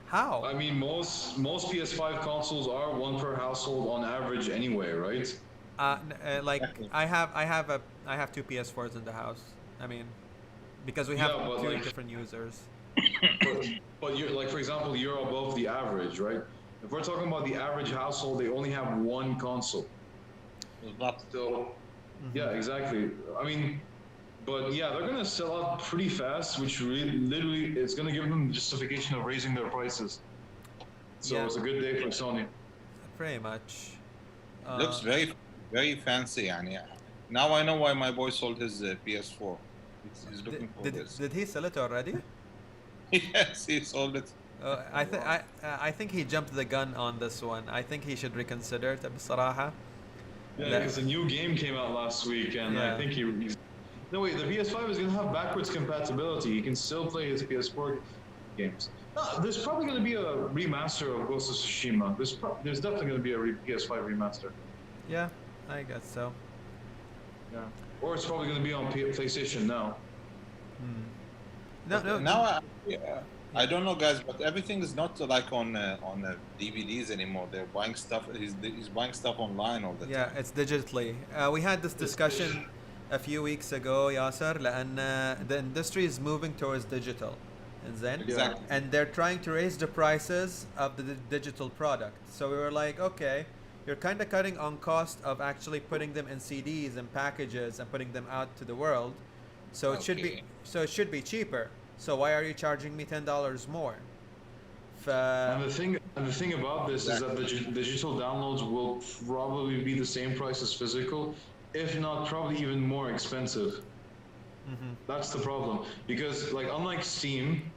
How? I mean, most PS5 consoles are one per household on average anyway, right? I have two PS4s in the house. I mean, because we have two different users. But you're like, for example, you're above the average, right? If we're talking about the average household, they only have one console. So, yeah, exactly. I mean, but yeah, they're gonna sell out pretty fast, which literally it's gonna give them the justification of raising their prices. So it's a good day for Sony. Pretty much. Looks very, very fancy, يعني. Now I know why my boy sold his PS4. He's looking for this. Did he sell it already? Yes, he sold it. I think he jumped the gun on this one. I think he should reconsider it, بصراحة. Yeah, because a new game came out last week, and I think he's... No, wait, the PS5 is going to have backwards compatibility. He can still play his PS4 games. No, there's probably going to be a remaster of Ghost of Tsushima. There's definitely going to be a PS5 remaster. Yeah, I guess so. Yeah. Or it's probably going to be on PlayStation now. Now, I don't know, guys, but everything is not like on DVDs anymore. They're buying stuff. He's buying stuff online all the time. Yeah, it's digitally. We had this discussion a few weeks ago, Yasser, لأن the industry is moving towards digital. Exactly. And they're trying to raise the prices of the digital product. So we were like, okay, you're kind of cutting on cost of actually putting them in CDs and packages and putting them out to the world. So it should be cheaper. So why are you charging me $10 more? And the thing about this is that the digital downloads will probably be the same price as physical, if not probably even more expensive. That's the problem, because like unlike Steam,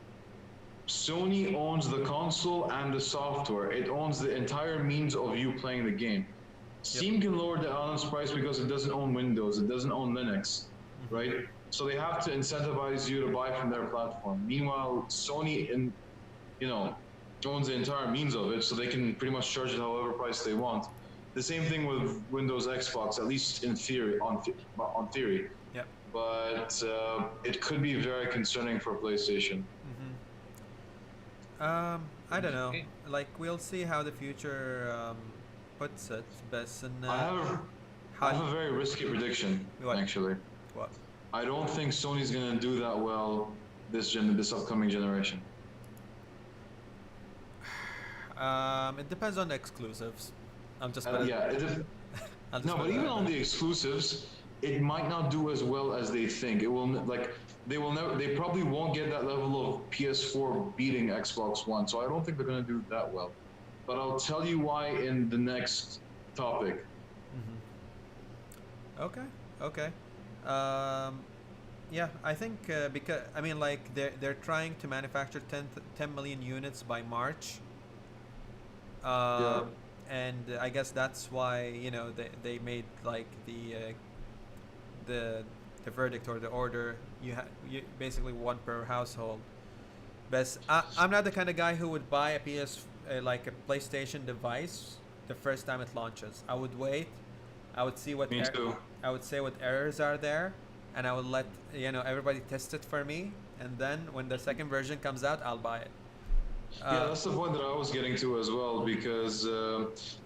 Sony owns the console and the software. It owns the entire means of you playing the game. Steam can lower the honest price because it doesn't own Windows, it doesn't own Linux, right? So they have to incentivize you to buy from their platform. Meanwhile, Sony owns the entire means of it, so they can pretty much charge it however price they want. The same thing with Windows, Xbox, at least in theory, on theory. Yep. But it could be very concerning for PlayStation. I don't know. Like, we'll see how the future puts it. But I have a very risky prediction, actually. What? I don't think Sony's gonna do that well this upcoming generation. It depends on the exclusives. I'm just But even on the exclusives, it might not do as well as they think. It will they probably won't get that level of PS4 beating Xbox One. So I don't think they're gonna do that well. But I'll tell you why in the next topic. Okay. Yeah, I think because they're trying to manufacture 10 million units by March. And I guess that's why they made like the verdict or the order. You basically one per household. But I'm not the kind of guy who would buy a like a PlayStation device the first time it launches. I would wait. I would see Me too. I would say what errors are there, and I would let everybody test it for me. And then when the second version comes out, I'll buy it. Yeah, that's the point that I was getting to as well, because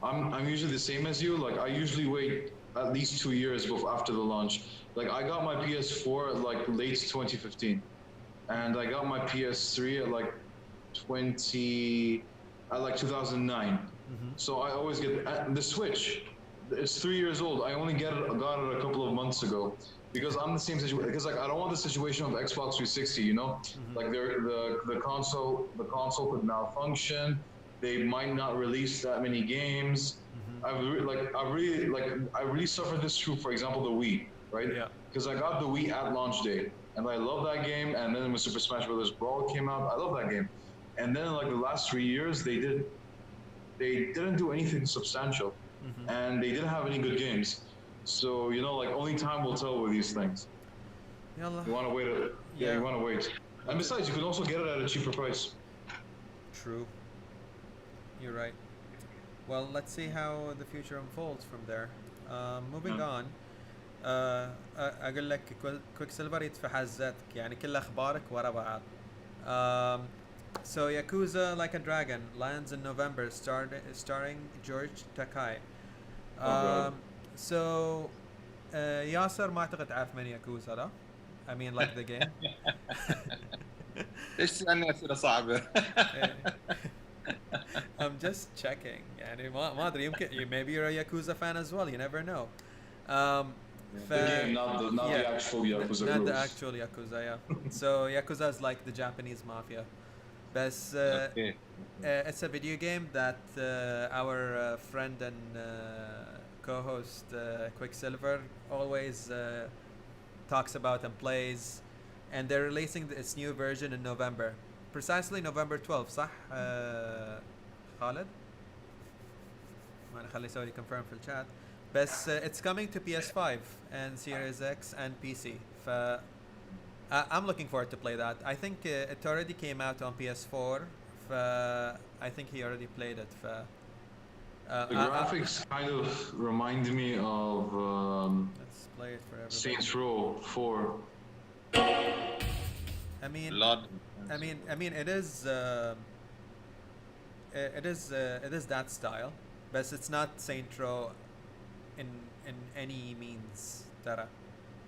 I'm usually the same as you. Like I usually wait at least 2 years after the launch. Like I got my PS4 at like late 2015, and I got my PS3 at like 2009. So I always get the Switch. It's 3 years old. I only got it a couple of months ago. Because I'm the same situation. Because like I don't want the situation of Xbox 360, like the console could malfunction. They might not release that many games. I really suffered this through, for example, the Wii, right? Yeah. Because I got the Wii at launch day, and I love that game. And then when Super Smash Bros. Brawl came out, I love that game. And then like the last 3 years, they didn't do anything substantial, and they didn't have any good games. So like only time will tell with these things. Yalla. You want to wait. You want to wait. And besides, you can also get it at a cheaper price. True. You're right. Well, let's see how the future unfolds from there. Moving on. أقول لك كويك سيلفر يدفع حزتك يعني كل أخبارك ورا بعض. So Yakuza Like a Dragon lands in November, starring George Takai. So Yasser ما أعتقد عارف من ياكوزا لا؟ I mean like the game. ليش تسألني أسئلة صعبة؟ I'm just checking. يعني ما أدري يمكن maybe you're a Yakuza fan as well. You never know. The game, not the actual Yakuza. Not the actual Yakuza, yeah. So Yakuza is like the Japanese mafia. But it's a video game that our friend and co-host Quicksilver always talks about and plays, and they're releasing its new version in November, precisely November 12th. صح خالد؟ ما نخلي سوري confirm في الchat. بس it's coming to PS5 and Series X and PC. I'm looking forward to play that. I think it already came out on PS4. I think he already played it. The graphics kind of remind me of let's play it for everybody. Saints Row 4. I mean, it is that style, but it's not Saints Row in any means. Tara.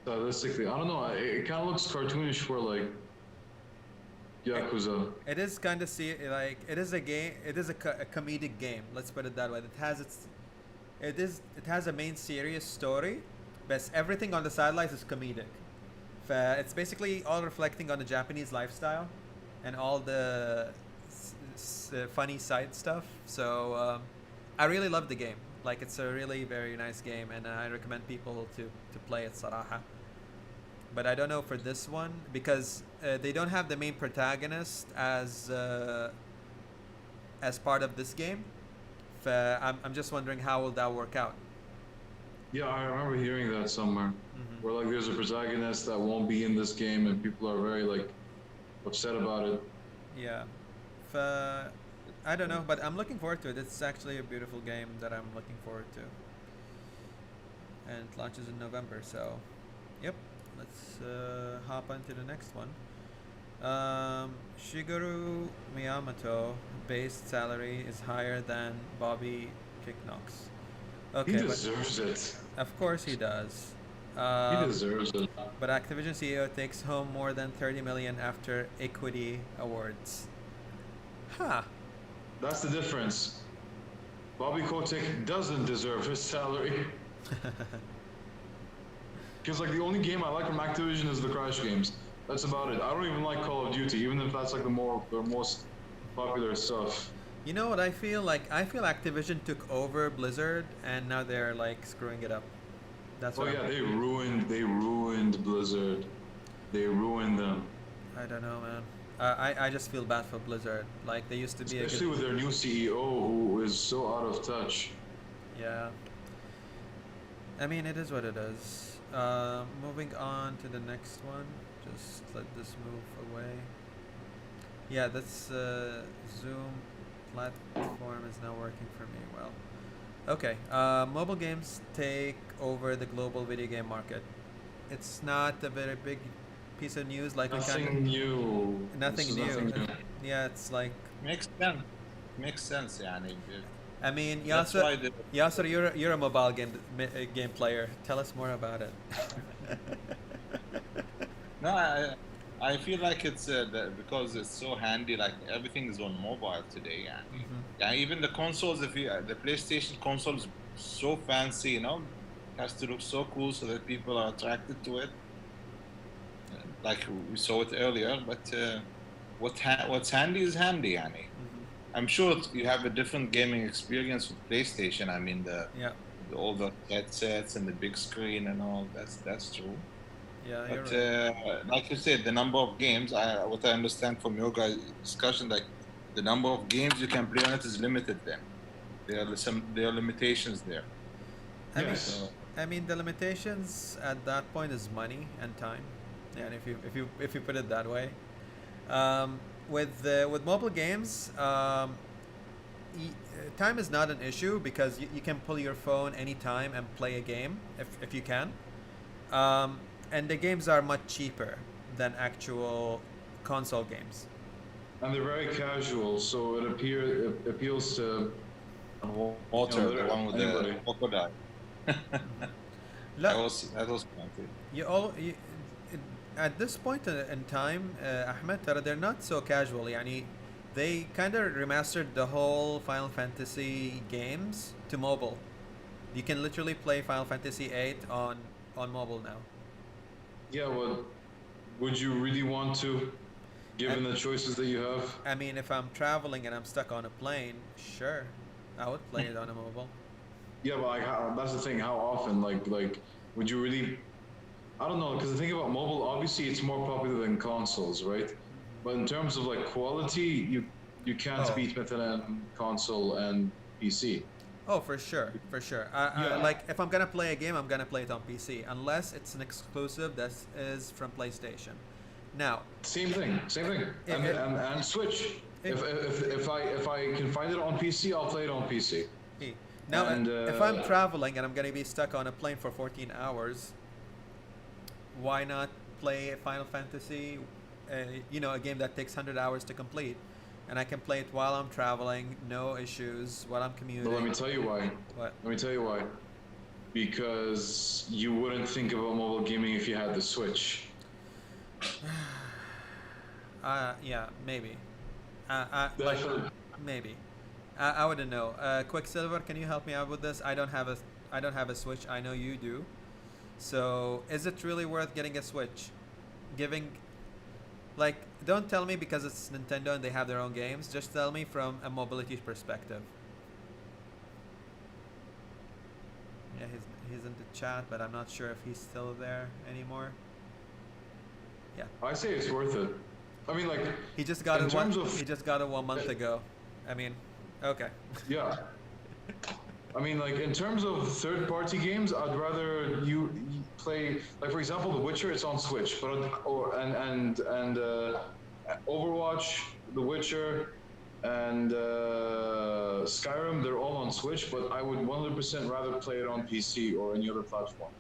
Stylistically, I don't know. It kind of looks cartoonish for like Yakuza. It is kind of like it is a game. It is a comedic game. Let's put it that way. It has a main serious story, but everything on the sidelines is comedic. It's basically all reflecting on the Japanese lifestyle and all the funny side stuff. So I really love the game. Like it's a really very nice game, and I recommend people to play it صراحة. But I don't know for this one because they don't have the main protagonist as part of this game. I'm just wondering how will that work out. Yeah, I remember hearing that somewhere. Where like there's a protagonist that won't be in this game, and people are very like upset about it. Yeah. I don't know, but I'm looking forward to it. It's actually a beautiful game that I'm looking forward to. And it launches in November, so yep. Let's hop on to the next one. Shigeru Miyamoto base salary is higher than Bobby Kicknox. Okay, he deserves it. Of course he does. He deserves it. But Activision CEO takes home more than 30 million after equity awards. Huh. That's the difference. Bobby Kotick doesn't deserve his salary. Because like the only game I like from Activision is the Crash games. That's about it. I don't even like Call of Duty, even if that's like the most popular stuff. You know what I feel? Like I feel Activision took over Blizzard and now they're like screwing it up. That's what they ruined Blizzard. They ruined them. I don't know, man. I just feel bad for Blizzard. Like they used to be especially with their new CEO who is so out of touch. Yeah. I mean, it is what it is. Moving on to the next one. Just let this move away. Yeah, this Zoom platform is now working for me well. Okay, mobile games take over the global video game market. It's not a very big piece of news like Nothing new. Nothing This is new. nothing new. Yeah, it's like Makes sense. Makes sense, يعني. I mean, That's why Yasser, you're a mobile game player. Tell us more about it. No, I feel like it's because it's so handy. Like everything is on mobile today. Yeah, yeah. Even the consoles, if you the PlayStation console is so fancy, you know, it has to look so cool so that people are attracted to it. Like we saw it earlier, but what's handy is handy, yani. I'm sure you have a different gaming experience with PlayStation. I mean all the headsets and the big screen and all. That's true. Yeah, But you're right. like you said, the number of games, what I understand from your guys' discussion, like the number of games you can play on it is limited. Then there are limitations there. I mean, the limitations at that point is money and time. Yeah, and if you put it that way, with mobile games, time is not an issue because you can pull your phone anytime and play a game if you can. And the games are much cheaper than actual console games. And they're very casual, so it appeals to Walter, the one with anybody. the crocodile. that was funny. At this point in time, Ahmed, they're not so casual. Yani, they kind of remastered the whole Final Fantasy games to mobile. You can literally play Final Fantasy VIII on mobile now. Yeah, well, would you really want to, given the choices that you have? I mean, if I'm traveling and I'm stuck on a plane, sure, I would play it on a mobile. Yeah, but like, that's the thing. How often? Like, would you really? I don't know, because the thing about mobile, obviously, it's more popular than consoles, right? But in terms of like quality, you can't beat مثلا console and PC. Oh, for sure. Like, if I'm gonna play a game, I'm gonna play it on PC, unless it's an exclusive that is from PlayStation. Now, same thing, and Switch. If I can find it on PC, I'll play it on PC. Now, if I'm traveling and I'm gonna be stuck on a plane for 14 hours, why not play Final Fantasy? A game that takes 100 hours to complete. And I can play it while I'm traveling, no issues, while I'm commuting. But let me tell you why. What? Let me tell you why. Because you wouldn't think about mobile gaming if you had the Switch. Yeah, maybe. Maybe. I wouldn't know. Quicksilver, can you help me out with this? I don't have a Switch. I know you do. So, is it really worth getting a Switch? Don't tell me because it's Nintendo and they have their own games. Just tell me from a mobility perspective. Yeah, he's in the chat, but I'm not sure if he's still there anymore. Yeah. I say it's worth it. I mean, like, he just got it 1 month ago. I mean, okay. Yeah. I mean, like, in terms of third-party games, I'd rather you play, like, for example, The Witcher. It's on Switch, but Overwatch, The Witcher, and Skyrim, they're all on Switch. But I would 100% rather play it on PC or any other platform.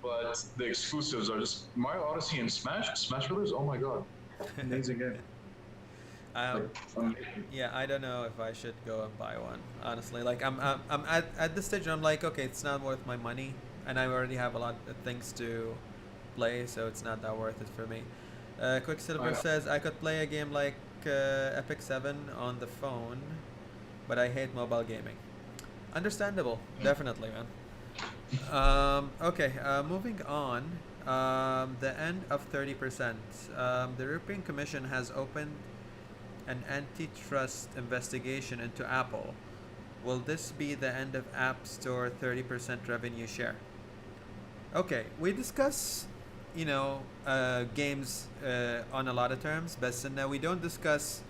But the exclusives are just Mario Odyssey and Smash Brothers. Oh my god, amazing game. Yeah, I don't know if I should go and buy one. Honestly, like I'm at this stage. I'm like, okay, it's not worth my money, and I already have a lot of things to play, so it's not that worth it for me. Quicksilver says I could play a game like Epic 7 on the phone, but I hate mobile gaming. Understandable, definitely, man. Okay, moving on. The end of 30%. The European Commission has opened an antitrust investigation into Apple. Will this be the end of App Store 30% revenue share? Okay, we discuss, games on a lot of terms, but we don't discuss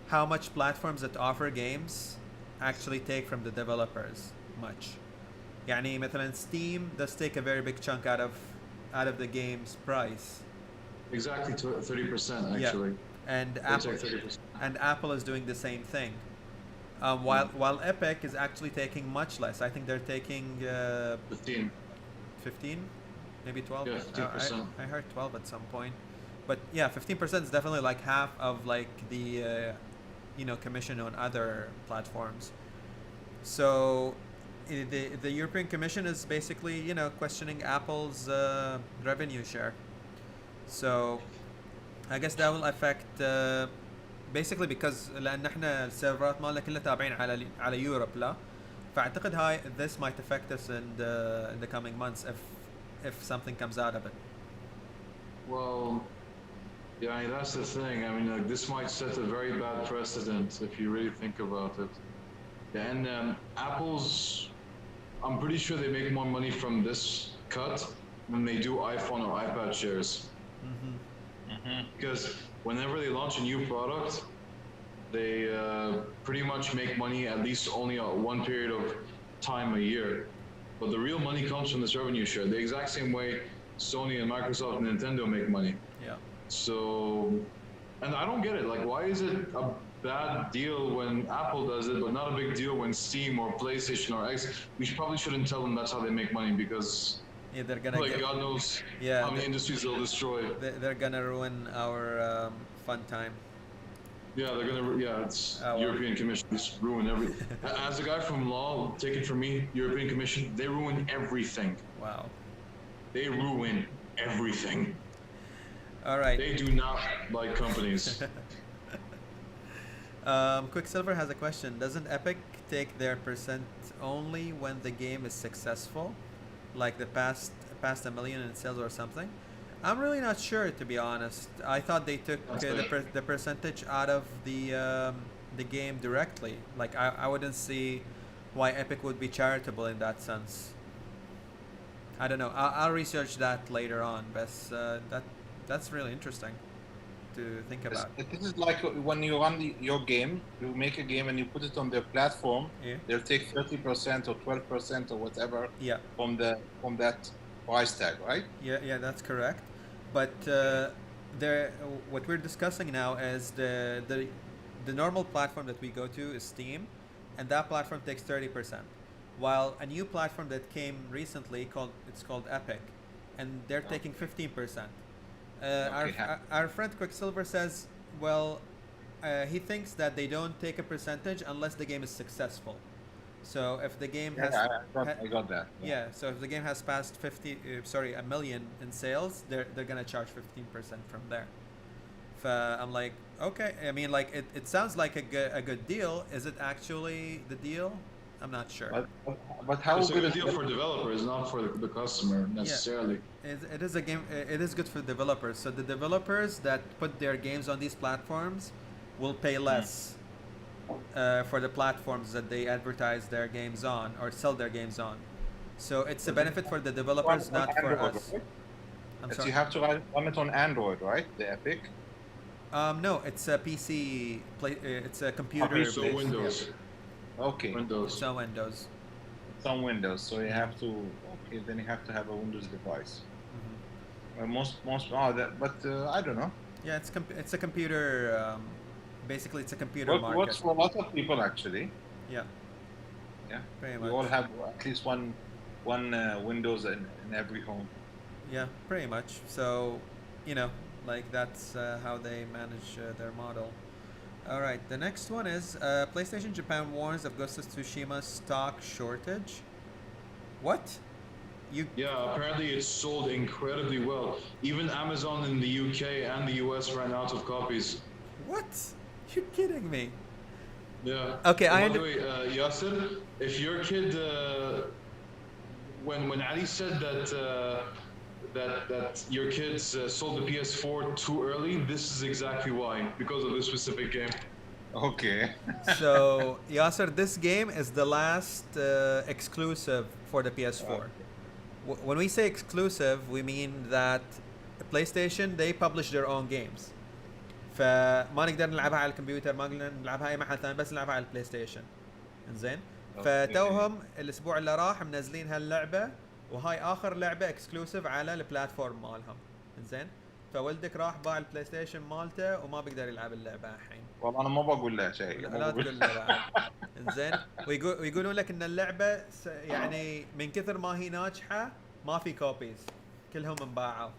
how much platforms that offer games actually take from the developers much. يعني مثلا Steam does take a very big chunk out of the game's price. Exactly 30% Yeah. actually. And They Apple take 30%. and Apple is doing the same thing. While Epic is actually taking much less. I think they're taking 15. 15, maybe 12. Yeah, 15%. I heard 12 at some point, but yeah, 15% is definitely like half of like the commission on other platforms. So the European Commission is basically questioning Apple's revenue share. So I guess that will affect basically because لان احنا السيرفرات مالنا كلها تابعين على يوروب لا فاعتقد هاي this might affect us in the coming months if something comes out of it. Well, yeah, I mean, that's the thing. I mean, like, this might set a very bad precedent if you really think about it. Yeah, and Apple's, I'm pretty sure they make more money from this cut than they do iPhone or iPad shares. Because whenever they launch a new product, they pretty much make money at least only one period of time a year. But the real money comes from this revenue share. The exact same way Sony and Microsoft and Nintendo make money. Yeah. So, and I don't get it. Like, why is it a bad deal when Apple does it, but not a big deal when Steam or PlayStation or X? We probably shouldn't tell them that's how they make money because they're gonna like God knows how many industries they'll destroy. They're gonna ruin our fun time. Yeah, they're gonna. Yeah, it's European Commission. Just ruin everything. As a guy from law, take it from me, European Commission, they ruin everything. Wow. They ruin everything. All right. They do not like companies. Quicksilver has a question. Doesn't Epic take their percent only when the game is successful, like the past $1 million in sales or something? I'm really not sure, to be honest. I thought they took the percentage out of the game directly. Like I wouldn't see why Epic would be charitable in that sense. I don't know. I'll research that later on. But that's really interesting to think about. This is like when you run your game, you make a game and you put it on their platform. Yeah. They'll take 30% or 12% or whatever. Yeah. From that price tag, right? Yeah, that's correct. But what we're discussing now is the normal platform that we go to is Steam, and that platform takes 30%. While a new platform that came recently called Epic, and they're taking 15%. Our friend Quicksilver says, well, he thinks that they don't take a percentage unless the game is successful. So if the game has, I got that. Yeah. So if the game has passed $1 million in sales, they're gonna charge 15% from there. I'm like, okay. I mean, like it sounds like a good deal. Is it actually the deal? I'm not sure. But how it's good a deal for developers, not for the customer necessarily. Yeah. It is a game. It is good for developers. So the developers that put their games on these platforms will pay less. For the platforms that they advertise their games on or sell their games on. So it's a benefit for the developers, not for us. Right? I'm sorry. You have to run it on Android, right? The Epic? No, it's a PC, it's a computer. So Windows. Yeah. Okay. Windows. It's on Windows. It's on Windows, so you have to, then you have to have a Windows device. I don't know. Yeah, it's a computer, basically it's a computer market. Works for a lot of people actually. Yeah. Yeah. Pretty We much. all have at least one Windows in every home. Yeah, pretty much. So, like that's how they manage their model. All right, the next one is PlayStation Japan warns of Ghost of Tsushima stock shortage. What? Yeah, apparently it's sold incredibly well. Even Amazon in the UK and the US ran out of copies. What? You're kidding me. Yeah. Okay, By the way, Yasser, if your kid, when Ali said that your kids sold the PS4 too early, this is exactly why, because of this specific game. Okay. So, Yasser, this game is the last exclusive for the PS4. When we say exclusive, we mean that PlayStation, they publish their own games. فما نقدر نلعبها على الكمبيوتر، ما نقدر نلعبها اي محل ثاني، بس نلعبها على البلاي ستيشن. انزين؟ فتوهم الاسبوع اللي راح منزلين هاللعبه، وهاي اخر لعبه اكسكلوسيف على البلاتفورم مالهم. زين، فولدك راح باع البلاي ستيشن مالته وما بيقدر يلعب اللعبه الحين. والله انا ما بقول له شيء. لا تقول له بعد. انزين، ويقولون لك ان اللعبه يعني من كثر ما هي ناجحه ما في كوبيز، كلهم انباعوا.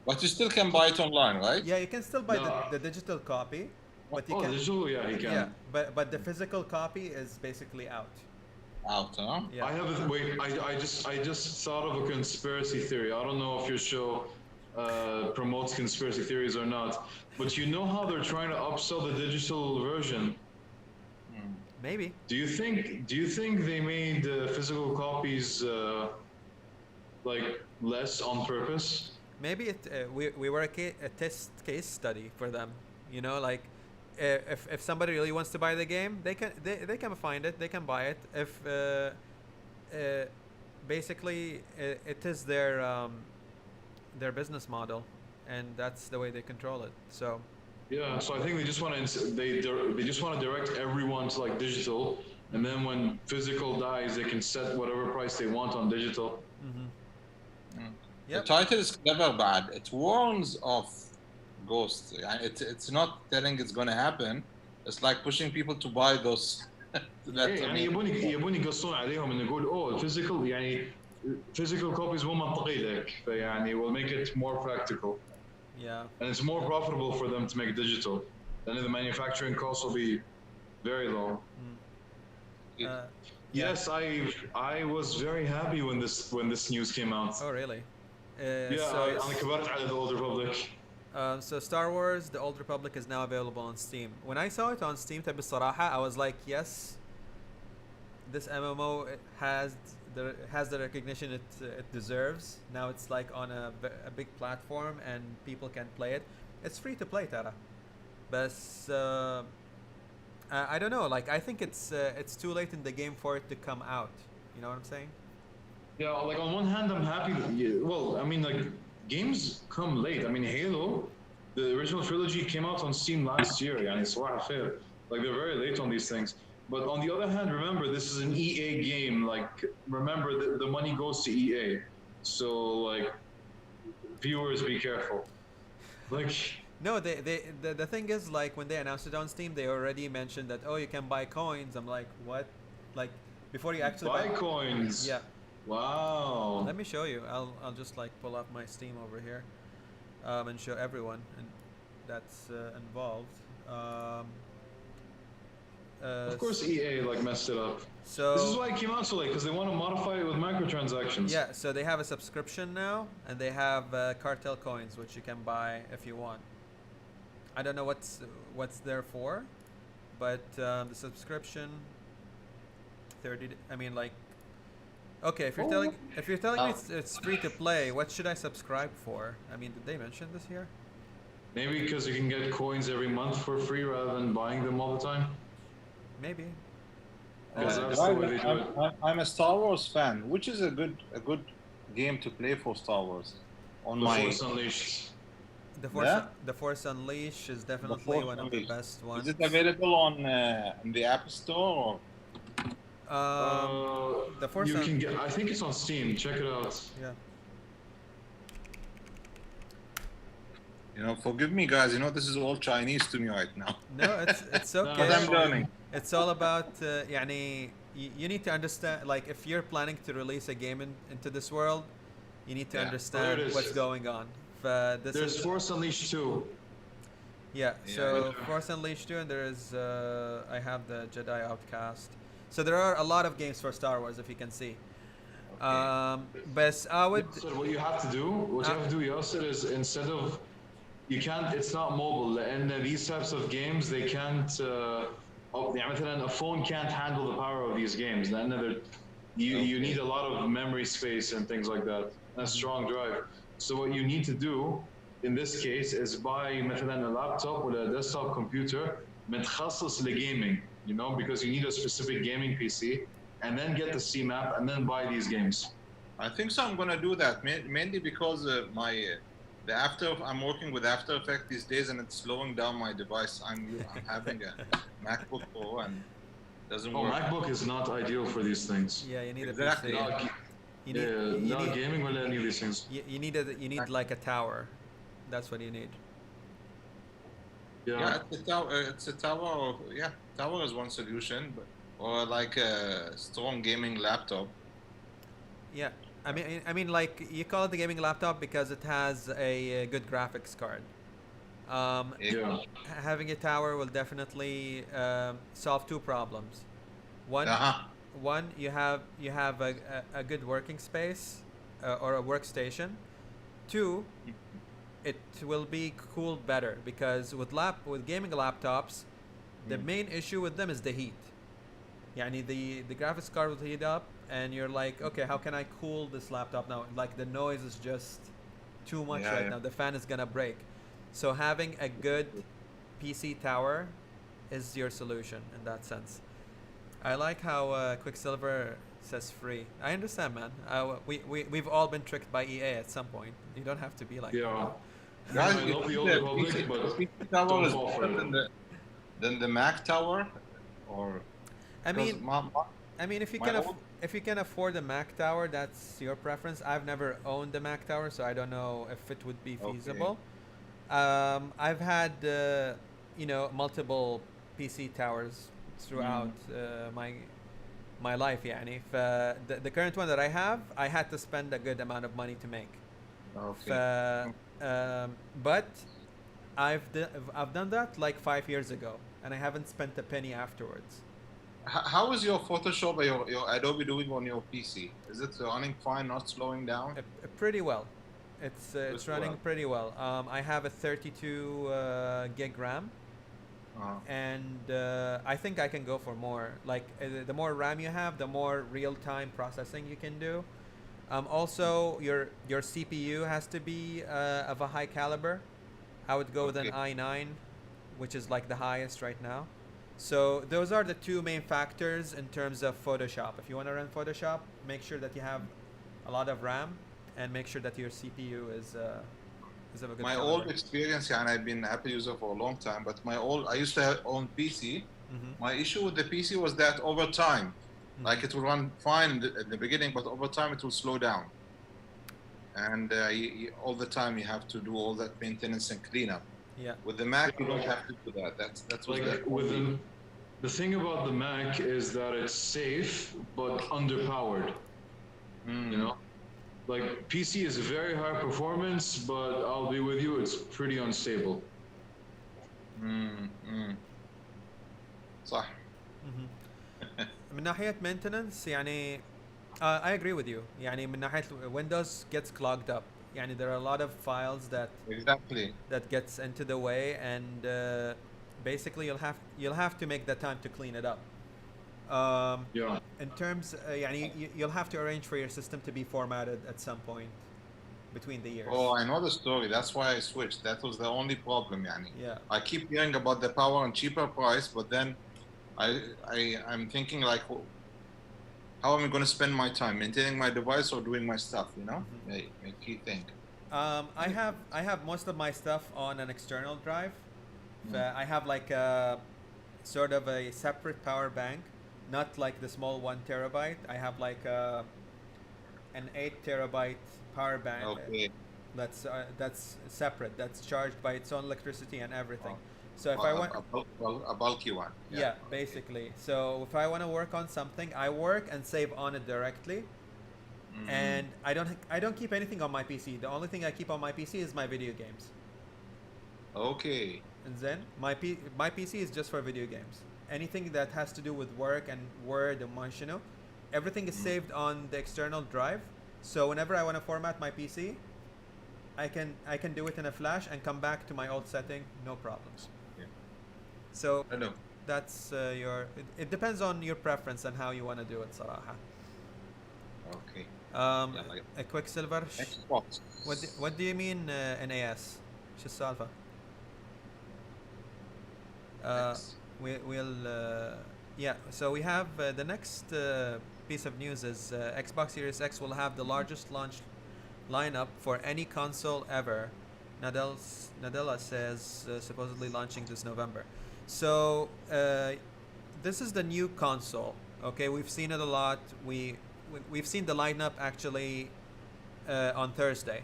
But you still can buy it online, right? Yeah, you can still buy the digital copy, but you can. Digital, yeah, you can. Yeah, but the physical copy is basically out. Out, huh? Yeah. I have a, wait. I just thought of a conspiracy theory. I don't know if your show promotes conspiracy theories or not, but you know how they're trying to upsell the digital version. Maybe. Do you think they made the physical copies like less on purpose? Maybe we were a test case study for them. You know, like if somebody really wants to buy the game, they can find it, they can buy it. If basically it is their business model, and that's the way they control it. So. Yeah, so I think they just want to they just want to direct everyone to like digital, and then when physical dies, they can set whatever price they want on digital. Yep. The title is never bad. It warns of ghosts. It's not telling it's going to happen. It's like pushing people to buy those. يعني يبون يقصون عليهم إنه يقول physical يعني physical copies مو منطقي لك فيعني will make it more practical. Yeah. And it's more profitable for them to make digital. Then the manufacturing costs will be very low. Yes, I was very happy when this news came out. Oh really? Yeah, أنا كبرت على the Old Republic. So Star Wars: The Old Republic is now available on Steam. When I saw it on Steam, بالصراحة, I was like, yes, this MMO has the recognition it deserves. Now it's like on a big platform and people can play it. It's free to play, ترى. But I don't know. Like I think it's too late in the game for it to come out. You know what I'm saying? Yeah, like on one hand, I'm happy that well, I mean, like games come late. I mean, Halo, the original trilogy came out on Steam last year. يعني صباح الخير. Like they're very late on these things. But on the other hand, remember this is an EA game. Like remember the money goes to EA. So like viewers, be careful. Like no, the thing is like when they announced it on Steam, they already mentioned that you can buy coins. I'm like, what? Like before you actually buy coins. Yeah. Wow. Let me show you. I'll just like pull up my Steam over here, and show everyone that's involved. Of course, EA like messed it up. So this is why it came out so late because they want to modify it with microtransactions. Yeah. So they have a subscription now, and they have cartel coins which you can buy if you want. I don't know what's there for, but the subscription 30. I mean, like. Okay, if you're telling me it's free to play, what should I subscribe for? I mean, did they mention this here? Maybe because you can get coins every month for free rather than buying them all the time. Maybe. That's the way they do it. I'm a Star Wars fan. Which is a good game to play for Star Wars? On The my Force Unleashed. The Force Unleashed is definitely one of the best ones. Is it available on the App Store? Or? The Force you can get. I think it's on Steam. Check it out. Yeah. You know, forgive me, guys. You know, this is all Chinese to me right now. No, it's okay. But I'm learning. It's all about يعني you need to understand. Like, if you're planning to release a game into this world, you need to understand what's going on. There's Force Unleashed 2. Yeah. So Force Unleashed 2, and there is I have the Jedi Outcast. So there are a lot of games for Star Wars, if you can see. But I would. So what you have to do, Yasser, is instead of you can't. It's not mobile, and these types of games they can't. مثلا a phone can't handle the power of these games. You need a lot of memory space and things like that, and a strong drive. So what you need to do in this case is buy مثلا a laptop or a desktop computer متخصص لgaming. You know, because you need a specific gaming PC, and then get the Steam app, and then buy these games. I think so. I'm gonna do that mainly because I'm working with After Effects these days, and it's slowing down my device. I'm having a MacBook Pro, and Doesn't Oh, work. MacBook is not ideal for these things. Yeah, you need Exactly. a PC. Not, You yeah, need, you not need, gaming or any of these things. you need like a tower. That's what you need. Yeah. Yeah, it's a tower. Tower is one solution, but or like a strong gaming laptop. Yeah, I mean, like you call it the gaming laptop because it has a good graphics card. Yeah. Having a tower will definitely solve two problems. One, Uh-huh. you have a good working space or a workstation. Two, it will be cooled better because with gaming laptops, the main issue with them is the heat. يعني the graphics card will heat up and you're like, okay, how can I cool this laptop now? Like the noise is just too much right now. The fan is gonna break. So having a good PC tower is your solution in that sense. I like how Quicksilver says free. I understand, man. We've all been tricked by EA at some point. You don't have to be like Yeah. Guys, I you love think the Old the Republic, PC, but the PC tower don't is fall for better it. than the Mac tower, or I because mean, my, I mean, my old, if you can afford the Mac tower, that's your preference. I've never owned the Mac tower, so I don't know if it would be feasible. I've had multiple PC towers throughout my life. يعني the current one that I have, I had to spend a good amount of money to make. okay. But I've done that like 5 years ago, and I haven't spent a penny afterwards. How is your Photoshop or your Adobe doing on your PC? Is it running fine, not slowing down? Pretty well. It's running well. pretty well. I have a 32 gig RAM, and I think I can go for more. Like the more RAM you have, the more real-time processing you can do. Also, your CPU has to be of a high caliber. I would go with an i9, which is like the highest right now. So those are the two main factors in terms of Photoshop. If you want to run Photoshop, make sure that you have a lot of RAM and make sure that your CPU is of a good My caliber. old experience, and I've been Apple user for a long time, but I used to own PC. My issue with the PC was that over time, like it will run fine at the beginning, but over time it will slow down. And all the time you have to do all that maintenance and cleanup. Yeah. With the Mac, you don't have to do that. That's what Like with the thing about the Mac is that it's safe but underpowered. You know, like PC is very high performance, but I'll be with you, it's pretty unstable. صح. من ناحية maintenance يعني I agree with you. يعني من ناحية Windows gets clogged up. يعني there are a lot of files that gets into the way, and basically you'll have to make the time to clean it up. In terms يعني you'll have to arrange for your system to be formatted at some point between the years. Oh, I know the story. That's why I switched. That was the only problem, يعني. Yeah. I keep hearing about the power and cheaper price, but then I'm thinking like, how am I going to spend my time maintaining my device or doing my stuff? You know, a key thing. I have most of my stuff on an external drive. I have like a sort of a separate power bank, not like the small 1 terabyte. I have like an 8 terabyte power bank. Okay. That's separate. That's charged by its own electricity and everything. So if I want a bulky one. Yeah, basically. So if I want to work on something, I work and save on it directly. And I don't keep anything on my PC. The only thing I keep on my PC is my video games. Okay. And then my PC is just for video games. Anything that has to do with work and Word and Manshino, everything is saved on the external drive. So whenever I want to format my PC, I can do it in a flash and come back to my old setting, no problems. So I know. That's it depends on your preference and how you want to do it صراحة. Okay. A Quicksilver. Xbox. What do you mean NAS? شو السالفة؟ So we have the next piece of news is Xbox Series X will have the largest launch lineup for any console ever. Nadella says supposedly launching this November. So this is the new console. Okay, we've seen it a lot. We've seen the lineup actually on Thursday.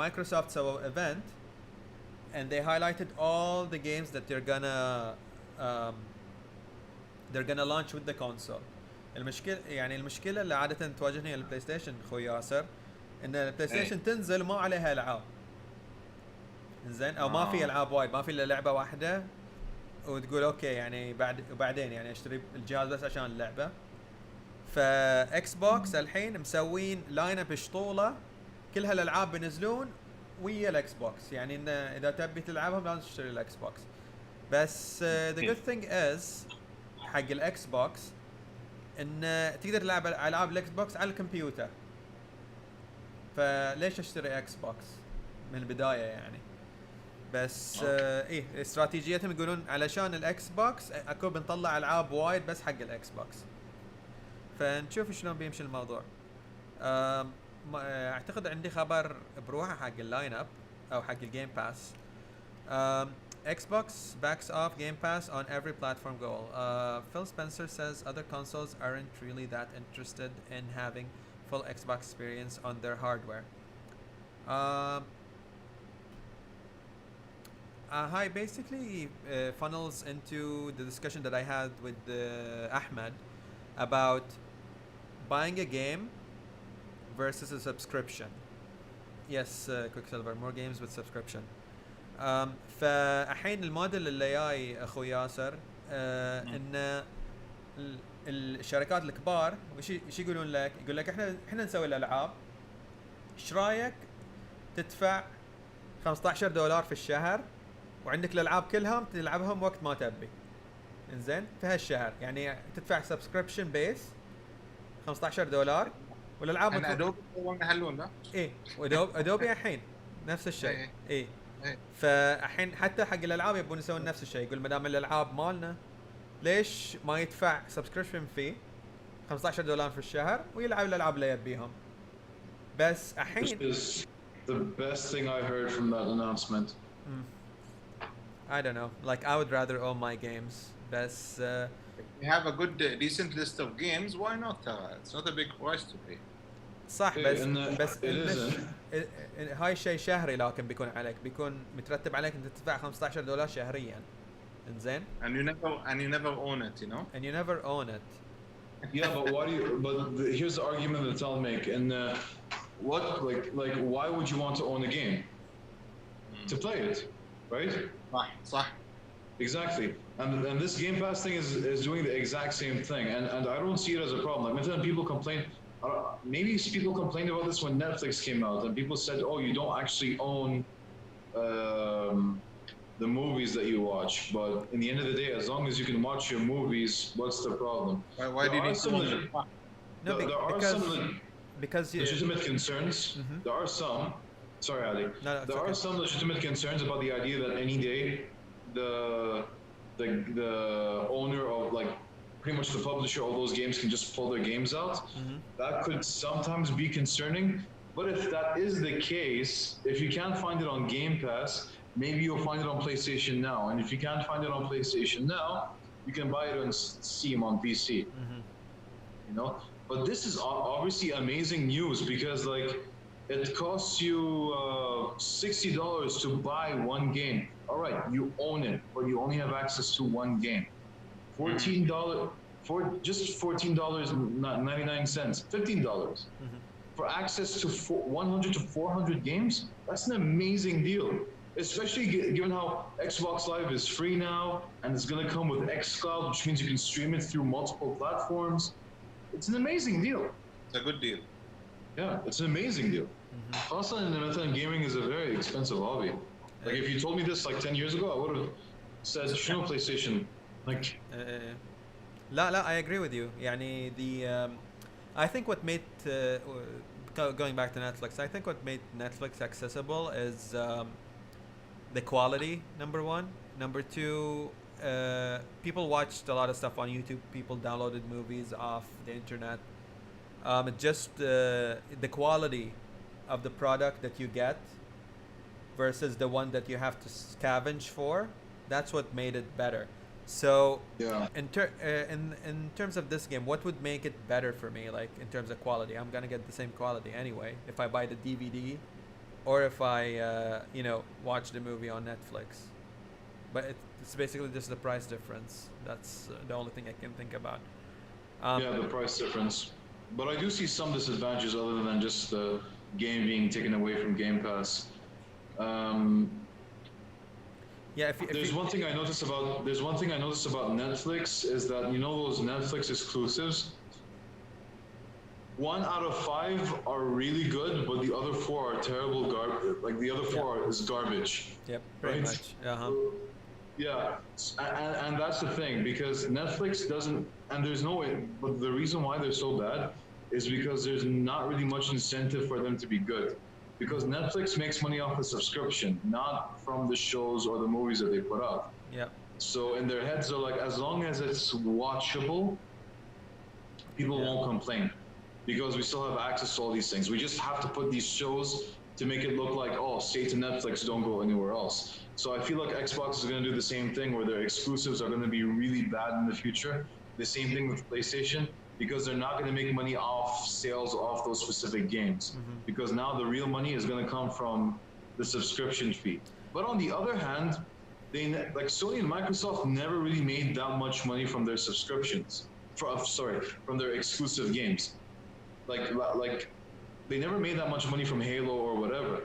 Microsoft سووا event and they highlighted all the games that they're gonna launch with the console. المشكلة اللي عادة تواجهني البلاي ستيشن اخوي ياسر ان البلاي ستيشن تنزل وما عليها العاب. زين او ما في العاب وايد، ما في الا لعبة واحدة وتقول اوكي يعني بعدين يعني اشتري الجهاز بس عشان اللعبة. فاكس بوكس الحين مسوين لاين اب شطولة كل هالالعاب بينزلون ويا الاكس بوكس، يعني ان اذا تبي تلعبهم لازم تشتري الاكس بوكس. بس the good thing is حق الاكس بوكس ان تقدر تلعب العاب الاكس بوكس على الكمبيوتر، فليش اشتري اكس بوكس من البدايه يعني. بس ايه استراتيجيتهم يقولون علشان الاكس بوكس اكو بنطلع العاب وايد بس حق الاكس بوكس، فنشوف شلون بيمشي الموضوع. اعتقد عندي خبر بروحه حق اللاين اب او حق الجيم باس. Xbox backs off Game Pass on every platform goal. Phil Spencer says other consoles aren't really that interested in having full Xbox experience on their hardware. Hi, basically funnels into the discussion that I had with Ahmad about buying a game versus a subscription. Yes, Quicksilver, more games with subscription. فالحين الموديل اللي جاي اخوي ياسر ان الشركات الكبار وش يقولون لك؟ يقول لك احنا نسوي الالعاب، ايش رايك تدفع $15 في الشهر وعندك الالعاب كلهم تلعبهم وقت ما تبي. انزين في هالشهر يعني تدفع سبسكريبشن بيس $15 والالعاب انا ادوبي يحلون ده. ايه ادوبي الحين نفس الشيء. ايه فالحين حتى حق الالعاب يبون يسوون نفس الشيء، يقول ما دام الالعاب مالنا ليش ما يدفع سبسكريبشن فيه $15 في الشهر ويلعب الالعاب اللي يبيهم. بس الحين This is the best thing I heard from that announcement. I don't know, like I would rather own my games. بس You have a good decent list of games, why not? It's not a big price to pay. صح بس هاي شيء شهري لكن بيكون عليك، بيكون مترتب عليك انت تدفع $15 شهريا. انزين And you never own it, you know. And you never own it. Yeah, but why do you? Here's the argument that I'll make. And what, like, why would you want to own a game? To play it, right? صح. Exactly. And this Game Pass thing is doing the exact same thing. And I don't see it as a problem. Like, when people complain, maybe people complained about this when Netflix came out, and people said, "Oh, you don't actually own the movies that you watch." But in the end of the day, as long as you can watch your movies, what's the problem? Why do you need to own it? No, there are some legitimate concerns. Mm-hmm. There are some. Sorry, Ali. No, there are some legitimate concerns about the idea that any day the owner of, like, pretty much the publisher of those games can just pull their games out. Mm-hmm. That could sometimes be concerning. But if that is the case, if you can't find it on Game Pass, maybe you'll find it on PlayStation Now. And if you can't find it on PlayStation Now, you can buy it on Steam on PC. Mm-hmm. You know? But this is obviously amazing news because, like, it costs you $60 to buy one game. All right, you own it, but you only have access to one game. $14 for just $14.99, $15 for access to 100 to 400 games. That's an amazing deal, especially given how Xbox Live is free now and it's going to come with xCloud, which means you can stream it through multiple platforms. It's an amazing deal. It's a good deal. Yeah, it's an amazing deal. Also, gaming is a very expensive hobby. Like, if you told me this like 10 years ago, I would have said, "Sure, PlayStation." Like, لا, I agree with you. يعني I think what made going back to Netflix, I think what made Netflix accessible is the quality. Number one, number two, people watched a lot of stuff on YouTube. People downloaded movies off the internet. Just the quality of the product that you get versus the one that you have to scavenge for. That's what made it better. So Yeah. in terms of this game, what would make it better for me? Like in terms of quality, I'm gonna get the same quality anyway if I buy the DVD, or if I watch the movie on Netflix. But it's basically just the price difference. That's the only thing I can think about. Yeah, the price difference. But I do see some disadvantages other than just the game being taken away from Game Pass. Yeah, There's one thing I noticed about Netflix is that those Netflix exclusives. 1 out of 5 are really good, but the other 4 are terrible garbage. Like the other 4 is garbage. Yep, pretty right? much. Yeah, and that's the thing, because Netflix doesn't, and there's no way, but the reason why they're so bad is because there's not really much incentive for them to be good. Because Netflix makes money off the subscription, not from the shows or the movies that they put out. Yeah. So in their heads, they're like, as long as it's watchable, people won't complain. Because we still have access to all these things. We just have to put these shows to make it look like, oh, stay to Netflix, don't go anywhere else. So I feel like Xbox is going to do the same thing, where their exclusives are going to be really bad in the future. The same thing with PlayStation, because they're not going to make money off sales off those specific games. Because now the real money is going to come from the subscription fee. But on the other hand, like Sony and Microsoft never really made that much money from their subscriptions. From their exclusive games. Like they never made that much money from Halo or whatever.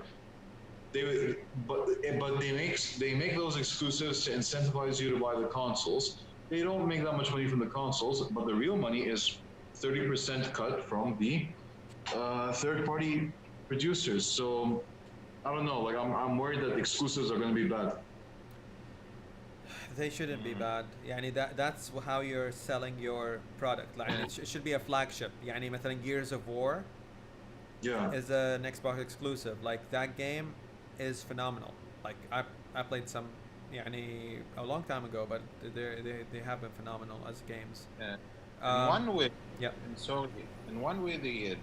But they make those exclusives to incentivize you to buy the consoles. They don't make that much money from the consoles, but the real money is 30% cut from the third-party producers. So I don't know. Like I'm worried that exclusives are going to be bad. They shouldn't be bad. يعني that's how you're selling your product. Like it should be a flagship. يعني مثلا Gears of War is an Xbox exclusive. Like that game is phenomenal. Like I played some يعني a long time ago, but they have been phenomenal as games. Yeah. In one way, yeah. So in one way, the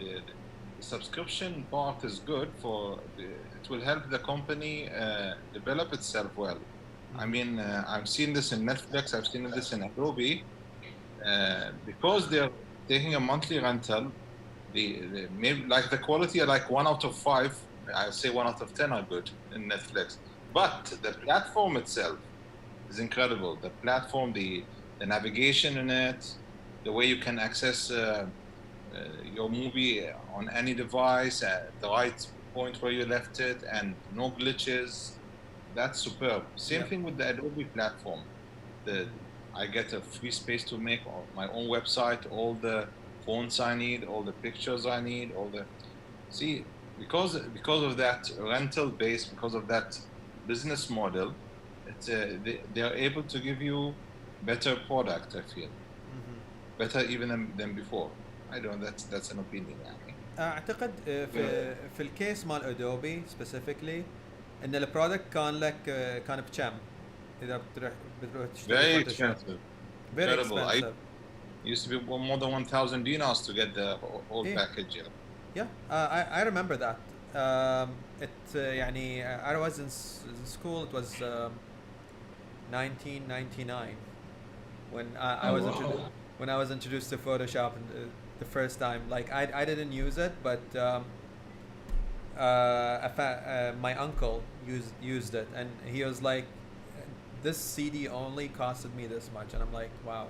subscription part is good it will help the company develop itself well. I mean, I've seen this in Netflix, I've seen this in Adobe, because they're taking a monthly rental. Maybe like the quality, like 1 out of 5, I say 1 out of 10 are good in Netflix. But the platform itself is incredible. The platform, the navigation in it, the way you can access your movie on any device at the right point where you left it, and no glitches. That's superb. Same thing with the Adobe platform. I get a free space to make my own website, all the fonts I need, all the pictures I need, because of that rental base, because of that business model, they are able to give you better product. I feel better even than before. I don't know. That's an opinion. أعتقد في الكيس مال أدوبي specifically إن البرودكت كان بكم إذا بتروح Very expensive. Very Terrible. expensive. It used to be more than 1,000 dinars to get the whole package. Yeah, I remember that. يعني I was in school. It was 1999 when I was introduced to Photoshop the first time. Like I didn't use it, but my uncle used it, and he was like, this CD only costed me this much, and I'm like, wow,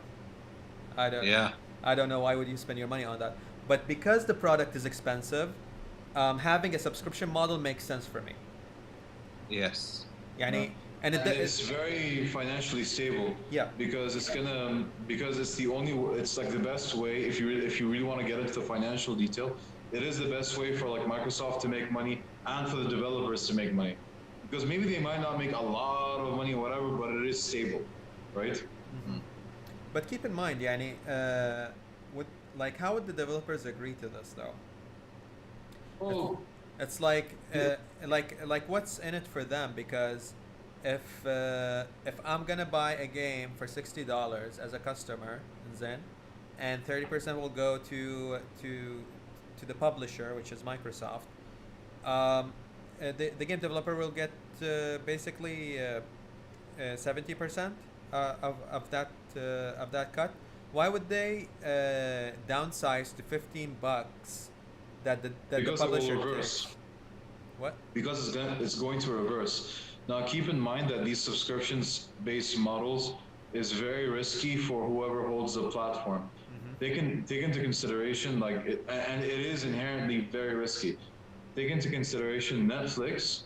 I don't know why would you spend your money on that. But because the product is expensive, having a subscription model makes sense for me. Yes. يعني and it's very financially stable. Yeah. Because it's like the best way if you really want to get into the financial detail. It is the best way for like Microsoft to make money and for the developers to make money. Because maybe they might not make a lot of money or whatever, but it is stable, right? Mm-hmm. But keep in mind, يعني, how would the developers agree to this though? Oh. It's like what's in it for them? Because if I'm gonna buy a game for $60 as a customer, then, and 30% will go to the publisher, which is Microsoft, the game developer will get basically 70% of that cut, why would they downsize to $15 that the Because it publisher will reverse. takes? What? Because it's going to reverse. Now, keep in mind that these subscriptions-based models is very risky for whoever holds the platform. They can take into consideration and it is inherently very risky. Take into consideration Netflix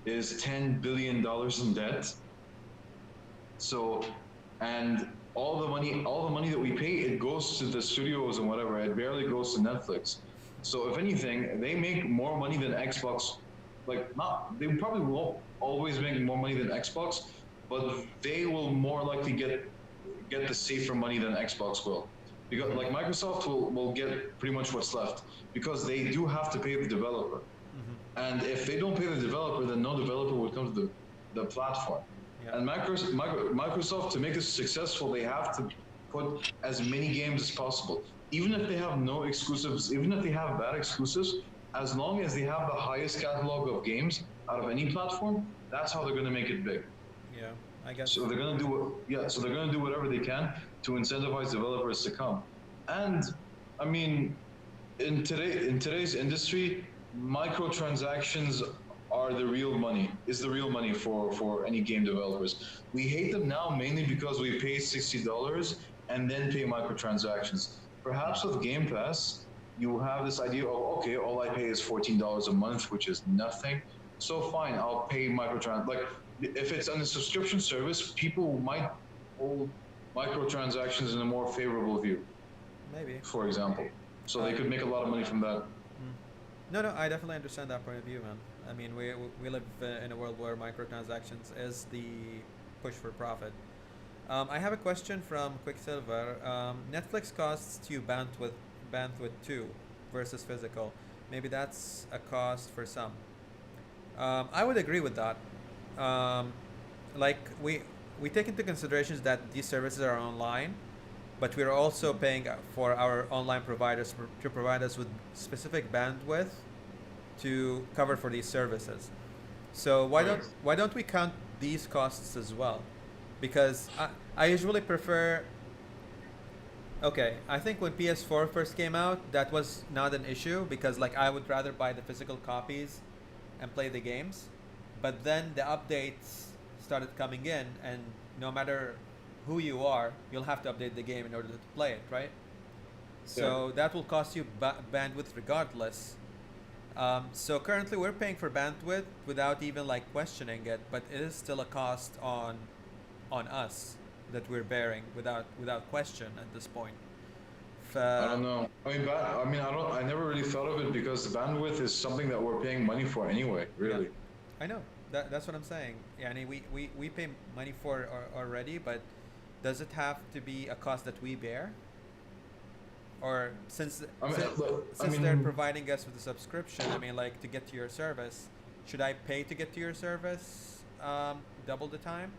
is $10 billion in debt. So, and all the money that we pay, it goes to the studios and whatever. It barely goes to Netflix. So, if anything, they make more money than Xbox. They probably won't always make more money than Xbox, but they will more likely get the safer money than Xbox will. Because Microsoft will get pretty much what's left because they do have to pay the developer. And if they don't pay the developer, then no developer will come to the platform. Yeah. And Microsoft, to make this successful, they have to put as many games as possible. Even if they have no exclusives, even if they have bad exclusives, as long as they have the highest catalog of games out of any platform, that's how they're going to make it big. Yeah, I guess. So they're going to do whatever they can to incentivize developers to come. And I mean, in today's industry, microtransactions are the real money. Is the real money for any game developers. We hate them now mainly because we pay $60 and then pay microtransactions. Perhaps with Game Pass, you have this idea of, okay, all I pay is $14 a month, which is nothing. So fine, I'll pay if it's on a subscription service, people might hold microtransactions in a more favorable view. Maybe. For example. So they could make a lot of money from that. No, I definitely understand that point of view, man. I mean, we live in a world where microtransactions is the push for profit. I have a question from Quicksilver. Netflix costs you bandwidth too versus physical. Maybe that's a cost for some. I would agree with that. We take into considerations that these services are online, but we're also paying for our online providers to provide us with specific bandwidth to cover for these services. So why don't we count these costs as well? Because I usually prefer. Okay, I think when PS4 first came out, that was not an issue because I would rather buy the physical copies and play the games. But then the updates started coming in, and no matter who you are, you'll have to update the game in order to play it, right? So that will cost you bandwidth regardless. So currently we're paying for bandwidth without even questioning it, but it is still a cost on us that we're bearing without question at this point. I don't know. I never really thought of it because bandwidth is something that we're paying money for anyway. Really. Yeah. I know. That's what I'm saying. Yeah, we pay money for it already, but does it have to be a cost that we bear? Or since they're providing us with a subscription, to get to your service, should I pay to get to your service double the time?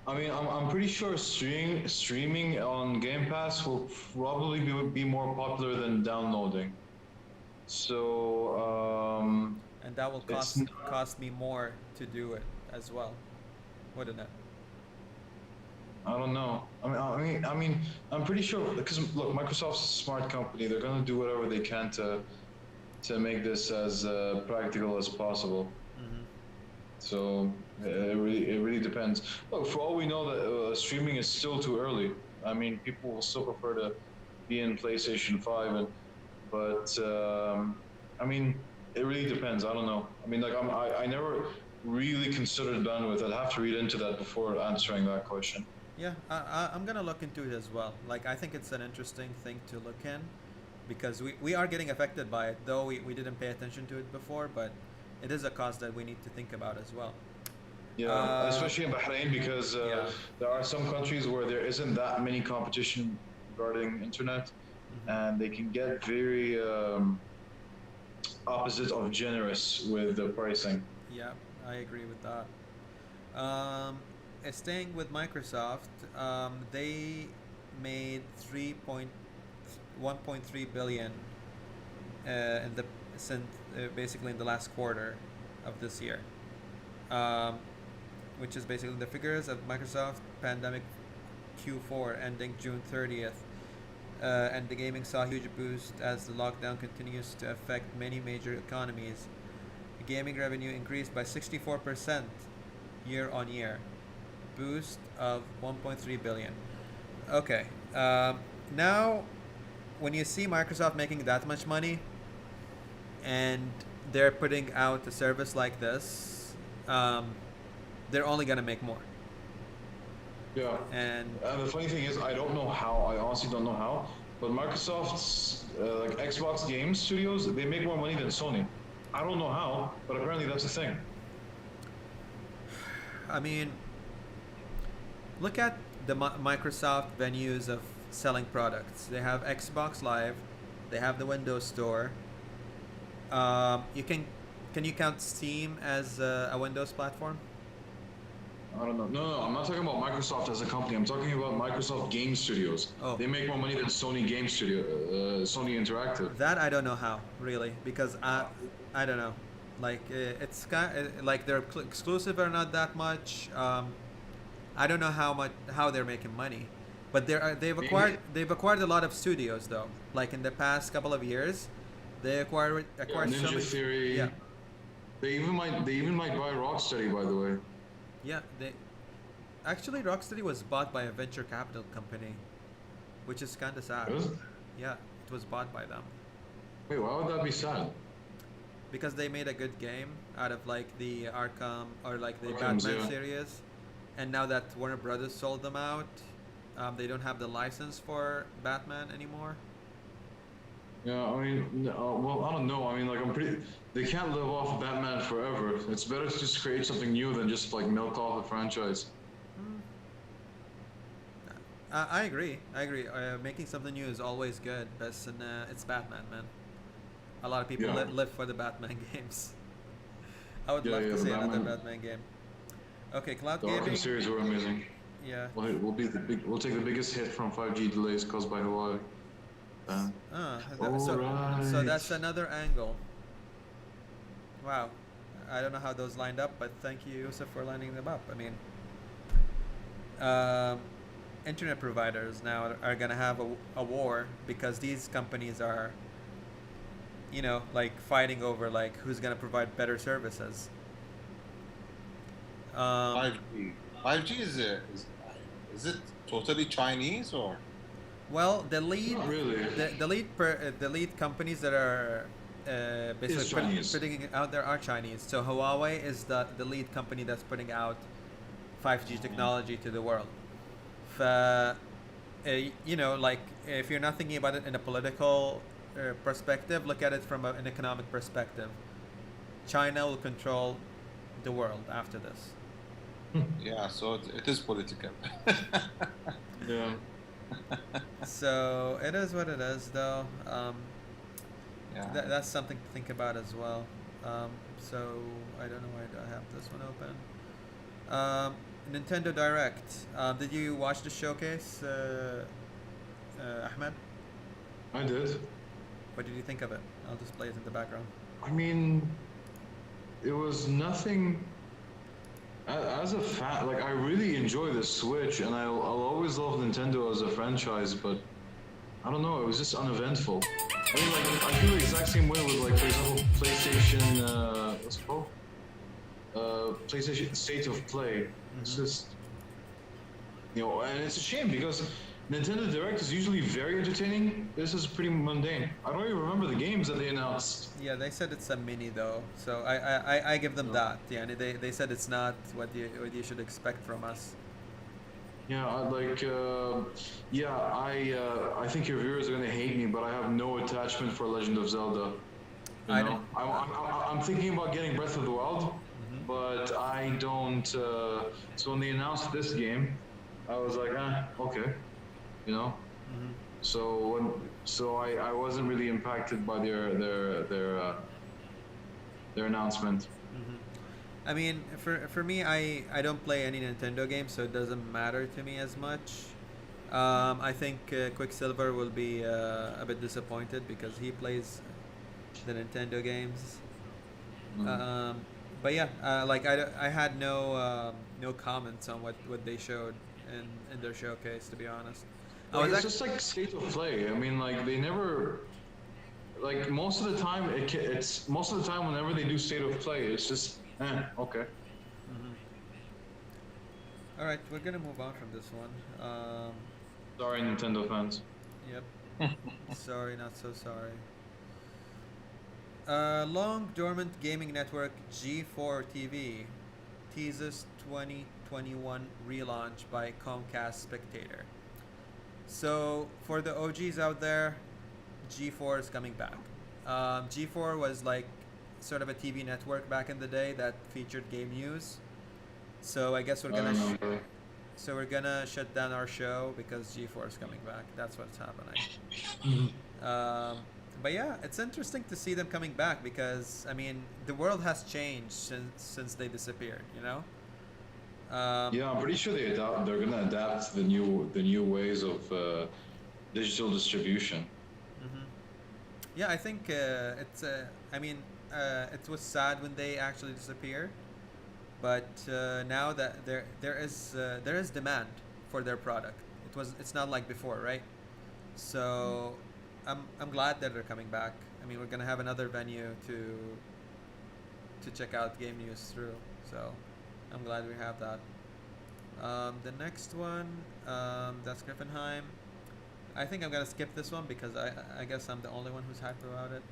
I'm pretty sure streaming on Game Pass will probably be more popular than downloading. So and that will cost me more to do it as well, wouldn't it? I don't know. I'm pretty sure because look, Microsoft's a smart company. They're gonna do whatever they can to make this as practical as possible. So it really depends. Look, for all we know, that streaming is still too early. People will still prefer to be in PlayStation 5, but it really depends. I don't know. I never really considered bandwidth. I'd have to read into that before answering that question. Yeah, I'm gonna look into it as well. I think it's an interesting thing to look in because we are getting affected by it, though we didn't pay attention to it before, but it is a cost that we need to think about as well. Yeah, especially in Bahrain because there are some countries where there isn't that many competition regarding internet, and they can get very opposite of generous with the pricing. Yeah, I agree with that. Staying with Microsoft, they made 1.3 billion basically in the last quarter of this year, which is basically the figures of Microsoft pandemic Q4 ending June 30th. And the gaming saw a huge boost as the lockdown continues to affect many major economies. Gaming revenue increased by 64% year on year, boost of 1.3 billion. Okay, now when you see Microsoft making that much money and they're putting out a service like this, they're only gonna make more. Yeah. And the funny thing is, I don't know how. I honestly don't know how. But Microsoft's like Xbox game studios, they make more money than Sony. I don't know how, but apparently that's a thing. I mean, look at the Microsoft venues of selling products. They have Xbox Live, they have the Windows Store. Can you count Steam as a Windows platform? I don't know. No, I'm not talking about Microsoft as a company. I'm talking about Microsoft Game Studios. Oh. They make more money than Sony Game Studio, Sony Interactive. That I don't know how, really, because I don't know. Like it's like they're exclusive or not that much. I don't know how they're making money, but they've acquired a lot of studios though. Like in the past couple of years, they acquired Ninja so many, Theory. Yeah. They even might buy Rocksteady, by the way. Yeah, actually Rocksteady was bought by a venture capital company, which is kind of sad. Really? Yeah, it was bought by them. Wait, why would that be sad? Because they made a good game out of like the Arkham or like the Arkham's, Batman yeah. series, and now that Warner Brothers sold them out, they don't have the license for Batman anymore. Yeah, I mean, well, I don't know. I mean, like, they can't live off Batman forever. It's better to just create something new than just like milk off a franchise. I agree. Making something new is always good, but it's Batman, man. A lot of people Yeah. live for the Batman games. I would love to see another Batman game. Okay, cloud The gaming. Arkham series were amazing. Yeah. We'll take the biggest hit from 5G delays caused by Hawaii. So that's another angle. Wow, I don't know how those lined up, but thank you, Yusuf, for lining them up. I mean, internet providers now are gonna have a war because these companies are, like fighting over like who's gonna provide better services. 5G. 5G is it totally Chinese or? Well, the lead, Not really. the lead companies that are basically Chinese. putting it out there are Chinese. So Huawei is the lead company that's putting out 5G technology to the world. Like if you're not thinking about it in a political perspective, look at it from an economic perspective. China will control the world after this. Yeah, so it is political. Yeah. So it is what it is, though. Yeah. That's something to think about as well. So I don't know why do I have this one open. Nintendo Direct. Did you watch the showcase, Ahmed? I did. What did you think of it? I'll just play it in the background. I mean, it was nothing. As a fan, like I really enjoy the Switch, and I'll always love Nintendo as a franchise, but I don't know, it was just uneventful. I mean, like I feel the exact same way with, like, for example, PlayStation. What's it called? PlayStation State of Play. It's just, and it's a shame because Nintendo Direct is usually very entertaining. This is pretty mundane. I don't even remember the games that they announced. Yeah, they said it's a mini though, so I give them that. Yeah, and they said it's not what you should expect from us. Yeah, I think your viewers are gonna hate me, but I have no attachment for Legend of Zelda. I'm thinking about getting Breath of the Wild, but I don't. So when they announced this game, I was like, okay, So I wasn't really impacted by their announcement. I mean, for me, I don't play any Nintendo games, so it doesn't matter to me as much. I think Quicksilver will be a bit disappointed because he plays the Nintendo games. But yeah, like I had no comments on what they showed in their showcase, to be honest. It's just like state of play. I mean, like they never, like most of the time, it's most of the time whenever they do state of play, it's just okay. All right, we're gonna move on from this one. Sorry, Nintendo fans. Yep. Sorry, not so sorry. Long dormant gaming network G4 TV teases 2021 relaunch by Comcast Spectator. So for the OGs out there, G4 is coming back. G4 was like sort of a TV network back in the day that featured game news. So I guess we're gonna shut down our show because G4 is coming back. That's what's happening. But yeah, it's interesting to see them coming back because I mean the world has changed since they disappeared. You know. Yeah, I'm pretty sure they're gonna adapt the new ways of digital distribution. Yeah, I think it's. I mean, it was sad when they actually disappeared, but now that there is demand for their product. It's not like before, right? So I'm glad that they're coming back. I mean, we're gonna have another venue to check out game news through. So I'm glad we have that. The next one, that's Griffinheim. I think I'm gonna skip this one because I guess I'm the only one who's hyped about it.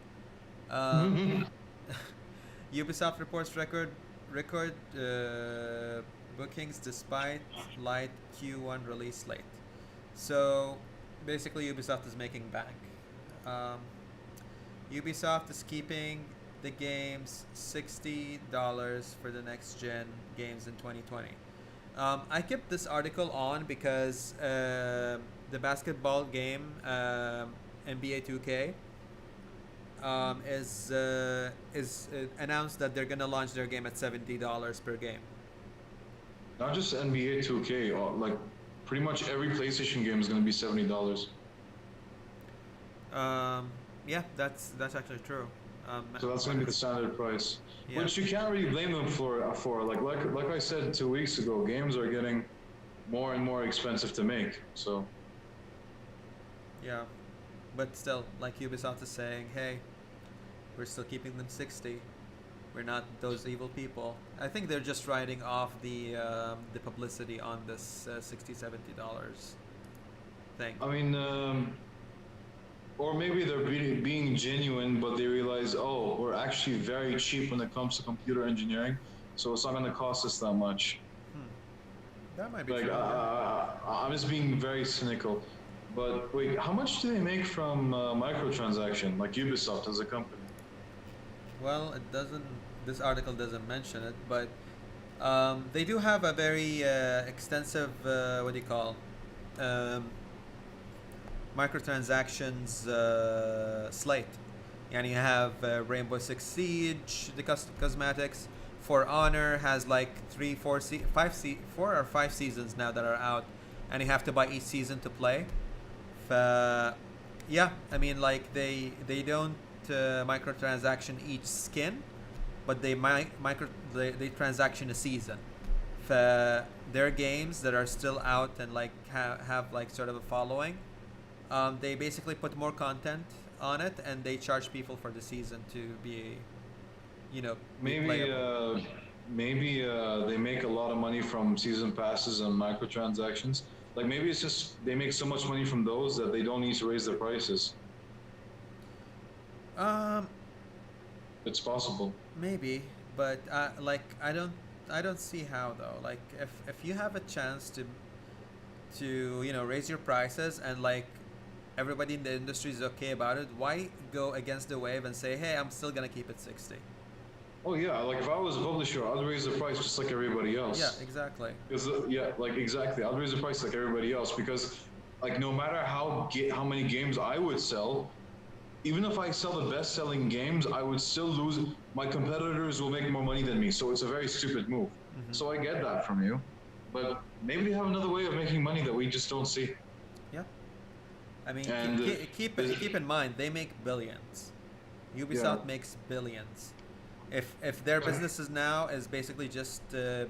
Ubisoft reports record bookings despite light Q1 release slate. So basically, Ubisoft is making bank. Ubisoft is keeping the games $60 for the next gen games in 2020. I kept this article on because the basketball game NBA 2K is announced that they're gonna launch their game at $70 per game. Not just NBA 2K, like pretty much every PlayStation game is gonna be $70. Yeah, that's actually true. So that's gonna be the standard price, yeah. Which you can't really blame them for. Like I said 2 weeks ago, games are getting more and more expensive to make. So yeah, but still, like Ubisoft is saying, hey, we're still keeping them 60. We're not those evil people. I think they're just riding off the publicity on this $60-70 thing. I mean. Or maybe they're being genuine, but they realize, oh, we're actually very cheap when it comes to computer engineering, so it's not going to cost us that much. That might be like, true. I'm just being very cynical. But wait, how much do they make from microtransaction, like Ubisoft as a company? Well, it doesn't. This article doesn't mention it, but they do have a very extensive what do you call microtransactions slate. And you have Rainbow Six Siege, the cosmetics. For Honor has like 4 or 5 seasons now that are out, and you have to buy each season to play. Yeah, I mean, like they don't microtransaction each skin, but they they transaction a season. Their games that are still out and like have like sort of a following. They basically put more content on it, and they charge people for the season to be, playable. Maybe they make a lot of money from season passes and microtransactions. Like maybe it's just they make so much money from those that they don't need to raise their prices. It's possible. Maybe, but I don't see how though. Like if you have a chance to raise your prices and like everybody in the industry is okay about it, why go against the wave and say, hey, I'm still gonna keep it 60? Oh yeah, like if I was a publisher, I'd raise the price just like everybody else. Yeah, exactly. Exactly. I'd raise the price like everybody else because, like, no matter how many games I would sell, even if I sell the best-selling games, I would still lose. My competitors will make more money than me, so it's a very stupid move. Mm-hmm. So I get that from you, but maybe they have another way of making money that we just don't see. Yeah. I mean, keep in mind, they make billions. Ubisoft makes billions. If their businesses now is basically just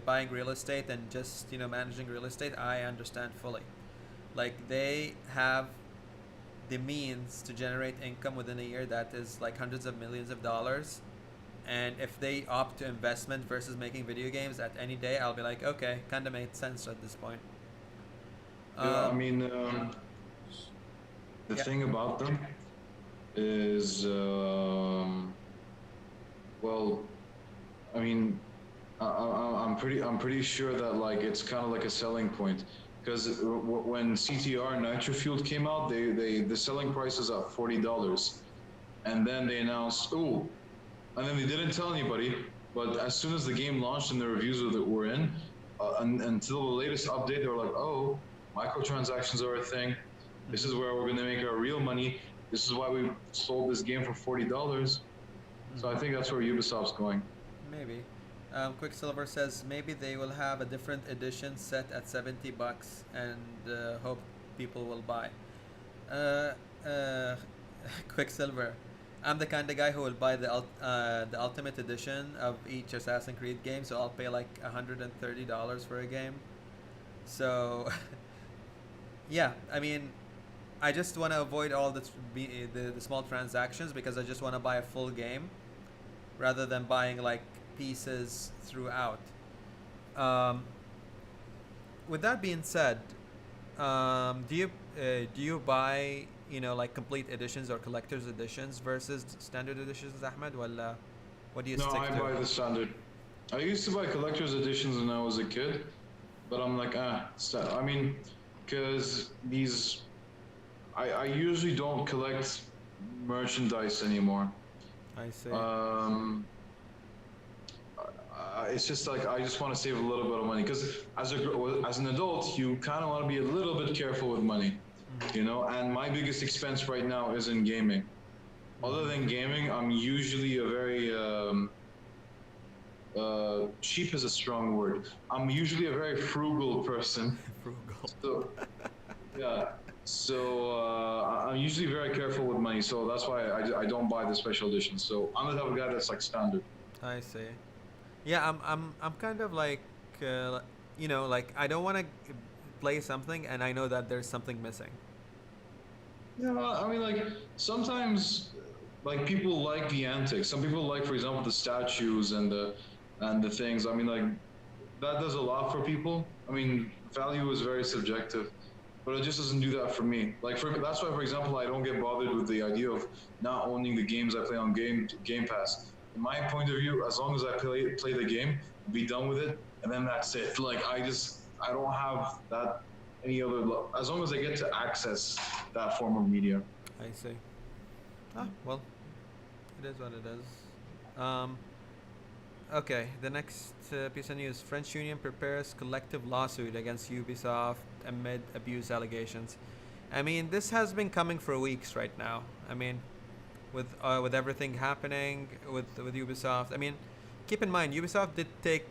buying real estate and just managing real estate, I understand fully. Like they have the means to generate income within a year that is like hundreds of millions of dollars, and if they opt to investment versus making video games at any day, I'll be like, okay, kind of made sense at this point. Yeah, I mean, the Yeah. thing about them is, well, I mean, I'm pretty sure that like it's kind of like a selling point, because when CTR Nitro Fueled came out, the selling price is at $40, and then they announced, and then they didn't tell anybody, but as soon as the game launched and the reviews that were in, until the latest update, they were like, oh, microtransactions are a thing. This is where we're going to make our real money. This is why we sold this game for $40. So I think that's where Ubisoft's going. Maybe. Quicksilver says maybe they will have a different edition set at $70 and hope people will buy. Quicksilver, I'm the kind of guy who will buy the ultimate edition of each Assassin's Creed game, so I'll pay like $130 for a game. So, yeah, I mean, I just want to avoid all the small transactions because I just want to buy a full game rather than buying like pieces throughout. With that being said, do you buy like complete editions or collector's editions versus standard editions, Ahmed? Well, what do you stick to? No, I buy the standard. I used to buy collector's editions when I was a kid, but I'm like, I mean, because these, I usually don't collect merchandise anymore. I see. It's just like I just want to save a little bit of money, because as an adult, you kind of want to be a little bit careful with money, And my biggest expense right now is in gaming. Other than gaming, I'm usually a very cheap is a strong word. I'm usually a very frugal person. Frugal. So, yeah. So I'm usually very careful with money. So that's why I don't buy the special editions. So I'm the type of guy that's like standard. I see. Yeah, I'm kind of like, like I don't want to play something and I know that there's something missing. Yeah, I mean, like sometimes, like people like the antics. Some people like, for example, the statues and the things. I mean, like that does a lot for people. I mean, value is very subjective, but it just doesn't do that for me. Like that's why, for example, I don't get bothered with the idea of not owning the games I play on Game Pass. In my point of view, as long as I play the game, be done with it, and then that's it. Like I don't have that any other. As long as I get to access that form of media. I see. Well, it is what it is. Okay, the next piece of news: French Union prepares collective lawsuit against Ubisoft amid abuse allegations. I mean, this has been coming for weeks right now. I mean, with everything happening with Ubisoft. I mean, keep in mind Ubisoft did take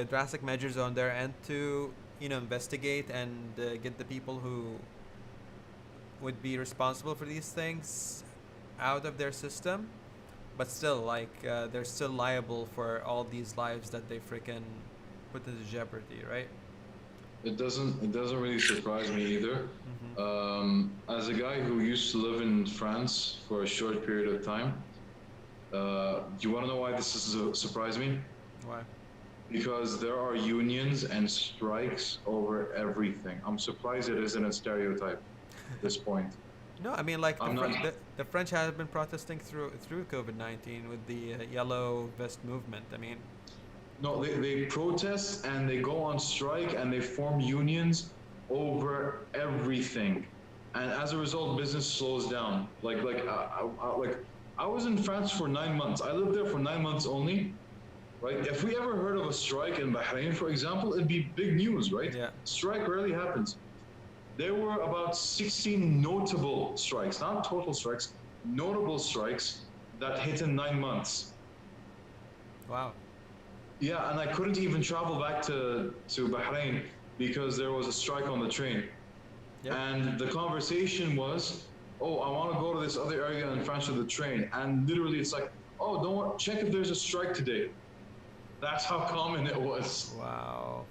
drastic measures on their end to investigate and get the people who would be responsible for these things out of their system, but still, like they're still liable for all these lives that they freaking put into jeopardy, right? It doesn't really surprise me either. As a guy who used to live in France for a short period of time, do you want to know why this surprised me? Why? Because there are unions and strikes over everything. I'm surprised it isn't a stereotype at this point. No, I mean, like the French have been protesting through COVID-19 with the yellow vest movement. I mean, no, they protest and they go on strike and they form unions over everything, and as a result, business slows down. Like I was in France for 9 months. I lived there for 9 months only. Right? If we ever heard of a strike in Bahrain, for example, it'd be big news, right? Yeah. Strike rarely happens. There were about 16 notable strikes, not total strikes, notable strikes that hit in 9 months. Wow. Yeah, and I couldn't even travel back to Bahrain because there was a strike on the train. Yep. And the conversation was, oh, I want to go to this other area in France with the train. And literally it's like, oh, don't worry, check if there's a strike today. That's how common it was. Wow.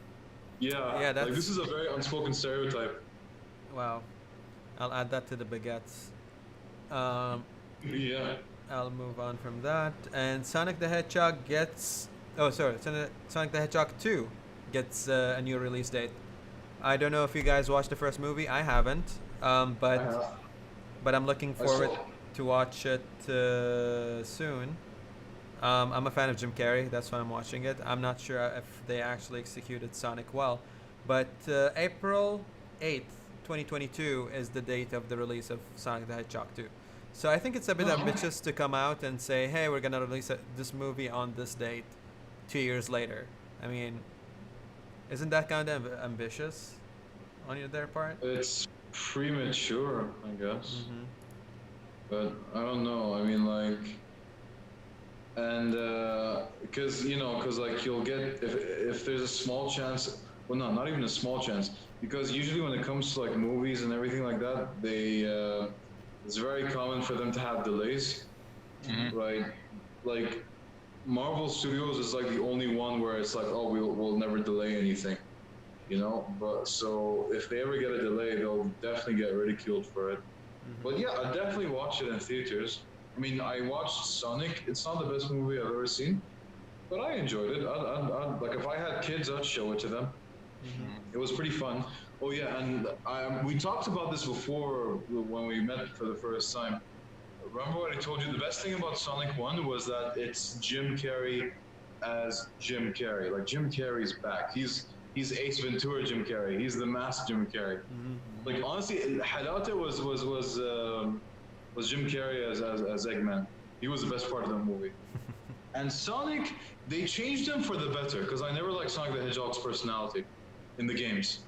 Yeah, Yeah, like this is a very unspoken stereotype. Wow. I'll add that to the baguettes. Yeah. I'll move on from that. And Sonic the Hedgehog gets... Oh, sorry. Sonic the Hedgehog 2 gets a new release date. I don't know if you guys watched the first movie. I haven't. But I'm looking forward to watch it soon. I'm a fan of Jim Carrey. That's why I'm watching it. I'm not sure if they actually executed Sonic well. But April 8th, 2022 is the date of the release of Sonic the Hedgehog 2. So I think it's a bit ambitious to come out and say, hey, we're going to release this movie on this date 2 years later. I mean, isn't that kind of ambitious on their part? It's premature, I guess. But I don't know. I mean, like, and because like you'll get if there's a small chance. Well, no, not even a small chance. Because usually when it comes to like movies and everything like that, it's very common for them to have delays, right? Like Marvel Studios is like the only one where it's like, oh, we'll never delay anything, But so if they ever get a delay, they'll definitely get ridiculed for it. But yeah, I'd definitely watch it in theaters. I mean, I watched Sonic. It's not the best movie I've ever seen, but I enjoyed it. I'd like if I had kids, I'd show it to them. It was pretty fun. Oh yeah, and we talked about this before when we met for the first time. Remember what I told you? The best thing about Sonic 1 was that it's Jim Carrey as Jim Carrey. Like Jim Carrey's back. He's Ace Ventura Jim Carrey. He's the masked Jim Carrey. Like honestly, Halata was Jim Carrey as Eggman. He was the best part of the movie. And Sonic, they changed him for the better because I never liked Sonic the Hedgehog's personality in the games.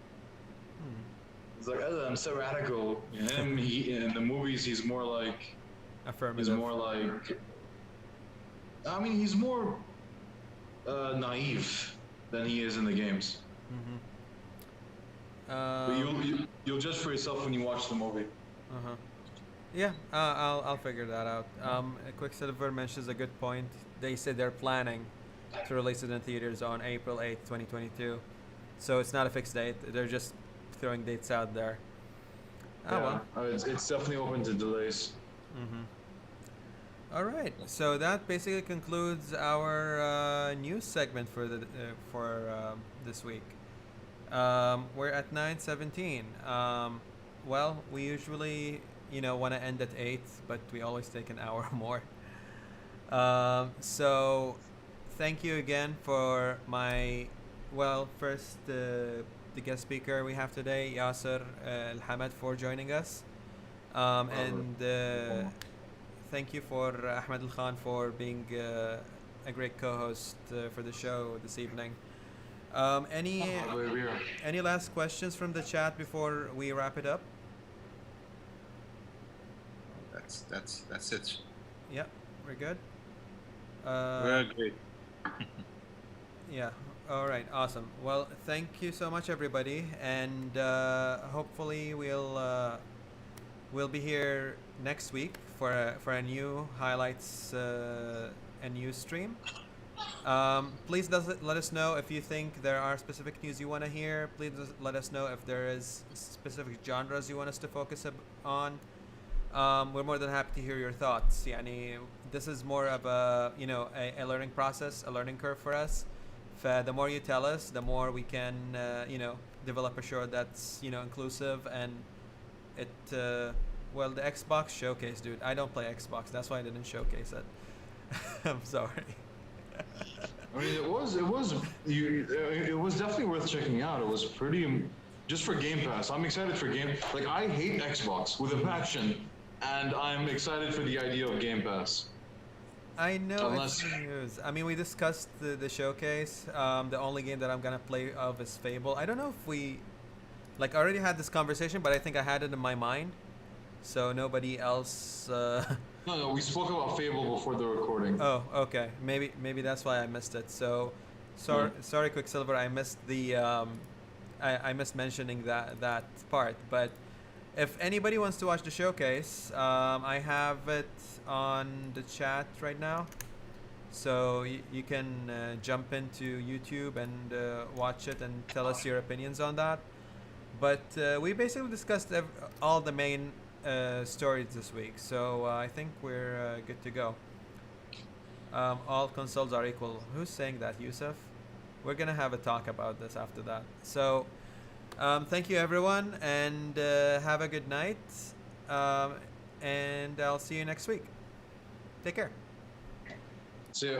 It's like, oh, I'm so radical. And in the movies, he's more like affirmative. He's more like, I mean, he's more naive than he is in the games. But you'll judge for yourself when you watch the movie. Yeah, I'll figure that out. Quicksilver mentions a good point. They said they're planning to release it in theaters on April 8th, 2022. So it's not a fixed date. They're just throwing dates out there. Well. It's definitely open to delays. All right. So that basically concludes our news segment for this week. We're at 9:17. Well, we usually want to end at 8, but we always take an hour more. So thank you again for first the guest speaker we have today, Yasser Al-Hamad, for joining us. And thank you for Ahmed Al-Khan for being a great co-host for the show this evening. Any last questions from the chat before we wrap it up? That's it. Yeah, we're good. We're great. Yeah. All right. Awesome. Well, thank you so much, everybody, and hopefully we'll be here next week for a new highlights and news stream. Please let us know if you think there are specific news you want to hear. Please let us know if there is specific genres you want us to focus on. We're more than happy to hear your thoughts. This is more of a learning process, a learning curve for us. The more you tell us, the more we can develop a show that's inclusive and it. Well, the Xbox showcase, dude. I don't play Xbox. That's why I didn't showcase it. I'm sorry. I mean, it was definitely worth checking out. It was pretty, just for Game Pass. I'm excited for like I hate Xbox with a passion, and I'm excited for the idea of Game Pass. I know it's news. I mean, we discussed the showcase. The only game that I'm gonna play of is Fable. I don't know if we, I already had this conversation, but I think I had it in my mind, so nobody else. No, we spoke about Fable before the recording. Oh, okay. Maybe that's why I missed it. So, sorry, Quicksilver. I missed the. I missed mentioning that part. But if anybody wants to watch the showcase, I have it on the chat right now. So you can jump into YouTube and watch it and tell us your opinions on that. But we basically discussed all the main stories this week, so I think we're good to go. All consoles are equal. Who's saying that, Yusuf? We're gonna have a talk about this after that. So thank you everyone, and have a good night. And I'll see you next week. Take care. See ya.